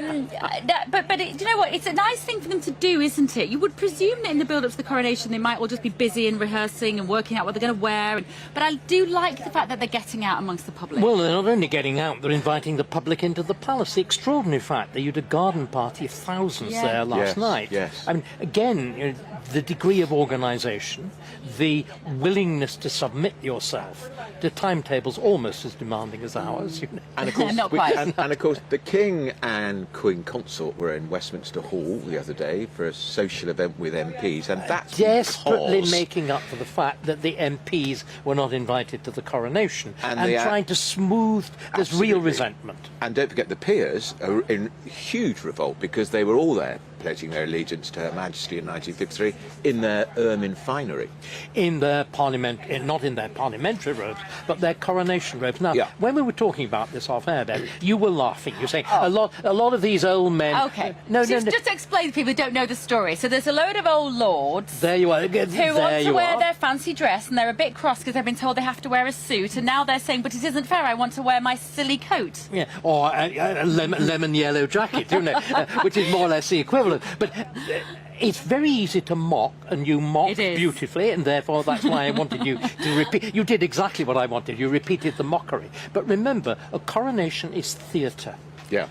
Speaker 3: do you know what? It's a nice thing for them to do, isn't it? You would presume that in the build-up to the coronation they might all just be busy and rehearsing and working out what they're going to wear. But I do like the fact that they're getting out amongst the public.
Speaker 15: Well, they're not only getting out, they're inviting the public into the palace. The extraordinary fact that you had a garden party of thousands there last night.
Speaker 2: Yes.
Speaker 15: I mean, again, you know, the degree of organisation, the willingness to submit yourself to timetables almost as demanding as ours. You know.
Speaker 2: And of course,
Speaker 3: not quite.
Speaker 2: and of course, the King and Queen Consort were in Westminster Hall the other day for a social event with MPs, and that's
Speaker 15: desperately
Speaker 2: because...
Speaker 15: making up for the fact that the MPs were not invited to the coronation and trying to smooth this real resentment.
Speaker 2: And don't forget, the peers are in huge revolt because they were all there pledging their allegiance to Her Majesty in 1953 in their ermine finery.
Speaker 15: In their not in their parliamentary robes, but their coronation robes. Now, when we were talking about this off air, Ben, you were laughing. You say a lot of these old men.
Speaker 3: Okay. Just to explain to people who don't know the story. So there's a load of old lords.
Speaker 15: There you are.
Speaker 3: Who want to wear their fancy dress, and they're a bit cross because they've been told they have to wear a suit, and now they're saying, "But it isn't fair. I want to wear my silly coat."
Speaker 15: Yeah, or a lemon yellow jacket, you know, which is more or less the equivalent. But it's very easy to mock, and you mock beautifully, and therefore that's why I wanted you to repeat. You did exactly what I wanted. You repeated the mockery. But remember, a coronation is theatre.
Speaker 2: Yeah.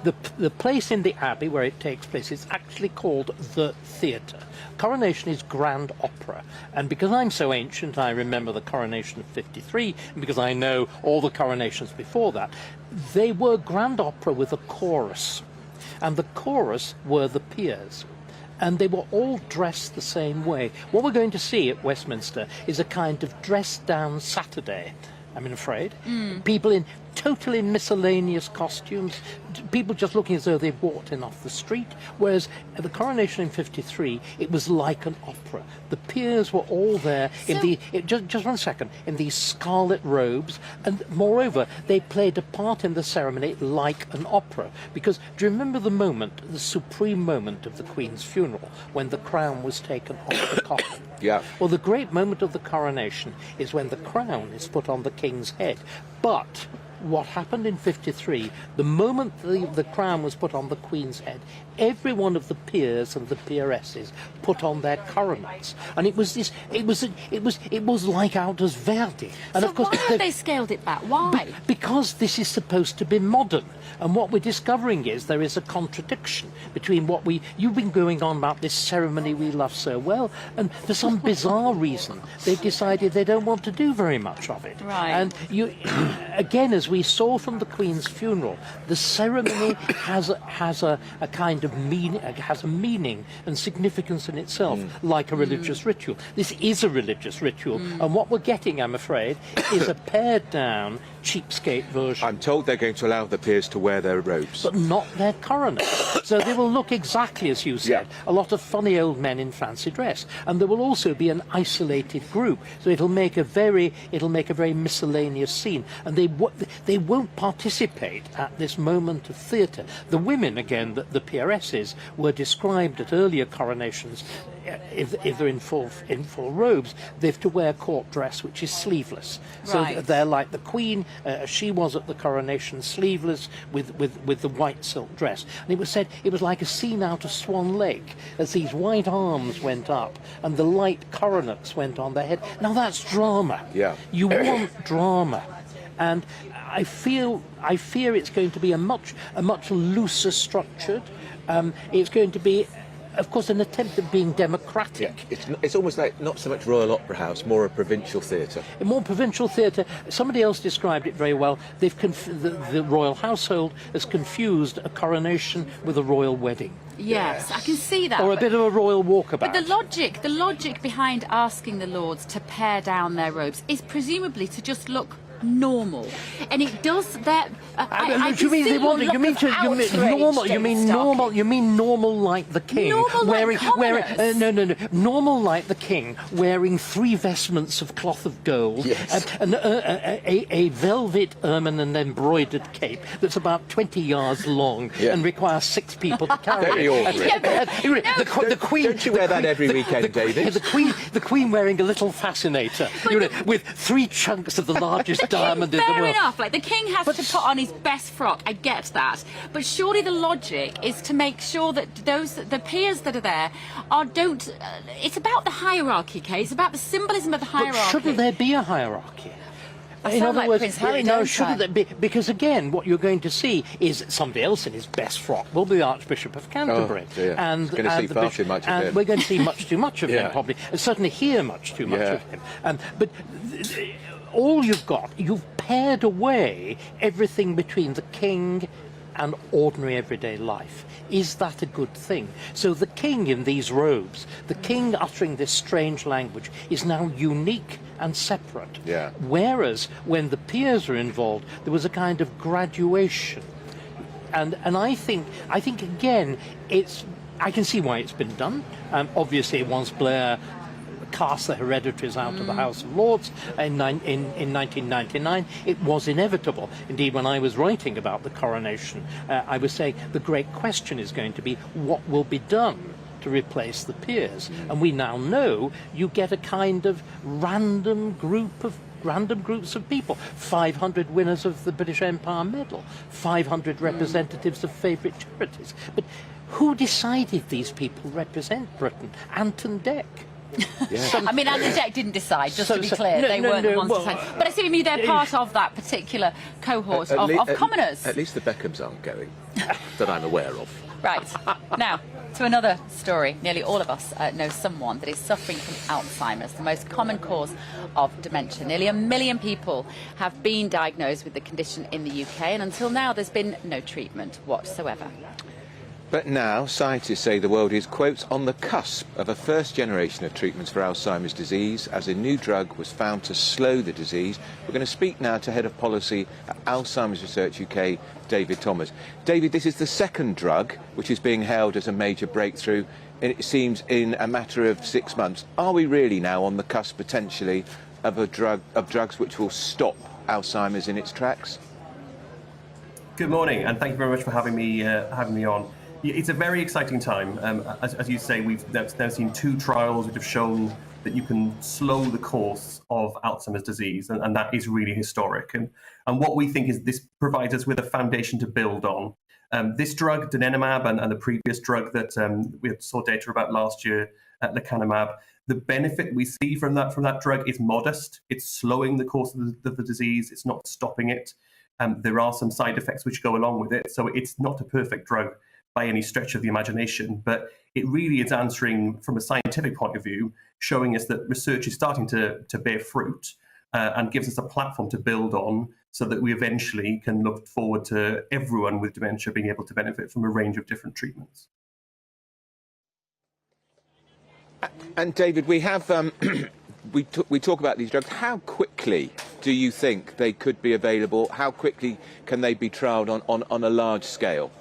Speaker 15: The place in the Abbey where it takes place is actually called the theatre. Coronation is grand opera, and because I'm so ancient, I remember the coronation of '53, and because I know all the coronations before that, they were grand opera with a chorus, and the chorus were the peers. And they were all dressed the same way. What we're going to see at Westminster is a kind of dressed-down Saturday, I'm afraid. People in totally miscellaneous costumes, people just looking as though they'd walked in off the street, whereas at the coronation in '53, it was like an opera. The peers were all there just 1 second, in these scarlet robes, and moreover, they played a part in the ceremony like an opera. Because do you remember the moment, the supreme moment of the Queen's funeral, when the crown was taken off the coffin?
Speaker 2: Yeah.
Speaker 15: Well, the great moment of the coronation is when the crown is put on the King's head. But what happened in '53, the moment the crown was put on the Queen's head, every one of the peers and the peeresses put on their coronets, and it was like out as Verdi. And
Speaker 3: so
Speaker 15: of course,
Speaker 3: why have they scaled it back? Why?
Speaker 15: Because this is supposed to be modern, and what we're discovering is there is a contradiction between what you've been going on about this ceremony we love so well, and for some bizarre reason they've decided they don't want to do very much of it.
Speaker 3: Right.
Speaker 15: And again, as we saw from the Queen's funeral, the ceremony has a kind of meaning and significance in itself, like a religious ritual. This is a religious ritual, and what we're getting, I'm afraid, is a pared down, cheapskate version.
Speaker 2: I'm told they're going to allow the peers to wear their robes,
Speaker 15: but not their coronets. So they will look exactly as you said, a lot of funny old men in fancy dress, and there will also be an isolated group. So it'll make a very miscellaneous scene, and They won't participate at this moment of theatre. The women, again, the peeresses, were described at earlier coronations. If they're in full robes, they have to wear a court dress which is sleeveless. So
Speaker 3: Right.
Speaker 15: they're like the Queen. She was at the coronation sleeveless with the white silk dress. And it was said it was like a scene out of Swan Lake as these white arms went up and the light coronets went on their head. Now that's drama.
Speaker 2: Yeah.
Speaker 15: You want drama. And I fear it's going to be a much looser structured. It's going to be, of course, an attempt at being democratic.
Speaker 2: Yeah, it's almost like not so much Royal Opera House, more a provincial theatre.
Speaker 15: More provincial theatre. Somebody else described it very well. The royal household has confused a coronation with a royal wedding.
Speaker 3: Yes, I can see that.
Speaker 15: Or a bit of a royal walkabout.
Speaker 3: But the logic behind asking the lords to pare down their robes is presumably to just look normal, and it does that.
Speaker 15: You mean normal? You mean normal like the king
Speaker 3: Normal
Speaker 15: wearing
Speaker 3: like commoners?
Speaker 15: no, normal like the king wearing 3 vestments of cloth of gold, and a velvet ermine and embroidered cape that's about 20 yards long and requires 6 people to carry
Speaker 2: Very
Speaker 15: it.
Speaker 2: ordinary.
Speaker 15: The Queen.
Speaker 2: Don't you wear that every weekend, David?
Speaker 15: The Queen wearing a little fascinator, with 3 chunks of the largest diamond in the
Speaker 3: Fair
Speaker 15: world.
Speaker 3: enough, like the king has to put on his best frock, I get that. But surely the logic is to make sure that the peers that are there it's about the hierarchy, Kay. It's about the symbolism of the hierarchy.
Speaker 15: But shouldn't there be a hierarchy?
Speaker 3: I sound like Prince Harry, don't
Speaker 15: shouldn't
Speaker 3: I?
Speaker 15: there be? Because again, what you're going to see is somebody else in his best frock will be the Archbishop of Canterbury,
Speaker 2: dear.
Speaker 15: and
Speaker 2: We're going to see far too much of him.
Speaker 15: we're going to see much too much of him, probably, and certainly hear much too much of him. But all you've pared away everything between the king and ordinary everyday life. Is that a good thing? So the king in these robes, the king uttering this strange language, is now unique and separate.
Speaker 2: Yeah.
Speaker 15: Whereas when the peers are involved, there was a kind of graduation. And I think again, I can see why it's been done. Obviously, once Blair cast the hereditaries out of the House of Lords in 1999, it was inevitable. Indeed, when I was writing about the coronation, I was saying the great question is going to be what will be done to replace the peers. And we now know you get a kind of random groups of people. 500 winners of the British Empire Medal, 500 representatives of favourite charities. But who decided these people represent Britain? Anton Deck.
Speaker 3: I mean, Anton Deck didn't decide, just to be clear. They weren't the ones to decide. But I see what you mean, they're part of that particular cohort of commoners.
Speaker 2: At least the Beckhams aren't going, that I'm aware of.
Speaker 3: Right. Now, to another story. Nearly all of us know someone that is suffering from Alzheimer's, the most common cause of dementia. Nearly 1 million people have been diagnosed with the condition in the UK, and until now there's been no treatment whatsoever.
Speaker 2: But now, scientists say the world is, quote, on the cusp of a first generation of treatments for Alzheimer's disease, as a new drug was found to slow the disease. We're going to speak now to Head of Policy at Alzheimer's Research UK, David Thomas. David, this is the second drug which is being hailed as a major breakthrough, and it seems in a matter of 6 months. Are we really now on the cusp, potentially, of drugs which will stop Alzheimer's in its tracks?
Speaker 9: Good morning, and thank you very much for having me on. It's a very exciting time. As you say, we've now seen 2 trials which have shown that you can slow the course of Alzheimer's disease, and that is really historic. And what we think is this provides us with a foundation to build on. This drug, donanemab, and the previous drug that we saw data about last year, lecanemab, the benefit we see from that drug is modest. It's slowing the course of the disease. It's not stopping it. There are some side effects which go along with it, so it's not a perfect drug by any stretch of the imagination, but it really is answering from a scientific point of view, showing us that research is starting to bear fruit and gives us a platform to build on so that we eventually can look forward to everyone with dementia being able to benefit from a range of different treatments.
Speaker 2: And David, we have we talk about these drugs. How quickly do you think they could be available? How quickly can they be trialled on a large scale?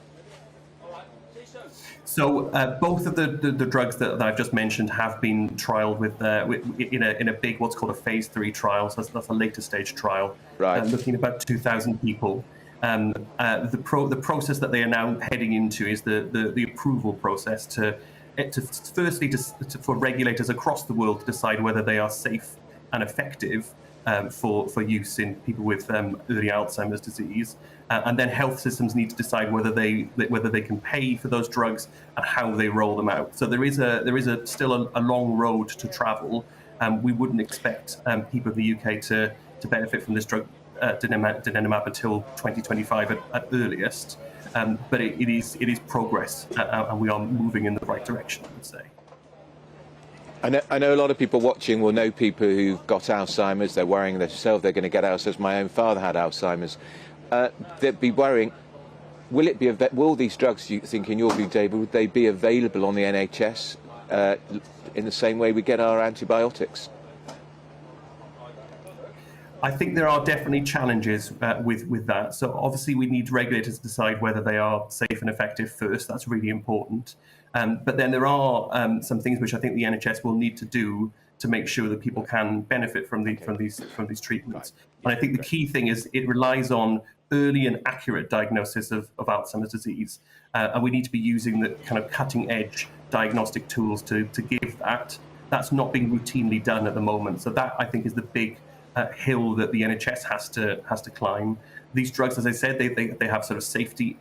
Speaker 9: So both of the drugs that I've just mentioned have been trialled in a big, what's called a phase 3 trial. So that's a later stage trial, looking at about 2,000 people. The process that they are now heading into is the approval process for regulators across the world to decide whether they are safe and effective for use in people with early Alzheimer's disease, and then health systems need to decide whether they can pay for those drugs and how they roll them out. So there is still a long road to travel. We wouldn't expect people in the UK to benefit from this drug donanemab until 2025 at earliest. But it is progress, and we are moving in the right direction, I would say.
Speaker 2: I know a lot of people watching will know people who've got Alzheimer's. They're worrying themselves they're going to get Alzheimer's. My own father had Alzheimer's. They'd be worrying, will these drugs, you think, in your view, David, would they be available on the NHS in the same way we get our antibiotics?
Speaker 9: I think there are definitely challenges with that. So obviously we need regulators to decide whether they are safe and effective first. That's really important. But then there are some things which I think the NHS will need to do to make sure that people can benefit from these treatments. And I think the key thing is it relies on early and accurate diagnosis of Alzheimer's disease. And we need to be using the kind of cutting edge diagnostic tools to give that. That's not being routinely done at the moment. So that, I think, is the big hill that the NHS has to climb. These drugs, as I said, they have sort of safety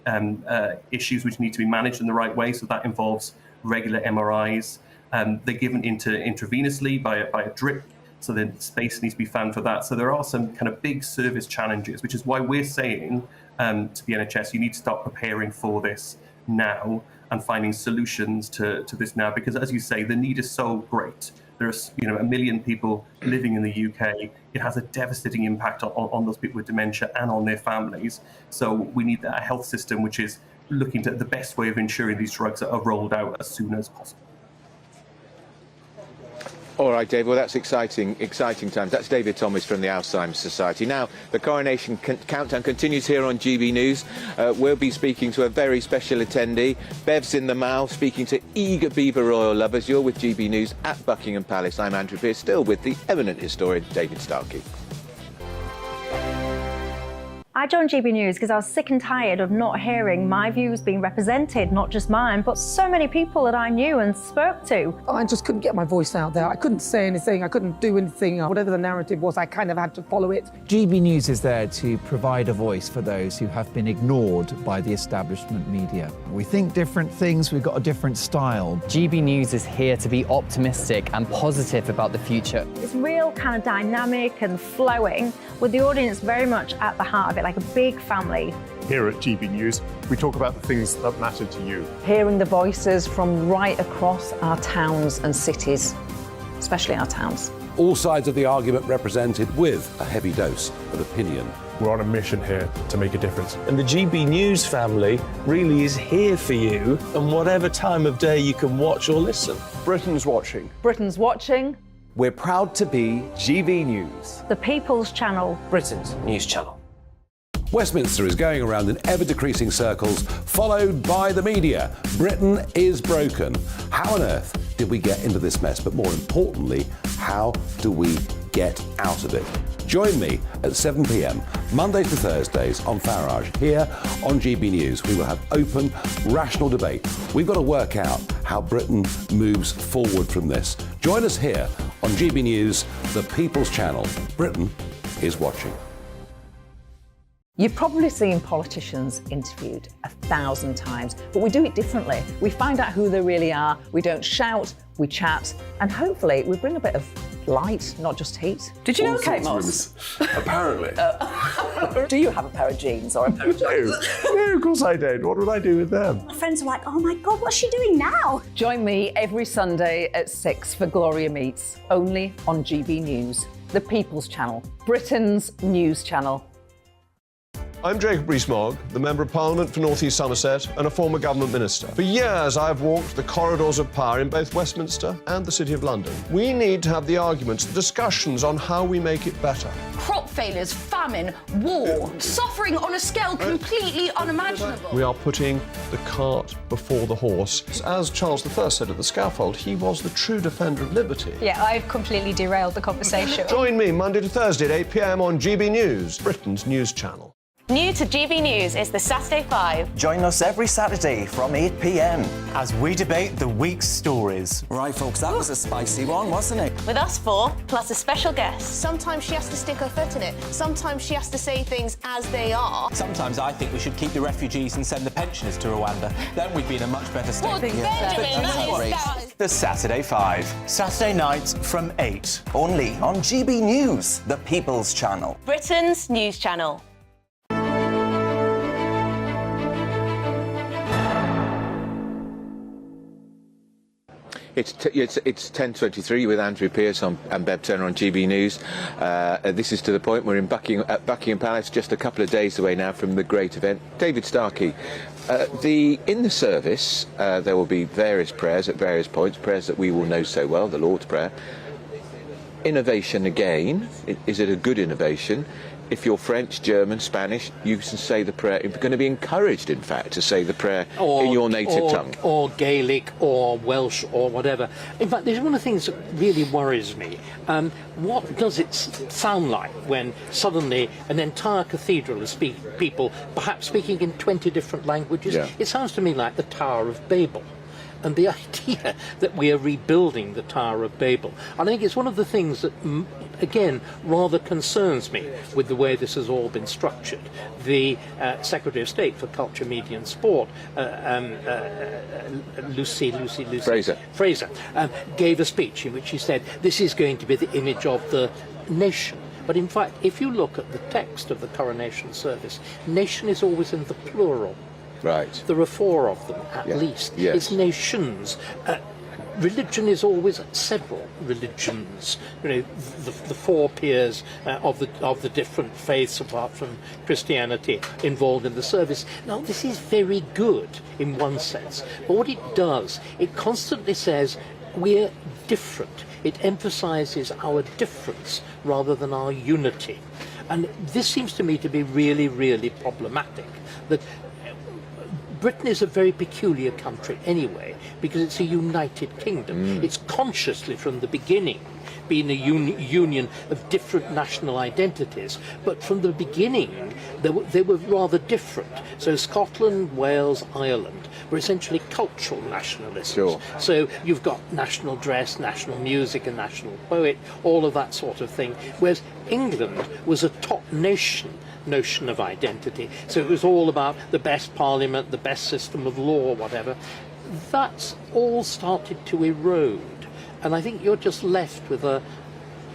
Speaker 9: issues which need to be managed in the right way. So that involves regular MRIs. They're given intravenously by a drip. So then space needs to be found for that. So there are some kind of big service challenges, which is why we're saying to the NHS, you need to start preparing for this now and finding solutions to this now, because as you say, the need is so great. There's 1 million people living in the UK. It has a devastating impact on those people with dementia and on their families. So we need a health system which is looking at the best way of ensuring these drugs are rolled out as soon as possible.
Speaker 2: All right, David, well, that's exciting times. That's David Thomas from the Alzheimer's Society. Now, the Coronation Countdown continues here on GB News. We'll be speaking to a very special attendee. Bev's in the Mall, speaking to eager Beaver Royal lovers. You're with GB News at Buckingham Palace. I'm Andrew Pearce, still with the eminent historian David Starkey.
Speaker 12: I joined GB News because I was sick and tired of not hearing my views being represented, not just mine, but so many people that I knew and spoke to.
Speaker 11: I just couldn't get my voice out there. I couldn't say anything. I couldn't do anything. Whatever the narrative was, I kind of had to follow it.
Speaker 14: GB News is there to provide a voice for those who have been ignored by the establishment media. We think different things, we've got a different style.
Speaker 17: GB News is here to be optimistic and positive about the future.
Speaker 12: It's real kind of dynamic and flowing, with the audience very much at the heart of it, like a big family.
Speaker 18: Here at GB News, we talk about the things that matter to you.
Speaker 19: Hearing the voices from right across our towns and cities, especially our towns.
Speaker 20: All sides of the argument represented with a heavy dose of opinion.
Speaker 22: We're on a mission here to make a difference.
Speaker 21: And the GB News family really is here for you, and whatever time of day you can watch or listen.
Speaker 18: Britain's watching.
Speaker 19: Britain's watching.
Speaker 8: We're proud to be GB News.
Speaker 12: The People's Channel.
Speaker 21: Britain's news channel.
Speaker 20: Westminster is going around in ever-decreasing circles, followed by the media. Britain is broken. How on earth did we get into this mess? But more importantly, how do we get out of it? Join me at 7 p.m, Mondays to Thursdays on Farage, here on GB News. We will have open, rational debate. We've got to work out how Britain moves forward from this. Join us here on GB News, the People's Channel. Britain is watching.
Speaker 19: You've probably seen politicians interviewed 1,000 times, but we do it differently. We find out who they really are, we don't shout, we chat, and hopefully we bring a bit of light, not just heat. Did you know Kate Moss?
Speaker 18: Apparently.
Speaker 19: Do you have a pair of jeans or a pair of jeans?
Speaker 18: No, of course I don't. What would I do with them?
Speaker 23: My friends are like, oh my God, what's she doing now?
Speaker 19: Join me every Sunday at 6 for Gloria Meets, only on GB News, the People's Channel, Britain's news channel.
Speaker 13: I'm Jacob Rees-Mogg, the Member of Parliament for North East Somerset and a former government minister. For years, I've walked the corridors of power in both Westminster and the City of London. We need to have the arguments, the discussions on how we make it better.
Speaker 29: Crop
Speaker 1: failures, famine, war, suffering on a scale completely unimaginable.
Speaker 13: We are putting the cart before the horse. As Charles I said at the scaffold, he was the true defender of liberty.
Speaker 5: Yeah, I've completely derailed the conversation.
Speaker 13: Join me Monday to Thursday at 8 p.m. on GB News, Britain's news channel.
Speaker 6: New to GB News is the Saturday 5.
Speaker 8: Join us every Saturday from 8 p.m. as we debate the week's stories.
Speaker 7: Right, folks, that was a spicy one, wasn't it?
Speaker 6: With us four, plus a special guest.
Speaker 24: Sometimes she has to stick her foot in it. Sometimes she has to say things as they are.
Speaker 7: Sometimes I think we should keep the refugees and send the pensioners to Rwanda. Then we'd be in a much better state.
Speaker 24: Well, Benjamin, that is...
Speaker 8: The Saturday 5. Saturday nights from 8. Only on GB News, the People's Channel.
Speaker 6: Britain's news channel.
Speaker 2: It's 10:23 with Andrew Pearce and Bev Turner on GB News. This is to the point we're at Buckingham Palace, just a couple of days away now from the great event. David Starkey, in the service there will be various prayers at various points, prayers that we will know so well, the Lord's Prayer. Innovation again. Is it a good innovation? If you're French, German, Spanish, you can say the prayer. You're going to be encouraged, in fact, to say the prayer in your native tongue.
Speaker 15: Or Gaelic, or Welsh, or whatever. In fact, this is one of the things that really worries me. What does it sound like when suddenly an entire cathedral is people perhaps speaking in 20 different languages?
Speaker 2: Yeah.
Speaker 15: It sounds to me like the Tower of Babel. And the idea that we are rebuilding the Tower of Babel, I think it's one of the things that, again, rather concerns me with the way this has all been structured. The Secretary of State for Culture, Media and Sport, Lucy Fraser, gave a speech in which she said this is going to be the image of the nation. But in fact, if you look at the text of the coronation service, nation is always in the plural.
Speaker 2: Right.
Speaker 15: There are four of them, at least.
Speaker 2: Yes.
Speaker 15: It's nations. Religion is always several religions. You know, the four peers of the different faiths, apart from Christianity, involved in the service. Now, this is very good in one sense, but what it does, it constantly says we're different. It emphasises our difference rather than our unity, and this seems to me to be really, really problematic. That Britain is a very peculiar country anyway, because it's a united kingdom. It's consciously from the beginning been a union of different national identities, but from the beginning they were rather different. So Scotland, Wales, Ireland were essentially cultural nationalisms.
Speaker 2: Sure.
Speaker 15: So you've got national dress, national music, a national poet, all of that sort of thing, whereas England was a top nation notion of identity. So it was all about the best parliament, the best system of law, whatever. That's all started to erode. And I think you're just left with a,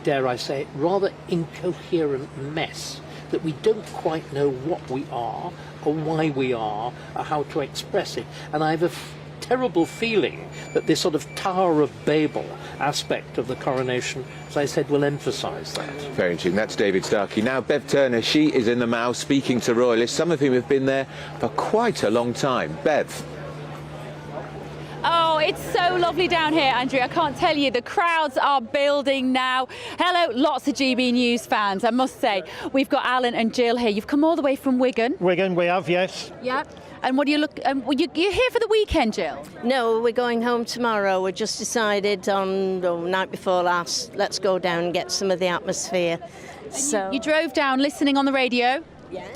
Speaker 15: dare I say, rather incoherent mess, that we don't quite know what we are, or why we are, or how to express it. And I have a terrible feeling that this sort of Tower of Babel aspect of the coronation, as I said, will emphasise that.
Speaker 2: Very interesting. That's David Starkey. Now, Bev Turner, she is in the Mall speaking to royalists, some of whom have been there for quite a long time. Bev.
Speaker 3: Oh, it's so lovely down here, Andrew. I can't tell you, the crowds are building now. Hello, lots of GB News fans, I must say. We've got Alan and Jill here. You've come all the way from Wigan.
Speaker 25: Wigan, we have, yes.
Speaker 3: Yep. And what do you look? You're here for the weekend, Jill?
Speaker 26: No, we're going home tomorrow. We just decided on the night before last, let's go down and get some of the atmosphere. So
Speaker 3: you drove down listening on the radio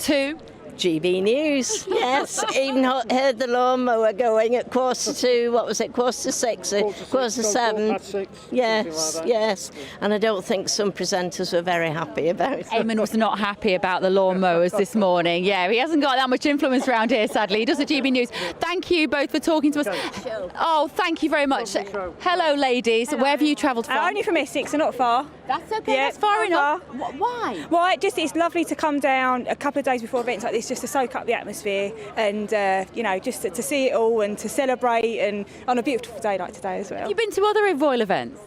Speaker 3: to
Speaker 26: GB News, yes. Even heard the lawnmower going at 2:45, what was it, 6:45, 7:15. Yes, yes. And I don't think some presenters were very happy about it.
Speaker 3: Eamon was not happy about the lawnmowers this morning. Yeah, he hasn't got that much influence around here, sadly. He does at GB News. Thank you both for talking to us. Oh, thank you very much. Hello, ladies. Where have you travelled from?
Speaker 27: Only from Essex, so not far.
Speaker 3: That's okay, that's far enough. Why?
Speaker 27: Well, it's lovely to come down a couple of days before events like this, just to soak up the atmosphere and, just to see it all and to celebrate, and on a beautiful day like today as well.
Speaker 3: Have you been to other royal events?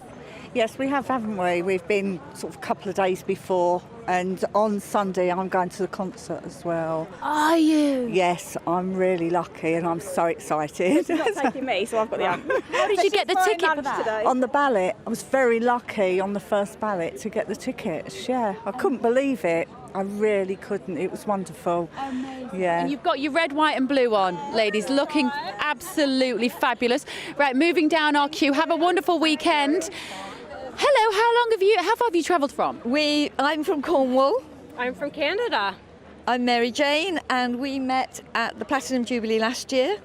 Speaker 4: Yes, we have, haven't we? We've been sort of a couple of days before, and on Sunday I'm going to the concert as well.
Speaker 1: Are you?
Speaker 4: Yes, I'm really lucky and I'm so excited.
Speaker 27: You're not taking me, so I've got the
Speaker 1: How did you get the ticket for that?
Speaker 27: Today.
Speaker 4: On the ballot, I was very lucky on the first ballot to get the tickets. Yeah, I couldn't believe it. I really couldn't. It was wonderful.
Speaker 1: Amazing.
Speaker 4: Yeah.
Speaker 3: And you've got your red, white and blue on, ladies, looking absolutely fabulous. Right, moving down our queue. Have a wonderful weekend. Hello, how far have you travelled from?
Speaker 9: I'm from Cornwall.
Speaker 10: I'm from Canada.
Speaker 9: I'm Mary Jane, and we met at the Platinum Jubilee last year,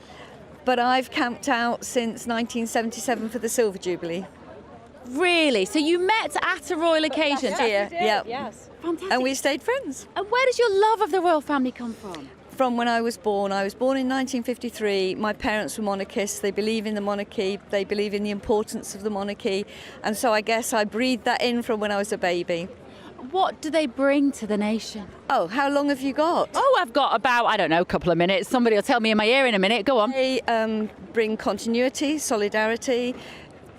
Speaker 9: but I've camped out since 1977 for the Silver Jubilee.
Speaker 3: Really? So you met at a royal occasion?
Speaker 9: Yes, yeah.
Speaker 10: Yes.
Speaker 3: Fantastic.
Speaker 9: And we stayed friends.
Speaker 3: And where does your love of the royal family come from?
Speaker 9: From when I was born. I was born in 1953. My parents were monarchists. They believe in the monarchy. They believe in the importance of the monarchy. And so I guess I breathed that in from when I was a baby.
Speaker 3: What do they bring to the nation?
Speaker 9: Oh, how long have you got?
Speaker 3: Oh, I've got about, I don't know, a couple of minutes. Somebody will tell me in my ear in a minute. Go on.
Speaker 9: They bring continuity, solidarity.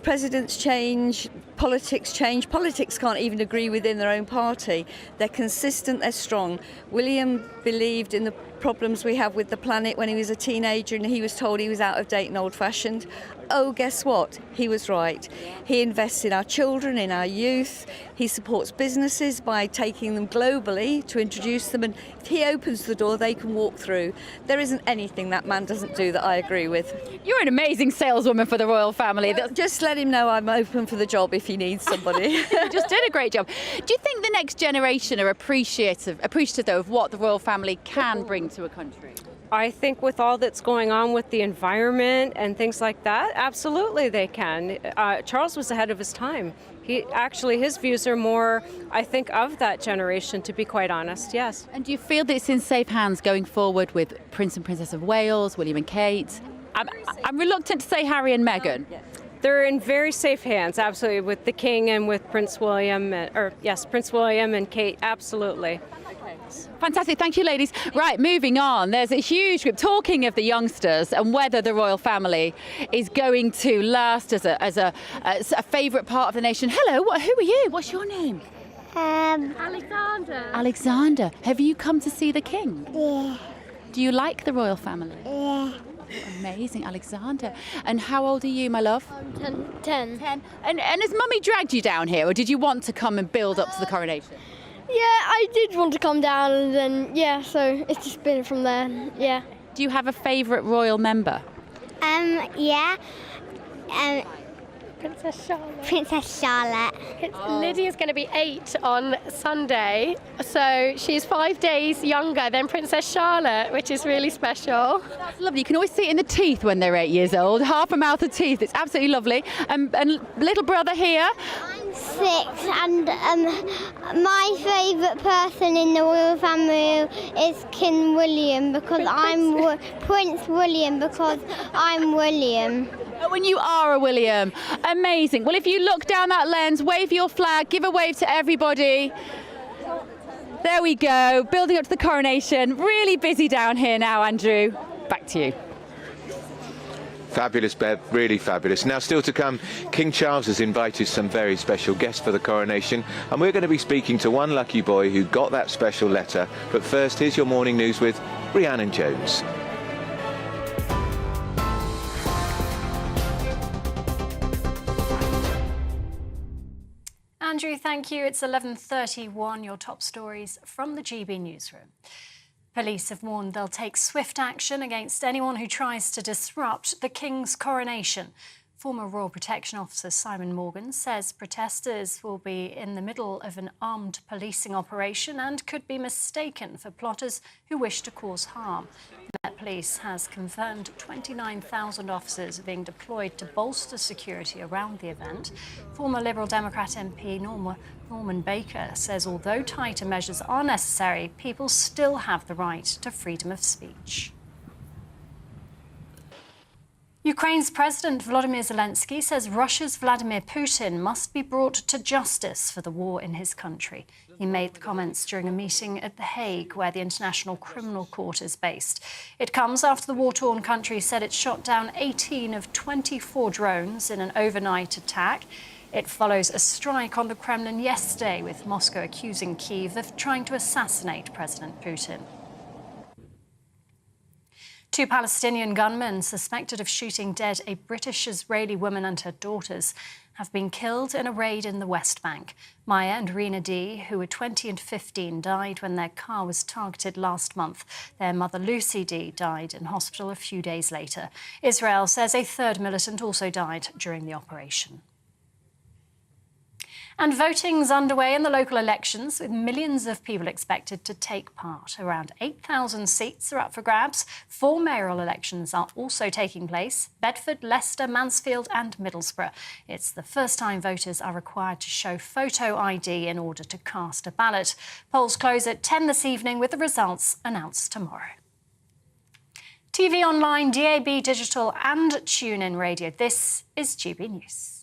Speaker 9: Presidents change, politics change. Politics can't even agree within their own party. They're consistent, they're strong. William believed in the problems we have with the planet when he was a teenager and he was told he was out of date and old-fashioned. Oh, guess what? He was right. He invests in our children, in our youth. He supports businesses by taking them globally to introduce them, and if he opens the door, they can walk through. There isn't anything that man doesn't do that I agree with.
Speaker 3: You're an amazing saleswoman for the royal family.
Speaker 9: Well, just let him know I'm open for the job if he needs somebody.
Speaker 3: You just did a great job. Do you think the next generation are appreciative though, of what the royal family can bring to a country?
Speaker 10: I think with all that's going on with the environment and things like that, absolutely they can. Charles was ahead of his time. His views are more, I think, of that generation, to be quite honest, yes.
Speaker 3: And do you feel that it's in safe hands going forward with Prince and Princess of Wales, William and Kate? I'm reluctant to say Harry and Meghan.
Speaker 10: They're in very safe hands, absolutely, with the King and with Prince William, Prince William and Kate, absolutely.
Speaker 3: Fantastic, thank you ladies. Right, moving on, there's a huge group talking of the youngsters and whether the royal family is going to last as a favourite part of the nation. Hello, who are you? What's your name?
Speaker 11: Alexander.
Speaker 3: Alexander, have you come to see the King?
Speaker 11: Yeah.
Speaker 3: Do you like the royal family?
Speaker 11: Yeah.
Speaker 3: Amazing, Alexander. And how old are you, my love?
Speaker 11: 10.
Speaker 3: 10. And has Mummy dragged you down here, or did you want to come and build up to the coronation?
Speaker 11: Yeah, I did want to come down, and then, so it's just been from there, yeah.
Speaker 3: Do you have a favourite royal member?
Speaker 11: Yeah. Princess Charlotte. Princess Charlotte.
Speaker 10: Lydia's going to be 8 on Sunday, so she's 5 days younger than Princess Charlotte, which is really special.
Speaker 3: That's lovely. You can always see it in the teeth when they're 8 years old. Half a mouth of teeth. It's absolutely lovely. And little brother here?
Speaker 11: I'm 6, and my favourite person in the royal family is King William, because Prince William, because I'm William.
Speaker 3: Oh, and you are a William. Amazing. Well, if you look down that lens, wave your flag, give a wave to everybody. There we go, building up to the coronation. Really busy down here now, Andrew. Back to you.
Speaker 2: Fabulous, Bev, really fabulous. Now, still to come, King Charles has invited some very special guests for the coronation, and we're going to be speaking to one lucky boy who got that special letter. But first, here's your morning news with Rhiannon Jones.
Speaker 5: Andrew, thank you. It's 11:31. Your top stories from the GB newsroom. Police have warned they'll take swift action against anyone who tries to disrupt the King's coronation. Former Royal Protection Officer Simon Morgan says protesters will be in the middle of an armed policing operation and could be mistaken for plotters who wish to cause harm. Met Police has confirmed 29,000 officers are being deployed to bolster security around the event. Former Liberal Democrat MP Norman Baker says although tighter measures are necessary, people still have the right to freedom of speech. Ukraine's President Volodymyr Zelensky says Russia's Vladimir Putin must be brought to justice for the war in his country. He made the comments during a meeting at The Hague, where the International Criminal Court is based. It comes after the war-torn country said it shot down 18 of 24 drones in an overnight attack. It follows a strike on the Kremlin yesterday, with Moscow accusing Kyiv of trying to assassinate President Putin. 2 Palestinian gunmen suspected of shooting dead a British-Israeli woman and her daughters have been killed in a raid in the West Bank. Maya and Rina D, who were 20 and 15, died when their car was targeted last month. Their mother, Lucy D, died in hospital a few days later. Israel says a 3rd militant also died during the operation. And voting's underway in the local elections, with millions of people expected to take part. Around 8,000 seats are up for grabs. 4 mayoral elections are also taking place: Bedford, Leicester, Mansfield and Middlesbrough. It's the first time voters are required to show photo ID in order to cast a ballot. Polls close at 10 this evening, with the results announced tomorrow. TV online, DAB digital and TuneIn radio. This is GB News.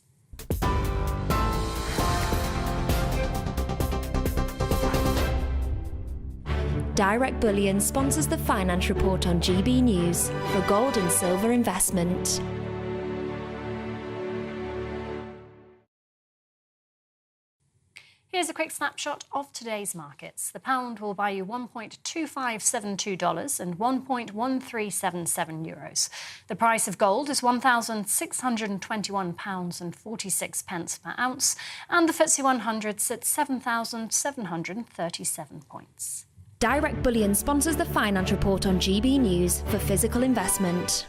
Speaker 12: Direct Bullion sponsors the Finance Report on GB News for gold and silver investment.
Speaker 5: Here's a quick snapshot of today's markets. The pound will buy you $1.2572 and €1.1377. The price of gold is £1,621.46 per ounce, and the FTSE 100 sits 7,737 points.
Speaker 12: Direct Bullion sponsors the Finance Report on GB News for physical investment.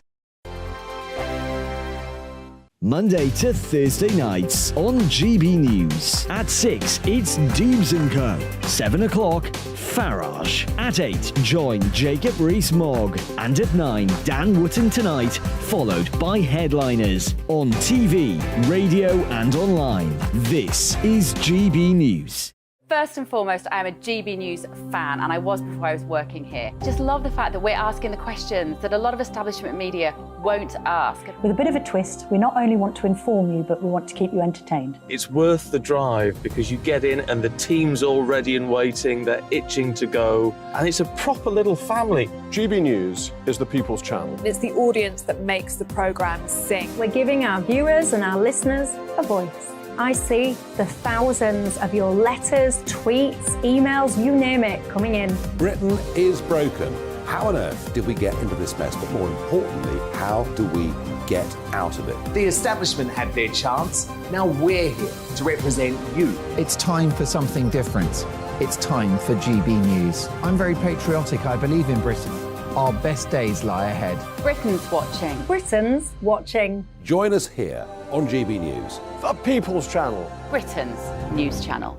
Speaker 14: Monday to Thursday nights on GB News. At 6, it's Dubes & Co. 7 o'clock, Farage. At 8, join Jacob Rees-Mogg. And at 9, Dan Wootton Tonight, followed by Headliners. On TV, radio and online. This is GB News.
Speaker 3: First and foremost, I am a GB News fan, and I was before I was working here. Just love the fact that we're asking the questions that a lot of establishment media won't ask.
Speaker 16: With a bit of a twist, we not only want to inform you, but we want to keep you entertained.
Speaker 17: It's worth the drive because you get in and the team's all ready and waiting, they're itching to go, and it's a proper little family.
Speaker 13: GB News is the People's Channel.
Speaker 21: It's the audience that makes the programme sing.
Speaker 16: We're giving our viewers and our listeners a voice. I see the thousands of your letters, tweets, emails, you name it, coming in.
Speaker 20: Britain is broken. How on earth did we get into this mess? But more importantly, how do we get out of it?
Speaker 22: The establishment had their chance. Now we're here to represent you.
Speaker 25: It's time for something different. It's time for GB News. I'm very patriotic. I believe in Britain. Our best days lie ahead.
Speaker 3: Britain's watching.
Speaker 16: Britain's watching.
Speaker 20: Join us here on GB News.
Speaker 13: The People's Channel.
Speaker 3: Britain's news channel.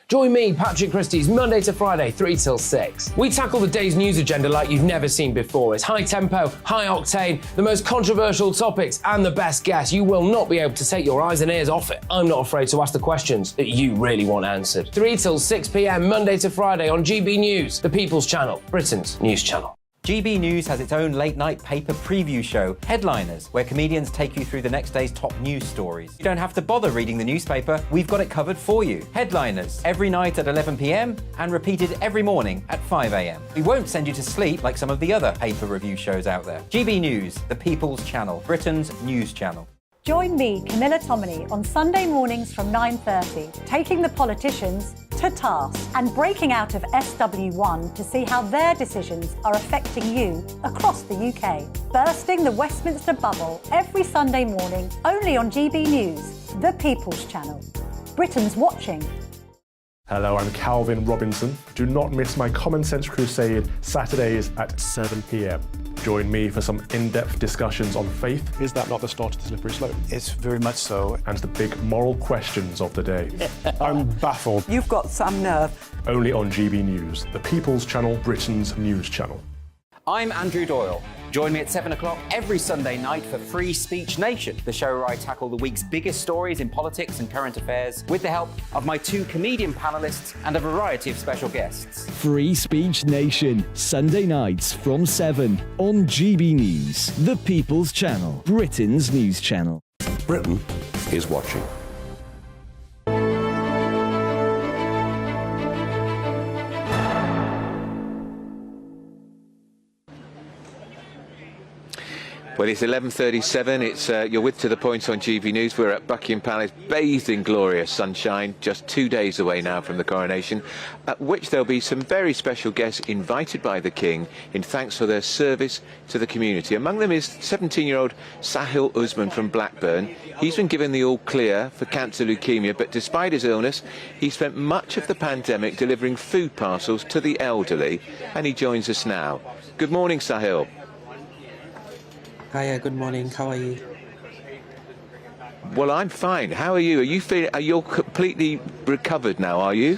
Speaker 28: Join me, Patrick Christie's, Monday to Friday, 3 till 6. We tackle the day's news agenda like you've never seen before. It's high tempo, high octane, the most controversial topics, and the best guests. You will not be able to take your eyes and ears off it. I'm not afraid to ask the questions that you really want answered. 3 till 6 p.m, Monday to Friday on GB News, the People's Channel, Britain's news channel.
Speaker 29: GB News has its own late-night paper preview show, Headliners, where comedians take you through the next day's top news stories. You don't have to bother reading the newspaper, we've got it covered for you. Headliners, every night at 11 p.m, and repeated every morning at 5 a.m. We won't send you to sleep like some of the other paper review shows out there. GB News, the People's Channel, Britain's news channel.
Speaker 16: Join me, Camilla Tominey, on Sunday mornings from 9:30, taking the politicians to task and breaking out of SW1 to see how their decisions are affecting you across the UK. Bursting the Westminster bubble every Sunday morning, only on GB News, the People's Channel. Britain's watching.
Speaker 18: Hello, I'm Calvin Robinson. Do not miss my Common Sense Crusade Saturdays at 7 p.m. Join me for some in-depth discussions on faith. Is that not the start of the slippery slope? It's very much so. And the big moral questions of the day. I'm baffled.
Speaker 30: You've got some nerve.
Speaker 18: Only on GB News, the People's Channel, Britain's news channel.
Speaker 29: I'm Andrew Doyle. Join me at 7 o'clock every Sunday night for Free Speech Nation, the show where I tackle the week's biggest stories in politics and current affairs with the help of my 2 comedian panellists and a variety of special guests.
Speaker 14: Free Speech Nation, Sunday nights from 7 on GB News, the People's Channel, Britain's news channel.
Speaker 20: Britain is watching.
Speaker 2: Well, it's 11:37. It's you're with To The Point on GB News. We're at Buckingham Palace, bathed in glorious sunshine, just 2 days away now from the coronation, at which there'll be some very special guests invited by the King in thanks for their service to the community. Among them is 17-year-old Sahil Usman from Blackburn. He's been given the all clear for cancer leukemia, but despite his illness, he spent much of the pandemic delivering food parcels to the elderly, and he joins us now. Good morning, Sahil.
Speaker 6: Hiya, good morning. How are you?
Speaker 2: Well, I'm fine. How are you? Are you completely recovered now, are you?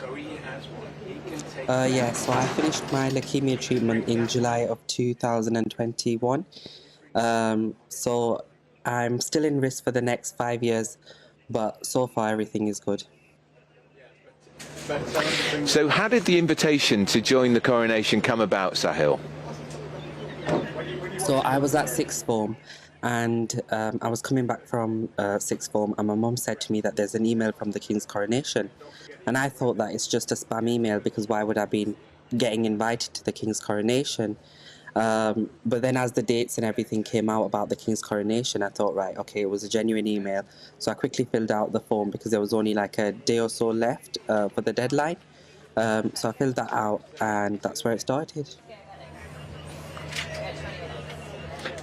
Speaker 6: Yeah, so I finished my leukemia treatment in July of 2021. So I'm still in risk for the next 5 years, but so far everything is good.
Speaker 2: So how did the invitation to join the coronation come about, Sahil?
Speaker 6: So I was at sixth form, and I was coming back from sixth form, and my mum said to me that there's an email from the King's coronation, and I thought that it's just a spam email, because why would I be getting invited to the King's coronation? But then as the dates and everything came out about the King's coronation, I thought, right, okay, it was a genuine email. So I quickly filled out the form because there was only like a day or so left for the deadline. So I filled that out, and that's where it started.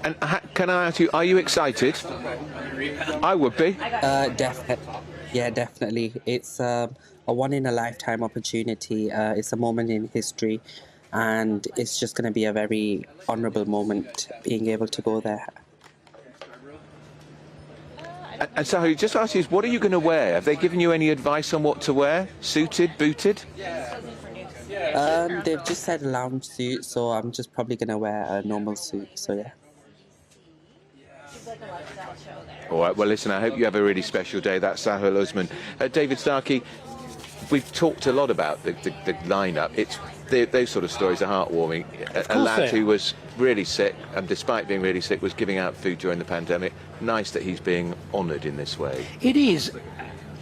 Speaker 2: And can I ask you, are you excited? I would be.
Speaker 6: Definitely. Yeah, definitely. It's a one-in-a-lifetime opportunity. It's a moment in history, and it's just going to be a very honourable moment being able to go there.
Speaker 2: And so, just ask you, what are you going to wear? Have they given you any advice on what to wear? Suited, booted?
Speaker 6: They've just said lounge suit, so I'm just probably going to wear a normal suit, so yeah.
Speaker 2: All right, well, listen, I hope you have a really special day. That's Sahil Usman. David Starkey, we've talked a lot about the lineup. Those sort of stories are heartwarming. A lad who was really sick, and despite being really sick, was giving out food during the pandemic. Nice that he's being honoured in this way.
Speaker 7: It is.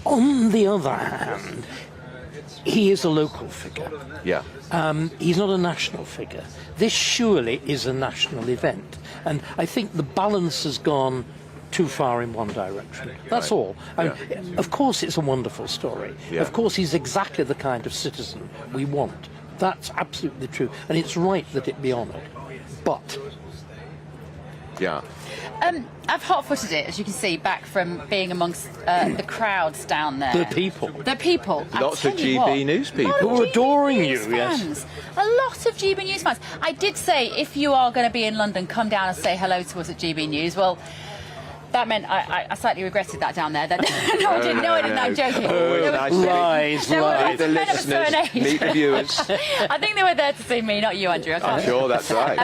Speaker 7: On the other hand, he is a local figure.
Speaker 2: Yeah.
Speaker 7: He's not a national figure. This surely is a national event. And I think the balance has gone too far in one direction. That's all. Of course it's a wonderful story. Yeah. Of course he's exactly the kind of citizen we want. That's absolutely true. And it's right that it be honoured. But...
Speaker 2: Yeah.
Speaker 3: I've hot-footed it, as you can see, back from being amongst the crowds down there.
Speaker 7: The people.
Speaker 3: The people.
Speaker 2: Lots of GB News people.
Speaker 7: Who are adoring you,
Speaker 3: yes. A lot of GB News fans. I did say, if you are going to be in London, come down and say hello to us at GB News. Well, that meant I slightly regretted that down there. No, I didn't. I'm joking.
Speaker 7: Lies.
Speaker 2: The listeners, meet the viewers.
Speaker 3: I think they were there to see me, not you, Andrew.
Speaker 2: I'm sure that's right.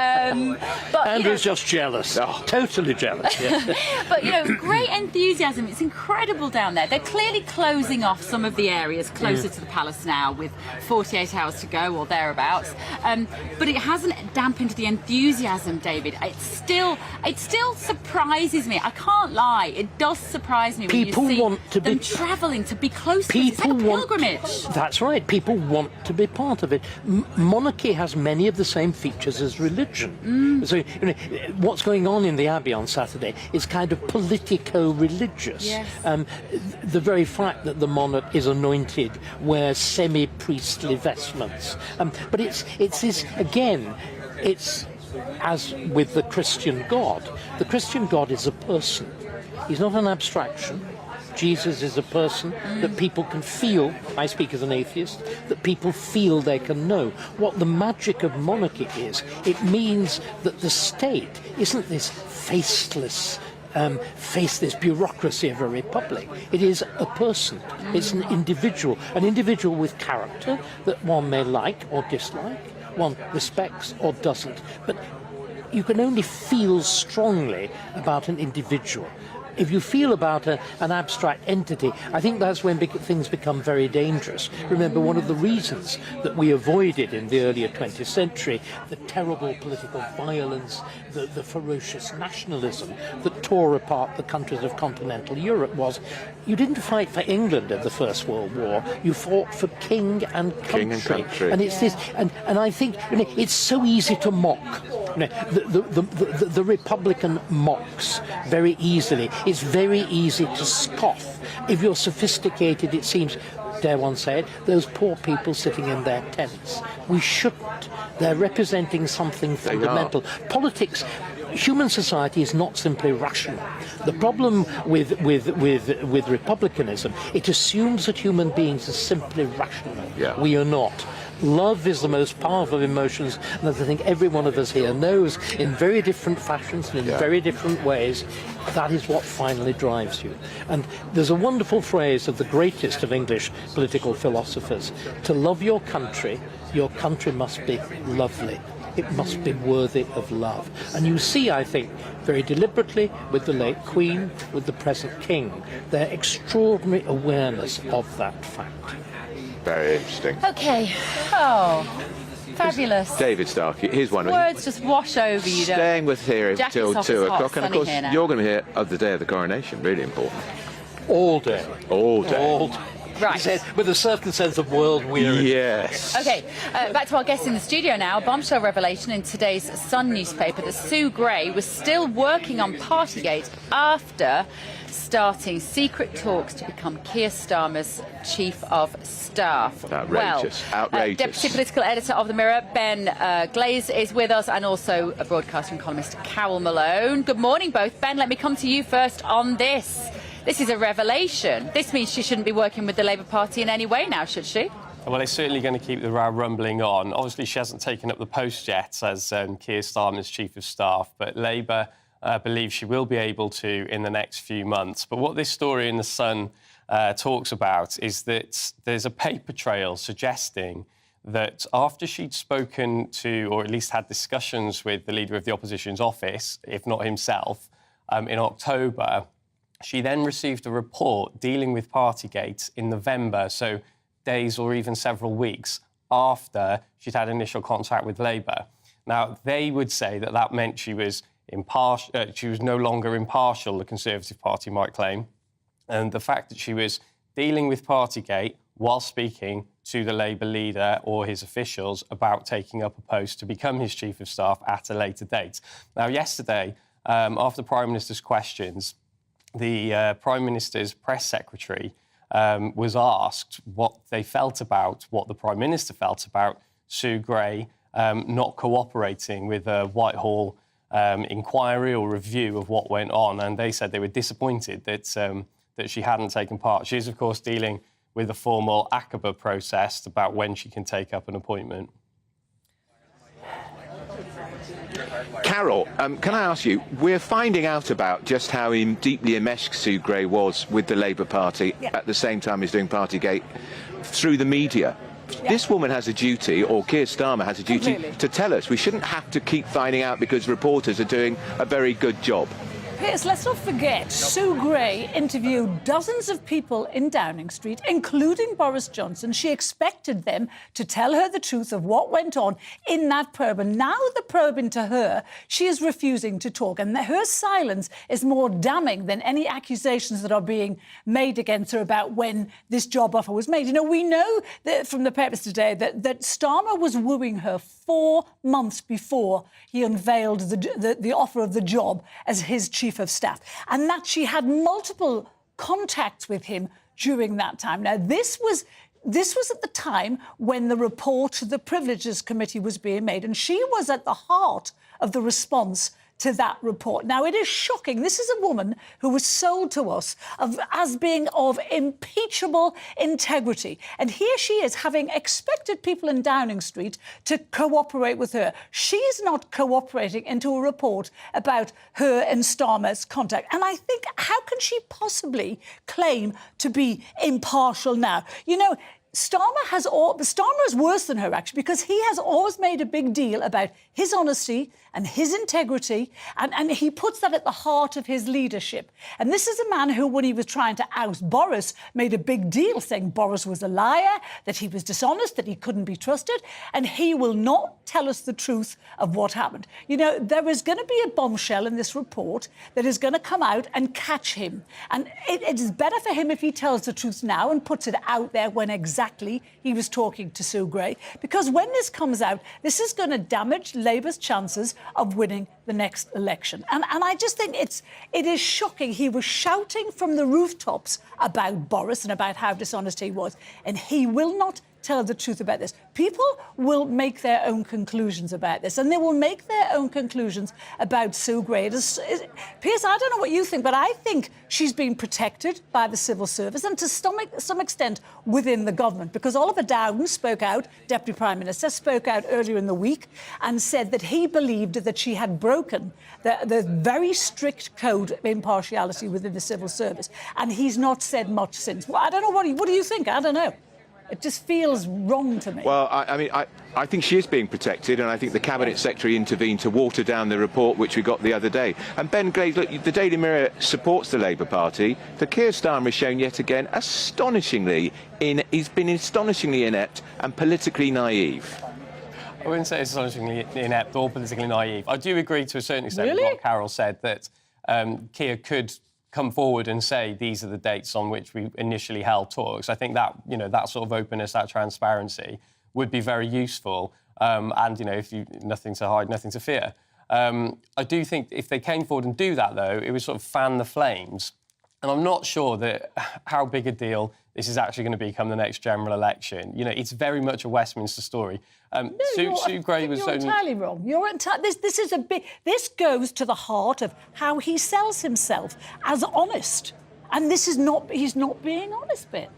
Speaker 3: But,
Speaker 7: Andrew's just jealous. Totally jealous. Yeah.
Speaker 3: But, great enthusiasm. It's incredible down there. They're clearly closing off some of the areas closer to the palace now, with 48 hours to go or thereabouts. But it hasn't dampened the enthusiasm, David. It still surprises me. I can't lie, it does surprise me when you see them travelling to be close to it. It's like a pilgrimage.
Speaker 7: That's right, people want to be part of it. Monarchy has many of the same features as religion. So what's going on in the Abbey on Saturday is kind of politico-religious.
Speaker 3: Yes.
Speaker 7: The very fact that the monarch is anointed, wears semi-priestly vestments. But it's this, again, it's as with the Christian God. The Christian God is a person. He's not an abstraction. Jesus is a person that people can feel. I speak as an atheist, that people feel they can know. What the magic of monarchy is, it means that the state isn't this faceless bureaucracy of a republic. It is a person. It's an individual with character that one may like or dislike, one respects or doesn't. But you can only feel strongly about an individual. If you feel about an abstract entity, I think that's when things become very dangerous. Remember, one of the reasons that we avoided in the earlier 20th century the terrible political violence, the ferocious nationalism that tore apart the countries of continental Europe was you didn't fight for England in the First World War, you fought for king and country.
Speaker 2: King and country.
Speaker 7: And it's this, and I think it's so easy to mock You know, the Republican mocks very easily. It's very easy to scoff. If you're sophisticated, it seems, dare one say it, those poor people sitting in their tents. We shouldn't. They're representing something fundamental. Politics, human society is not simply rational. The problem with republicanism, it assumes that human beings are simply rational.
Speaker 2: Yeah.
Speaker 7: We are not. Love is the most powerful of emotions, and I think every one of us here knows in very different fashions and in very different ways, that is what finally drives you. And there's a wonderful phrase of the greatest of English political philosophers: to love your country must be lovely. It must be worthy of love. And you see, I think, very deliberately with the late Queen, with the present King, their extraordinary awareness of that fact.
Speaker 2: Very interesting.
Speaker 3: Okay. Oh, fabulous.
Speaker 2: David Starkey, here's one.
Speaker 3: Words just wash over you, don't
Speaker 2: Staying with here
Speaker 3: Jackets
Speaker 2: till
Speaker 3: off,
Speaker 2: 2
Speaker 3: it's hot,
Speaker 2: o'clock. And of
Speaker 3: sunny
Speaker 2: course,
Speaker 3: here now.
Speaker 2: you're going to be here of the day of the coronation. Really important.
Speaker 7: All day.
Speaker 2: All day.
Speaker 7: All day.
Speaker 3: Right.
Speaker 7: He said, with a certain sense of world weary.
Speaker 2: Yes.
Speaker 3: Okay, back to our guest in the studio now. A bombshell revelation in today's Sun newspaper that Sue Gray was still working on Partygate after starting secret talks to become Keir Starmer's Chief of Staff.
Speaker 2: Outrageous. Outrageous.
Speaker 3: Deputy Political Editor of The Mirror, Ben Glaze, is with us, and also a broadcaster and columnist, Carol Malone. Good morning, both. Ben, let me come to you first on this. This is a revelation. This means she shouldn't be working with the Labour Party in any way now, should she?
Speaker 1: Well, it's certainly going to keep the row rumbling on. Obviously, she hasn't taken up the post yet as Keir Starmer's Chief of Staff, but Labour believes she will be able to in the next few months. But what this story in The Sun talks about is that there's a paper trail suggesting that after she'd spoken to, or at least had discussions with the Leader of the Opposition's office, if not himself, in October, she then received a report dealing with Partygate in November, so days or even several weeks after she'd had initial contact with Labour. Now, they would say that that meant she was impartial. She was no longer impartial, the Conservative Party might claim. And the fact that she was dealing with Partygate while speaking to the Labour leader or his officials about taking up a post to become his Chief of Staff at a later date. Now, yesterday, after the Prime Minister's questions, the Prime Minister's press secretary was asked what they felt about, what the Prime Minister felt about Sue Gray not cooperating with a Whitehall inquiry or review of what went on. And they said they were disappointed that she hadn't taken part. She's, of course, dealing with a formal ACABA process about when she can take up an appointment.
Speaker 2: Carol, can I ask you, we're finding out about just how deeply enmeshed Sue Gray was with the Labour Party at the same time as doing Partygate through the media. This woman has a duty, or Keir Starmer has a duty, to tell us. We shouldn't have to keep finding out because reporters are doing a very good job.
Speaker 4: Piers, let's not forget, Sue Gray interviewed dozens of people in Downing Street, including Boris Johnson. She expected them to tell her the truth of what went on in that probe. And now the probe into her, she is refusing to talk. And her silence is more damning than any accusations that are being made against her about when this job offer was made. You know, we know that from the papers today that Starmer was wooing her 4 months before he unveiled the offer of the job as his Chief of Staff, and that she had multiple contacts with him during that time. Now, this was at the time when the report to the Privileges Committee was being made, and she was at the heart of the response to that report. Now, it is shocking. This is a woman who was sold to us as being of impeachable integrity. And here she is, having expected people in Downing Street to cooperate with her. She is not cooperating into a report about her and Starmer's contact. And I think, how can she possibly claim to be impartial now? You know, Starmer is worse than her, actually, because he has always made a big deal about his honesty and his integrity, and he puts that at the heart of his leadership. And this is a man who, when he was trying to oust Boris, made a big deal saying Boris was a liar, that he was dishonest, that he couldn't be trusted, and he will not tell us the truth of what happened. You know, there is going to be a bombshell in this report that is going to come out and catch him. And it is better for him if he tells the truth now and puts it out there when exactly exactly he was talking to Sue Gray, because when this comes out, this is going to damage Labour's chances of winning the next election. And I just think it is shocking. He was shouting from the rooftops about Boris and about how dishonest he was, and he will not tell the truth about this. People will make their own conclusions about this, and they will make their own conclusions about Sue Gray. Piers, I don't know what you think, but I think she's been protected by the civil service and to some extent within the government, because Oliver Dowden spoke out, Deputy Prime Minister, spoke out earlier in the week and said that he believed that she had broken the very strict code of impartiality within the civil service, and he's not said much since. Well, I don't know, what do you think? I don't know. It just feels wrong to me.
Speaker 2: Well, I think she is being protected, and I think the Cabinet Secretary intervened to water down the report which we got the other day. And Ben Graves, look, the Daily Mirror supports the Labour Party. The Keir Starmer has shown yet again he's been astonishingly inept and politically naive.
Speaker 1: I wouldn't say it's astonishingly inept or politically naive. I do agree to a certain extent with what Carol said, that Keir could come forward and say these are the dates on which we initially held talks. I think that, that sort of openness, that transparency would be very useful. And, if nothing to hide, nothing to fear. I do think if they came forward and do that, though, it would sort of fan the flames. And I'm not sure that how big a deal this is actually going to become the next general election. It's very much a Westminster story. Sue Gray was
Speaker 4: You're entirely wrong. This goes to the heart of how he sells himself as honest, and he's not being honest, Ben.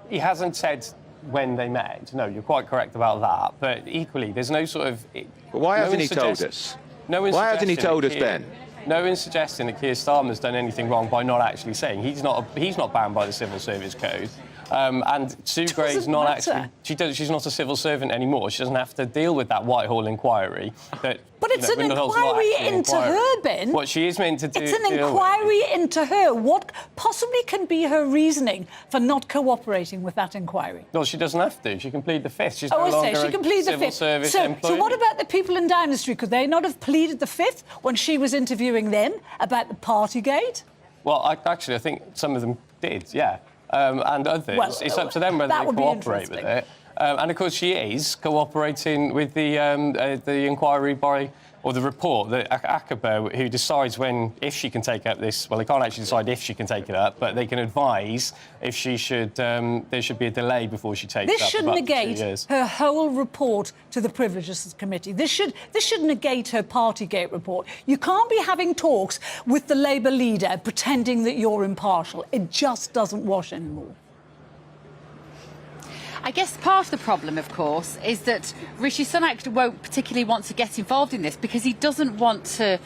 Speaker 1: He hasn't said when they met. No, you're quite correct about that. But equally, there's no sort of.
Speaker 2: But why hasn't he told us? Why hasn't he told us, Ben?
Speaker 1: No one's suggesting that Keir Starmer's done anything wrong by not actually saying. He's not bound by the Civil Service Code. And Sue Gray's not actually. She's not a civil servant anymore. She doesn't have to deal with that Whitehall inquiry. But
Speaker 4: it's an inquiry into her, Ben.
Speaker 1: What she is meant to do.
Speaker 4: It's an inquiry into her. What possibly can be her reasoning for not cooperating with that inquiry?
Speaker 1: No, she doesn't have to. She can plead the Fifth. She's
Speaker 4: no
Speaker 1: longer
Speaker 4: she can plead the
Speaker 1: civil
Speaker 4: Fifth.
Speaker 1: service
Speaker 4: So
Speaker 1: employee.
Speaker 4: what about the people in Downing Street? Could they not have pleaded the Fifth when she was interviewing them about the Partygate?
Speaker 1: Well, I think some of them did, yeah. And others, it's up to them whether they cooperate with it. And of course, she is cooperating with the inquiry or the report that Akaba, who decides if she can take up this. Well, they can't actually decide if she can take it up, but they can advise if she should. There should be a delay before she takes it up.
Speaker 4: This should negate her whole report to the Privileges Committee. This should negate her Partygate report. You can't be having talks with the Labour leader pretending that you're impartial. It just doesn't wash anymore.
Speaker 3: I guess part of the problem, of course, is that Rishi Sunak won't particularly want to get involved in this because he doesn't want to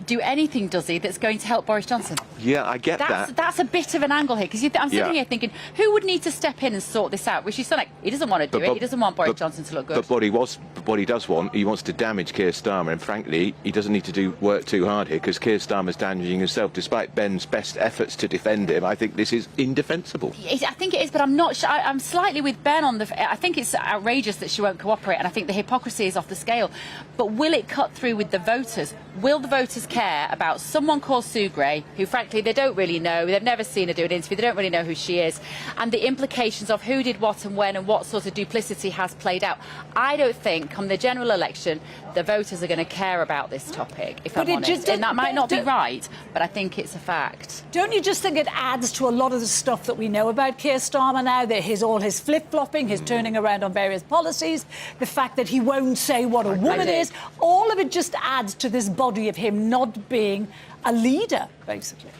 Speaker 3: do anything, does he, that's going to help Boris Johnson?
Speaker 2: Yeah, I get that.
Speaker 3: That's a bit of an angle here, because I'm sitting here thinking, who would need to step in and sort this out? Rishi Sunak, he doesn't want to do it. He doesn't want Boris Johnson to look good.
Speaker 2: But what he does want, he wants to damage Keir Starmer, and frankly, he doesn't need to work too hard here, because Keir Starmer's damaging himself. Despite Ben's best efforts to defend him, I think this is indefensible.
Speaker 3: I think it is, but I'm not sure. I'm slightly with Ben on I think it's outrageous that she won't cooperate, and I think the hypocrisy is off the scale. But will it cut through with the voters? Will the voters care about someone called Sue Gray, who frankly they don't really know, they've never seen her do an interview, they don't really know who she is, and the implications of who did what and when and what sort of duplicity has played out? I don't think, come the general election, the voters are going to care about this topic, if I'm honest. And that might not be right, but I think it's a fact.
Speaker 4: Don't you just think it adds to a lot of the stuff that we know about Keir Starmer now? All his flip-flopping, his turning around on various policies, the fact that he won't say what a woman is, all of it just adds to this body of him not being a leader, basically.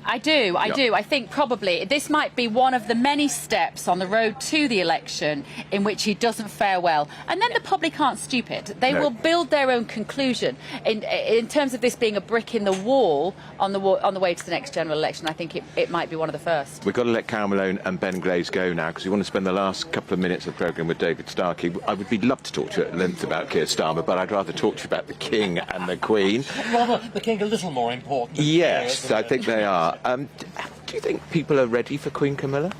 Speaker 3: I do. I think probably this might be one of the many steps on the road to the election in which he doesn't fare well. And then the public aren't stupid. They will build their own conclusion. In terms of this being a brick in the wall on the way to the next general election, I think it might be one of the first.
Speaker 2: We've got to let Carol Malone and Ben Graves go now, because we want to spend the last couple of minutes of the programme with David Starkey. I would love to talk to you at length about Keir Starmer, but I'd rather talk to you about the King and the Queen.
Speaker 7: Rather, the King a little more important.
Speaker 2: Yes, I think they are. Do you think people are ready for Queen Camilla?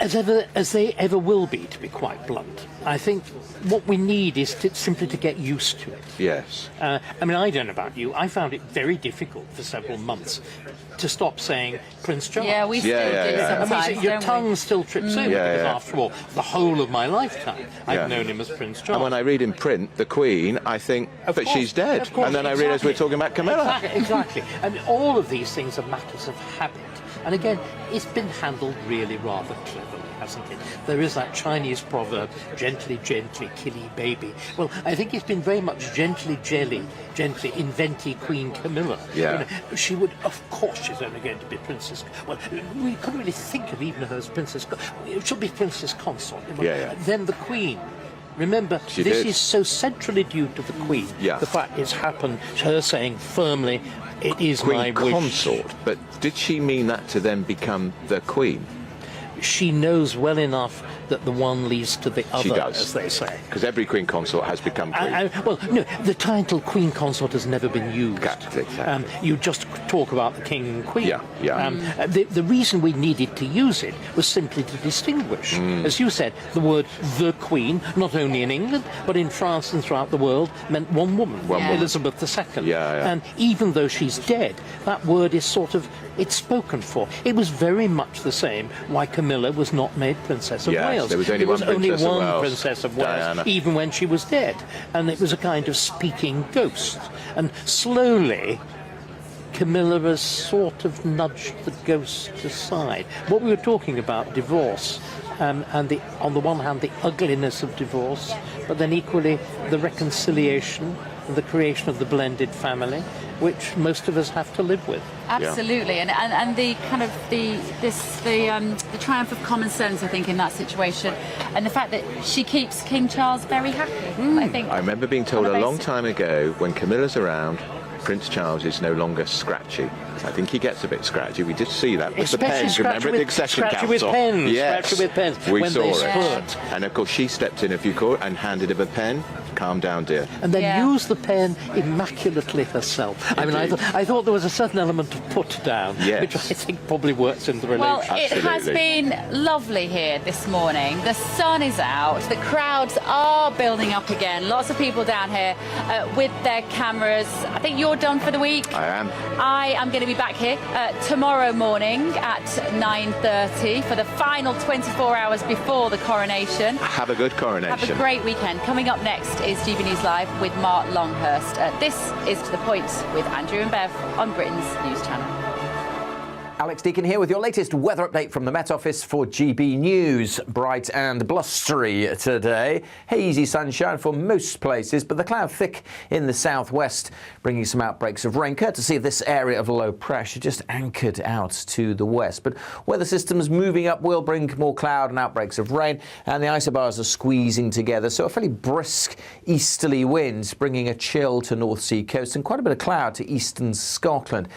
Speaker 7: as they ever will be, to be quite blunt. I think what we need is simply to get used to it.
Speaker 2: Yes.
Speaker 7: I mean, I don't know about you. I found it very difficult for several months to stop saying Prince Charles.
Speaker 3: Yeah, we still do sometimes,
Speaker 7: I mean, your tongue still trips over, because after all, the whole of my lifetime, I've known him as Prince Charles.
Speaker 2: And when I read in print the Queen, I think, but she's dead. And then I realise we're talking about Camilla.
Speaker 7: Exactly. And all of these things are matters of habit. And again, it's been handled really rather cleverly, hasn't it? There is that Chinese proverb, gently, gently, killy baby. Well, I think it's been very much gently, gently, inventi Queen Camilla.
Speaker 2: Yeah.
Speaker 7: You know, she would, of course, she's only going to be Princess. Well, we couldn't really think of even her as Princess. It should be Princess Consort. Then the Queen. Remember, this is so centrally due to the Queen.
Speaker 2: Yeah.
Speaker 7: The fact it's happened, her saying firmly, it is
Speaker 2: Queen
Speaker 7: my wish.
Speaker 2: Consort, but did she mean that to then become the Queen?
Speaker 7: She knows well enough that the one leads to the other,
Speaker 2: She does,
Speaker 7: as they say.
Speaker 2: Because every Queen Consort has become Queen.
Speaker 7: Well, no, the title Queen Consort has never been used.
Speaker 2: Exactly.
Speaker 7: You just talk about the King and Queen.
Speaker 2: Yeah.
Speaker 7: The reason we needed to use it was simply to distinguish. As you said, the word the Queen, not only in England, but in France and throughout the world, meant one woman, Elizabeth II. And even though she's dead, that word is sort of, it's spoken for. It was very much the same why Camilla was not made Princess of Wales.
Speaker 2: There was only one
Speaker 7: Princess of Wales,
Speaker 2: Diana.
Speaker 7: even when she was dead. And it was a kind of speaking ghost. And slowly, Camilla has sort of nudged the ghost aside. What we were talking about, divorce, and on the one hand, the ugliness of divorce, but then equally the reconciliation and the creation of the blended family, which most of us have to live with.
Speaker 3: Absolutely, and the kind of the triumph of common sense, I think, in that situation, and the fact that she keeps King Charles very happy. I think.
Speaker 2: I remember being told a long time ago, when Camilla's around, Prince Charles is no longer scratchy. I think he gets a bit scratchy. We did see that with the pens. Remember at the accession council?
Speaker 7: With pens.
Speaker 2: Yes,
Speaker 7: scratchy with pens.
Speaker 2: We
Speaker 7: when
Speaker 2: saw
Speaker 7: they
Speaker 2: it.
Speaker 7: spurt.
Speaker 2: And of course, she stepped in, if you call it, and handed him a pen. Calm down, dear.
Speaker 7: And then used the pen immaculately herself. I mean, I thought there was a certain element of put down, which I think probably works in the relationship.
Speaker 3: Well, it has been lovely here this morning. The sun is out. The crowds are building up again. Lots of people down here with their cameras. I think you're done for the week.
Speaker 2: I am.
Speaker 3: I am going to be back here tomorrow morning at 9:30 for the final 24 hours before the coronation.
Speaker 2: Have a good coronation.
Speaker 3: Have a great weekend. Coming up next is GB News Live with Mark Longhurst. This is To The Point with Andrew and Bev on Britain's News Channel.
Speaker 22: Alex Deakin here with your latest weather update from the Met Office for GB News. Bright and blustery today. Hazy sunshine for most places, but the cloud thick in the southwest, bringing some outbreaks of rain, courtesy of this area of low pressure just anchored out to the west. But weather systems moving up will bring more cloud and outbreaks of rain, and the isobars are squeezing together. So a fairly brisk easterly wind, bringing a chill to North Sea coast and quite a bit of cloud to eastern Scotland.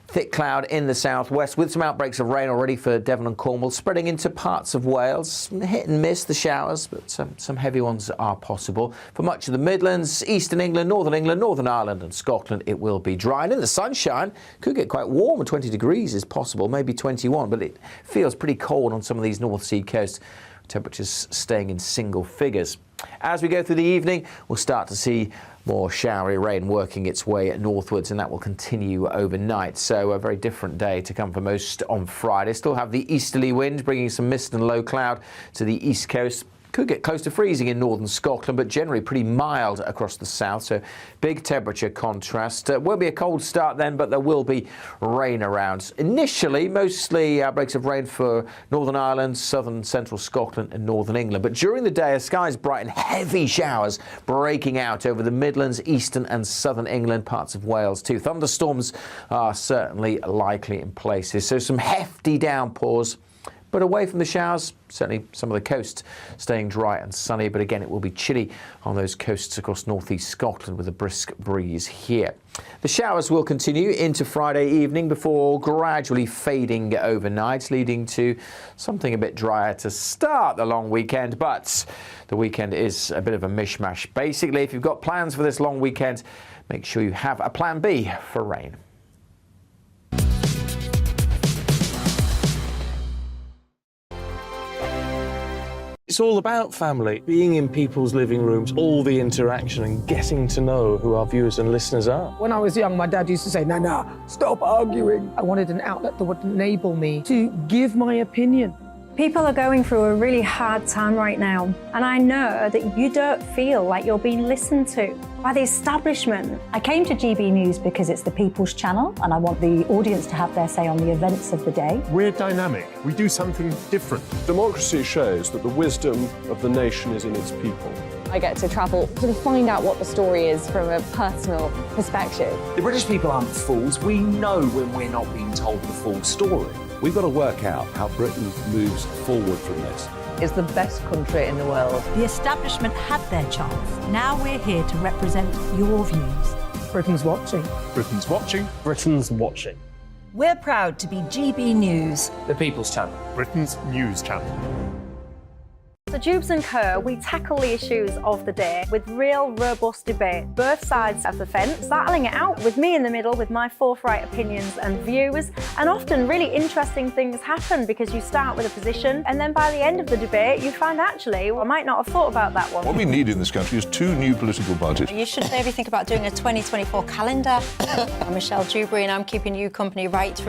Speaker 22: Thick cloud in the southwest with some outbreaks of rain already for Devon and Cornwall, spreading into parts of Wales. Hit and miss the showers, but some heavy ones are possible. For much of the Midlands, eastern England, Northern Ireland and Scotland, it will be dry. And in the sunshine, could get quite warm. 20 degrees is possible, maybe 21, but it feels pretty cold on some of these North Sea coasts. Temperatures staying in single figures. As we go through the evening, we'll start to see more showery rain working its way northwards, and that will continue overnight. So a very different day to come for most on Friday. Still have the easterly wind bringing some mist and low cloud to the east coast. Could get close to freezing in northern Scotland, but generally pretty mild across the south, so big temperature contrast. Won't be a cold start then, but there will be rain around. Initially, mostly outbreaks of rain for Northern Ireland, southern central Scotland and northern England. But during the day, skies brighten, heavy showers breaking out over the Midlands, eastern and southern England, parts of Wales too. Thunderstorms are certainly likely in places, so some hefty downpours. But away from the showers, certainly some of the coast staying dry and sunny. But again, it will be chilly on those coasts across northeast Scotland with a brisk breeze here. The showers will continue into Friday evening before gradually fading overnight, leading to something a bit drier to start the long weekend. But the weekend is a bit of a mishmash. Basically, if you've got plans for this long weekend, make sure you have a plan B for rain.
Speaker 17: It's all about family, being in people's living rooms, all the interaction and getting to know who our viewers and listeners are.
Speaker 8: When I was young, my dad used to say, "Nana, stop arguing." I wanted an outlet that would enable me to give my opinion.
Speaker 9: People are going through a really hard time right now, and I know that you don't feel like you're being listened to by the establishment.
Speaker 16: I came to GB News because it's the People's Channel, and I want the audience to have their say on the events of the day.
Speaker 13: We're dynamic. We do something different. Democracy shows that the wisdom of the nation is in its people.
Speaker 10: I get to travel to find out what the story is from a personal perspective.
Speaker 15: The British people aren't fools. We know when we're not being told the full story.
Speaker 20: We've got to work out how Britain moves forward from this.
Speaker 10: It's the best country in the world.
Speaker 16: The establishment had their chance. Now we're here to represent your views.
Speaker 8: Britain's watching.
Speaker 13: Britain's watching.
Speaker 7: Britain's watching.
Speaker 16: We're proud to be GB News.
Speaker 28: The People's Channel.
Speaker 13: Britain's news channel.
Speaker 9: So Jubes & Co, we tackle the issues of the day with real, robust debate. Both sides of the fence, battling it out with me in the middle with my forthright opinions and views. And often really interesting things happen because you start with a position and then by the end of the debate you find actually, well, I might not have thought about that one.
Speaker 19: What we need in this country is 2 new political parties.
Speaker 9: You should maybe think about doing a 2024 calendar. I'm Michelle Dewberry and I'm keeping you company right through